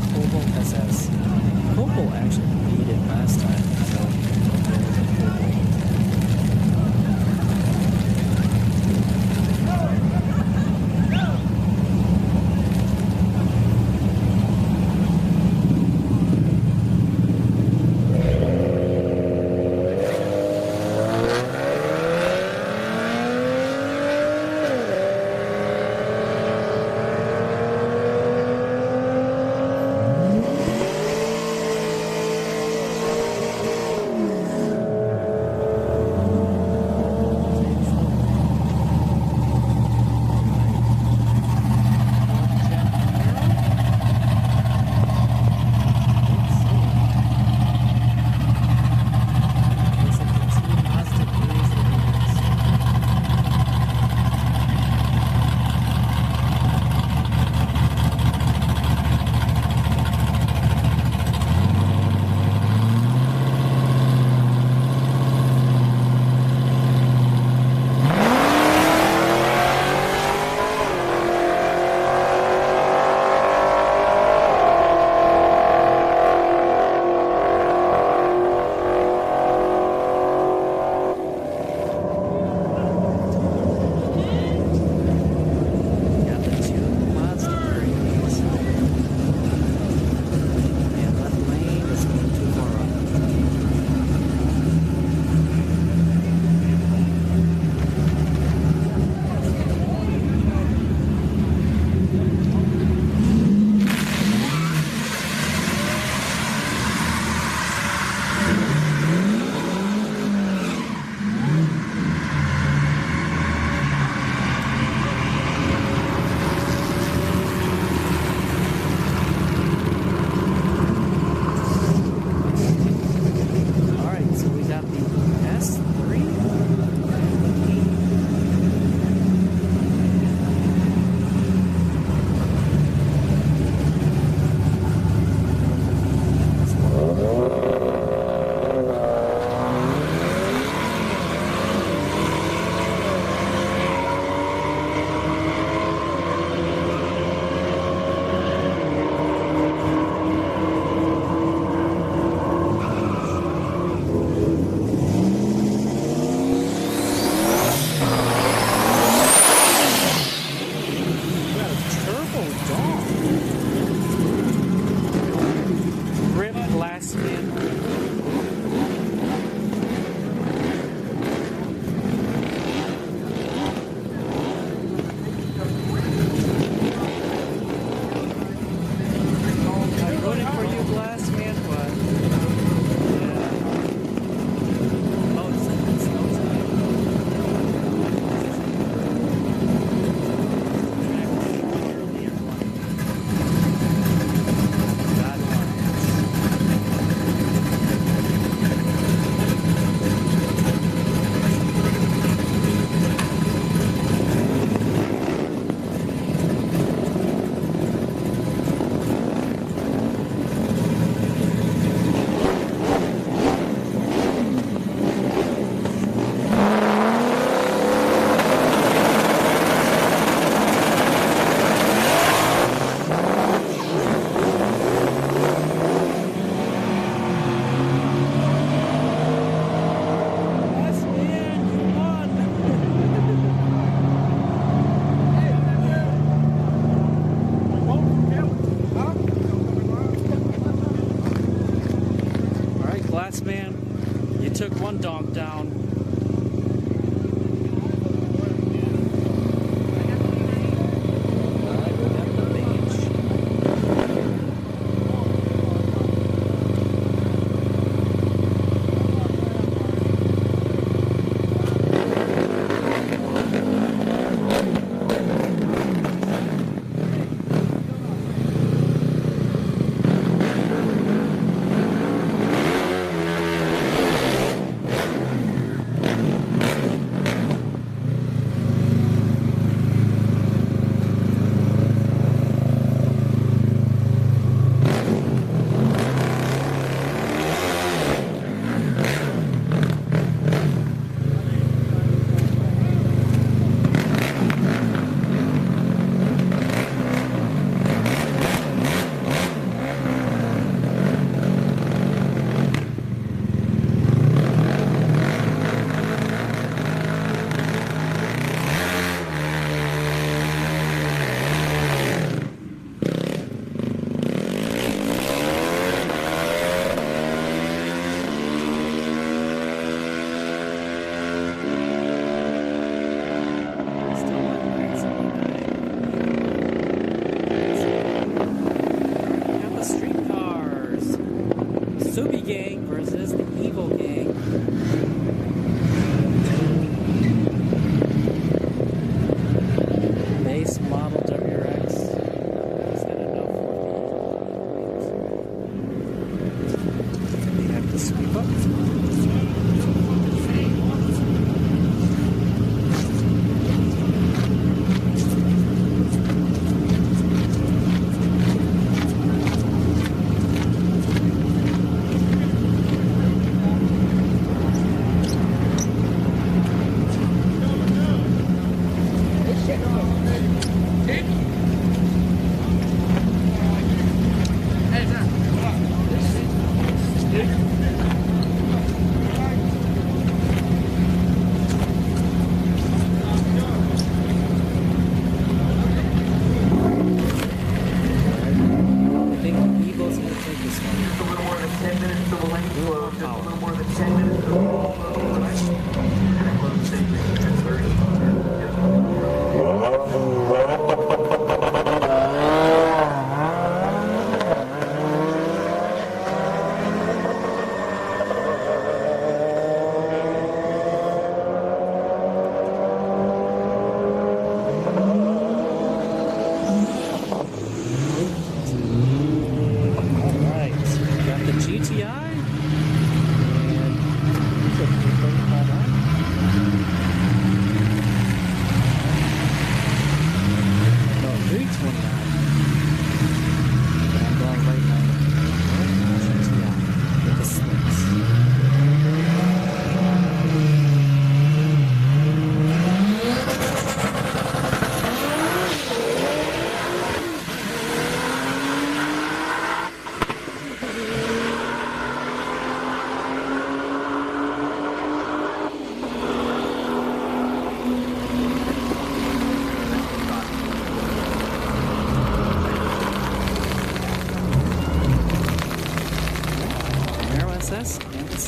Thanks, man. You took one donk down.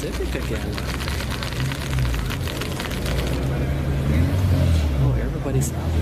Celica again. Oh, everybody's out.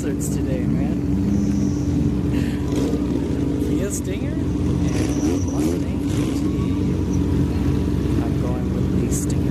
concerts today, man. Kia Stinger and Mustang GT. I'm going with the Stinger.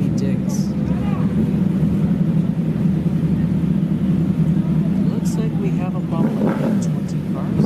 Any digs? Looks like we have about like 20 cars.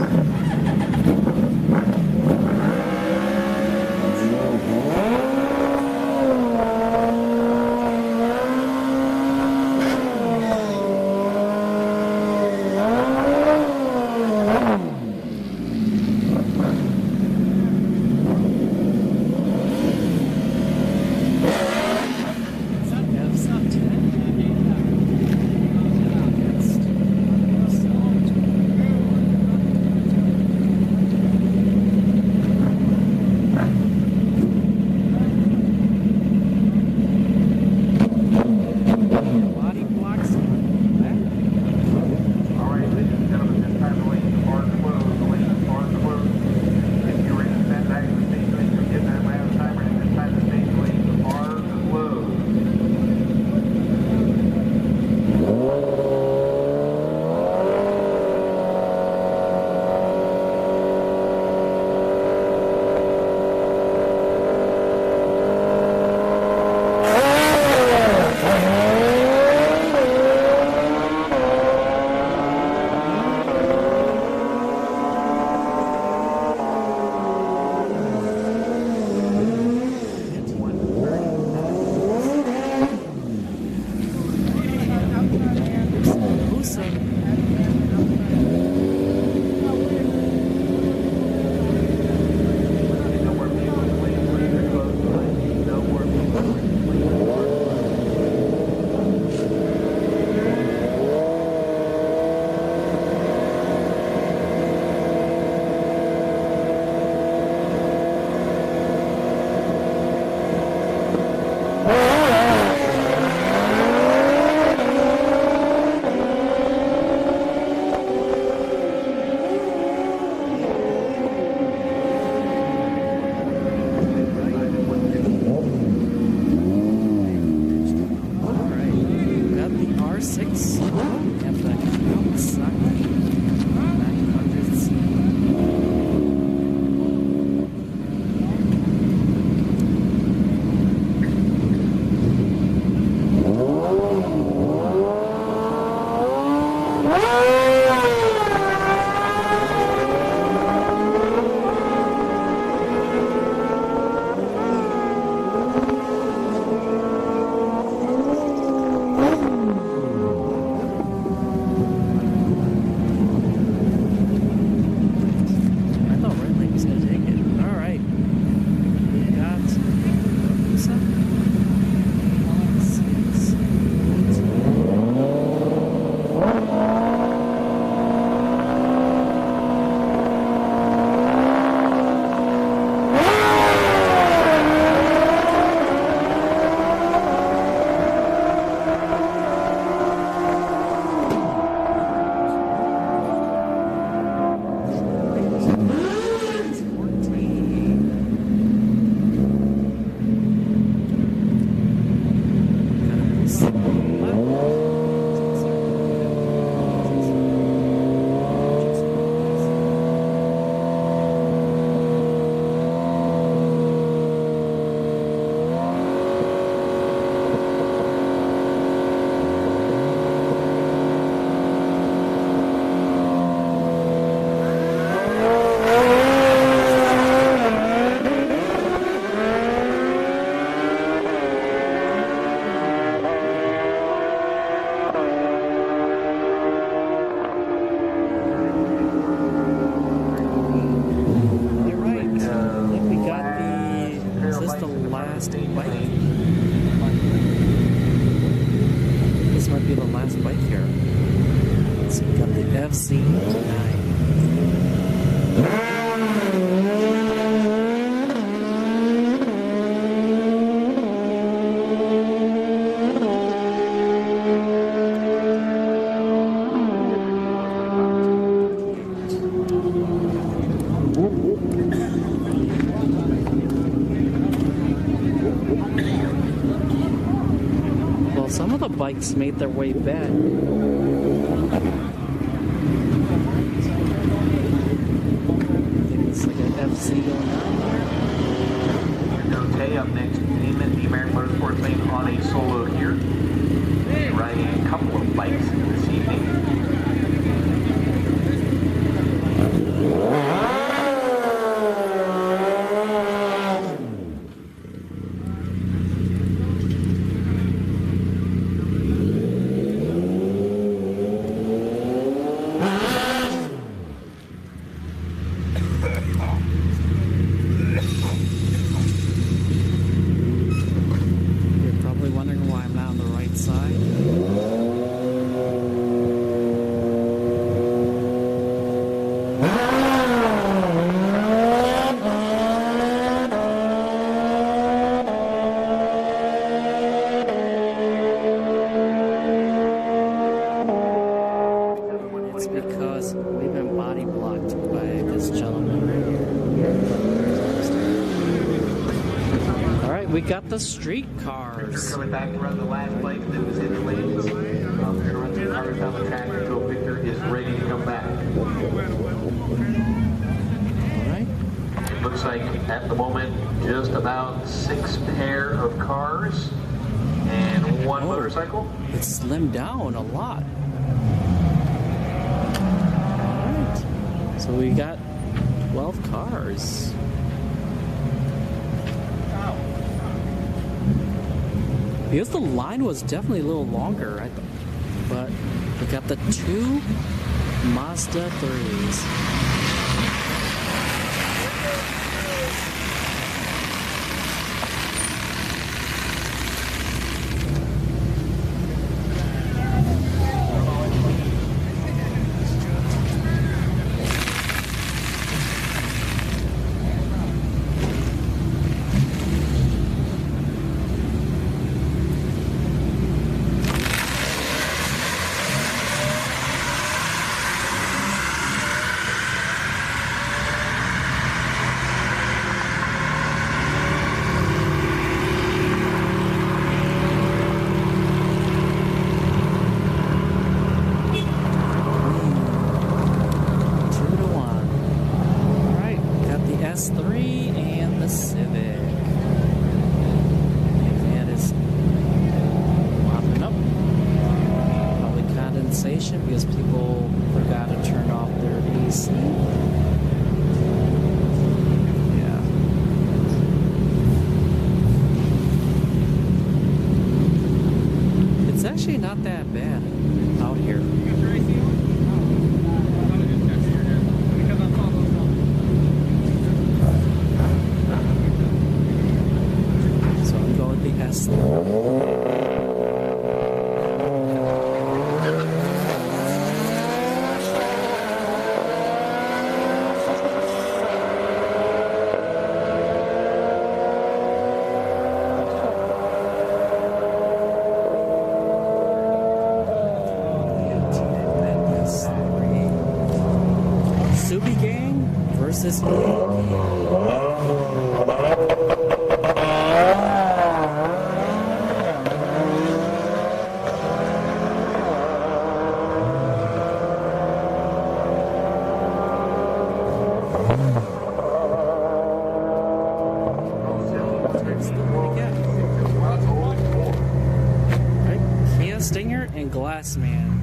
Bikes made their way back. FC going on here. Okay, up next, Damon, the American Motorsports Sports Lane on a solo here. Riding a couple of bikes this evening. You're probably wondering why I'm not on the right side. It's because we've been body blocked by this gentleman right here. Alright, we got the streetcars. Coming back to run the last bike that was in the lanes. They're going to run the cars down the track until Victor is ready to come back. Alright. It looks like at the moment just about 6 pair of cars and 1 motorcycle. It's slimmed down a lot. Alright. So we got 12 cars. Because the line was definitely a little longer, I thought. But we got the 2 Mazda 3s. S3 and the Civic. And it's popping up. Probably condensation because people forgot to turn off their AC. Yeah. It's actually not that bad out here. Yes. Subi Gang versus Stinger and Glassman.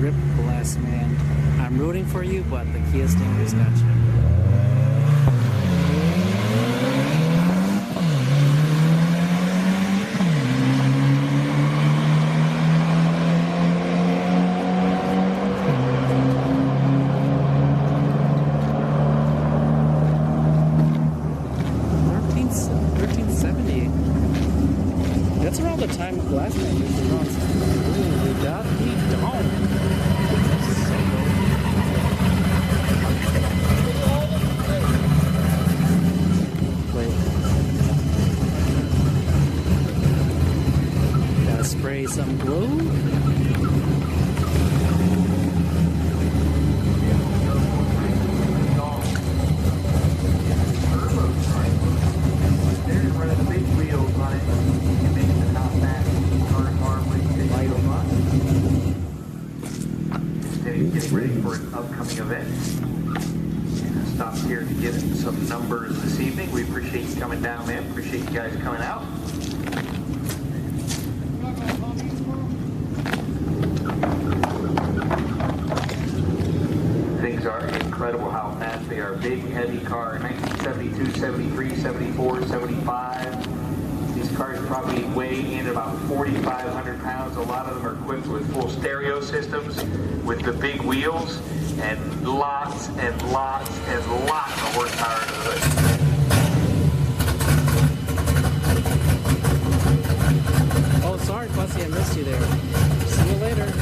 Rip Glassman. I'm rooting for you, but the Kia Stinger's got you. That's around the time Glassman usually runs. Ooh, we got the dome. Wait. Gotta spray some glue. Getting ready for an upcoming event. Stop here to get some numbers this evening. We appreciate you coming down, man. Appreciate you guys coming out. 74, 75. These cars probably weigh in about 4,500 pounds. A lot of them are equipped with full stereo systems with the big wheels and lots and lots and lots of horsepower to the hood. Oh, sorry, Fussy, I missed you there. See you later.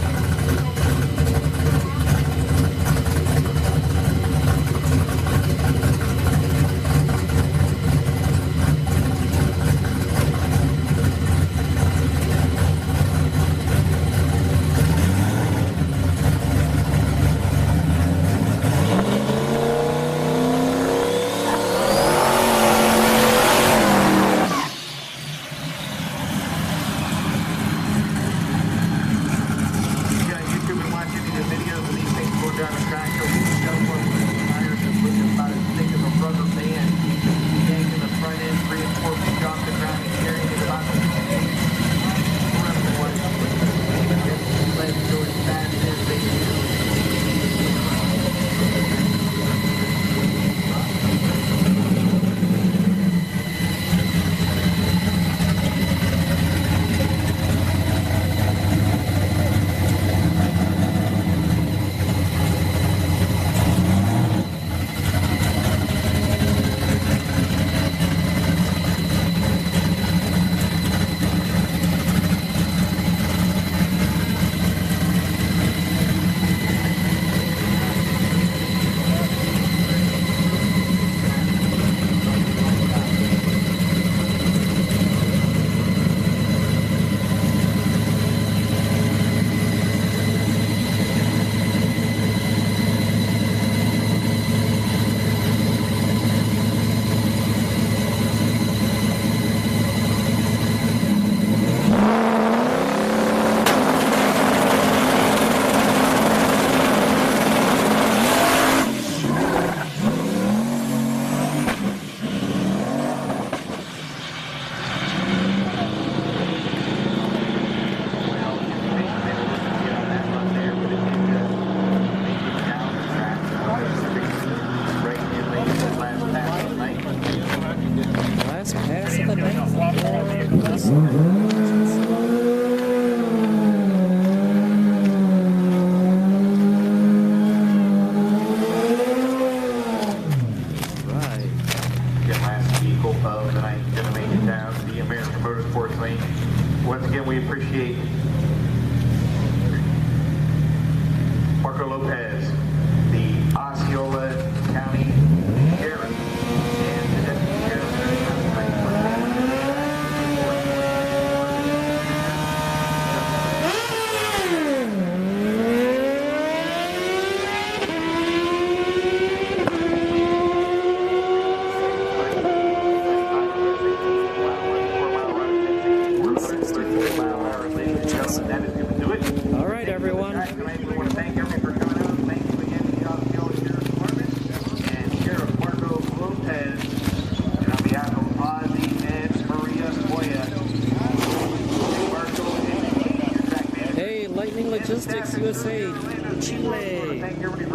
Logistics USA, Chile. You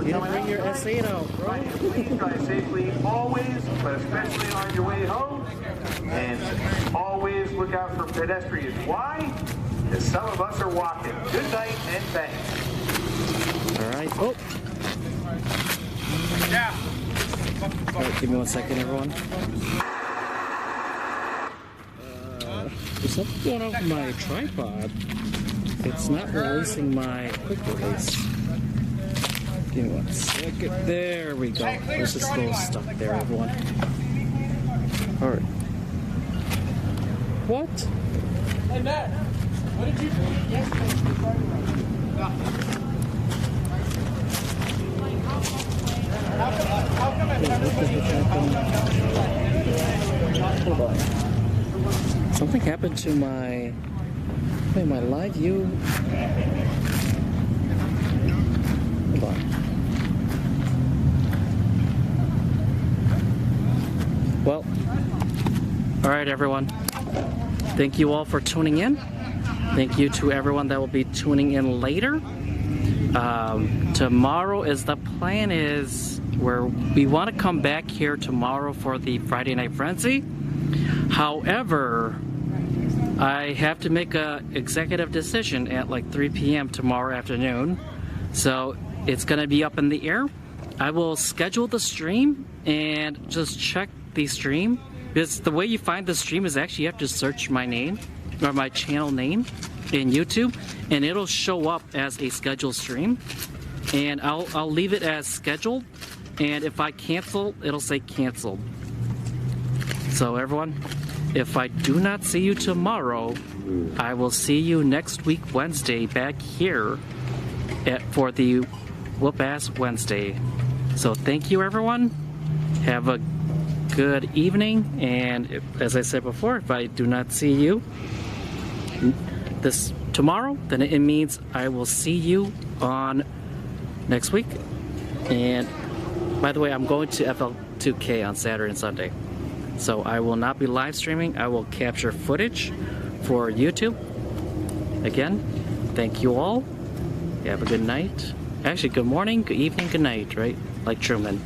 didn't bring your S8 out, bro. Please drive safely always, but especially on your way home. And always look out for pedestrians. Why? Because some of us are walking. Good night and thanks. All right. Oh. Yeah. All right, give me 1 second, everyone. There's something going on with my tripod. It's not releasing my quick release. Give me 1 second. There we go. There's just a little stuck there, everyone. Alright. What? Hey, Matt. What did you do? Hold on. Something happened to my... Wait, my live view... Hold on. Well, alright everyone. Thank you all for tuning in. Thank you to everyone that will be tuning in later. Tomorrow is the plan is where we want to come back here tomorrow for the Friday Night Frenzy. However, I have to make a executive decision at like 3 p.m. tomorrow afternoon, so it's going to be up in the air. I will schedule the stream and just check the stream, because the way you find the stream is actually you have to search my name or my channel name in YouTube, and it'll show up as a scheduled stream, and I'll leave it as scheduled, and if I cancel, it'll say canceled. So everyone, if I do not see you tomorrow, I will see you next week Wednesday back here for the Whoop Ass Wednesday. So thank you everyone. Have a good evening, and as I said before, if I do not see you this tomorrow, then it means I will see you on next week. And by the way, I'm going to FL2K on Saturday and Sunday, so I will not be live streaming. I will capture footage for YouTube. Again, thank you all. Have a good night. Actually, good morning, good evening, good night, right? Like Truman.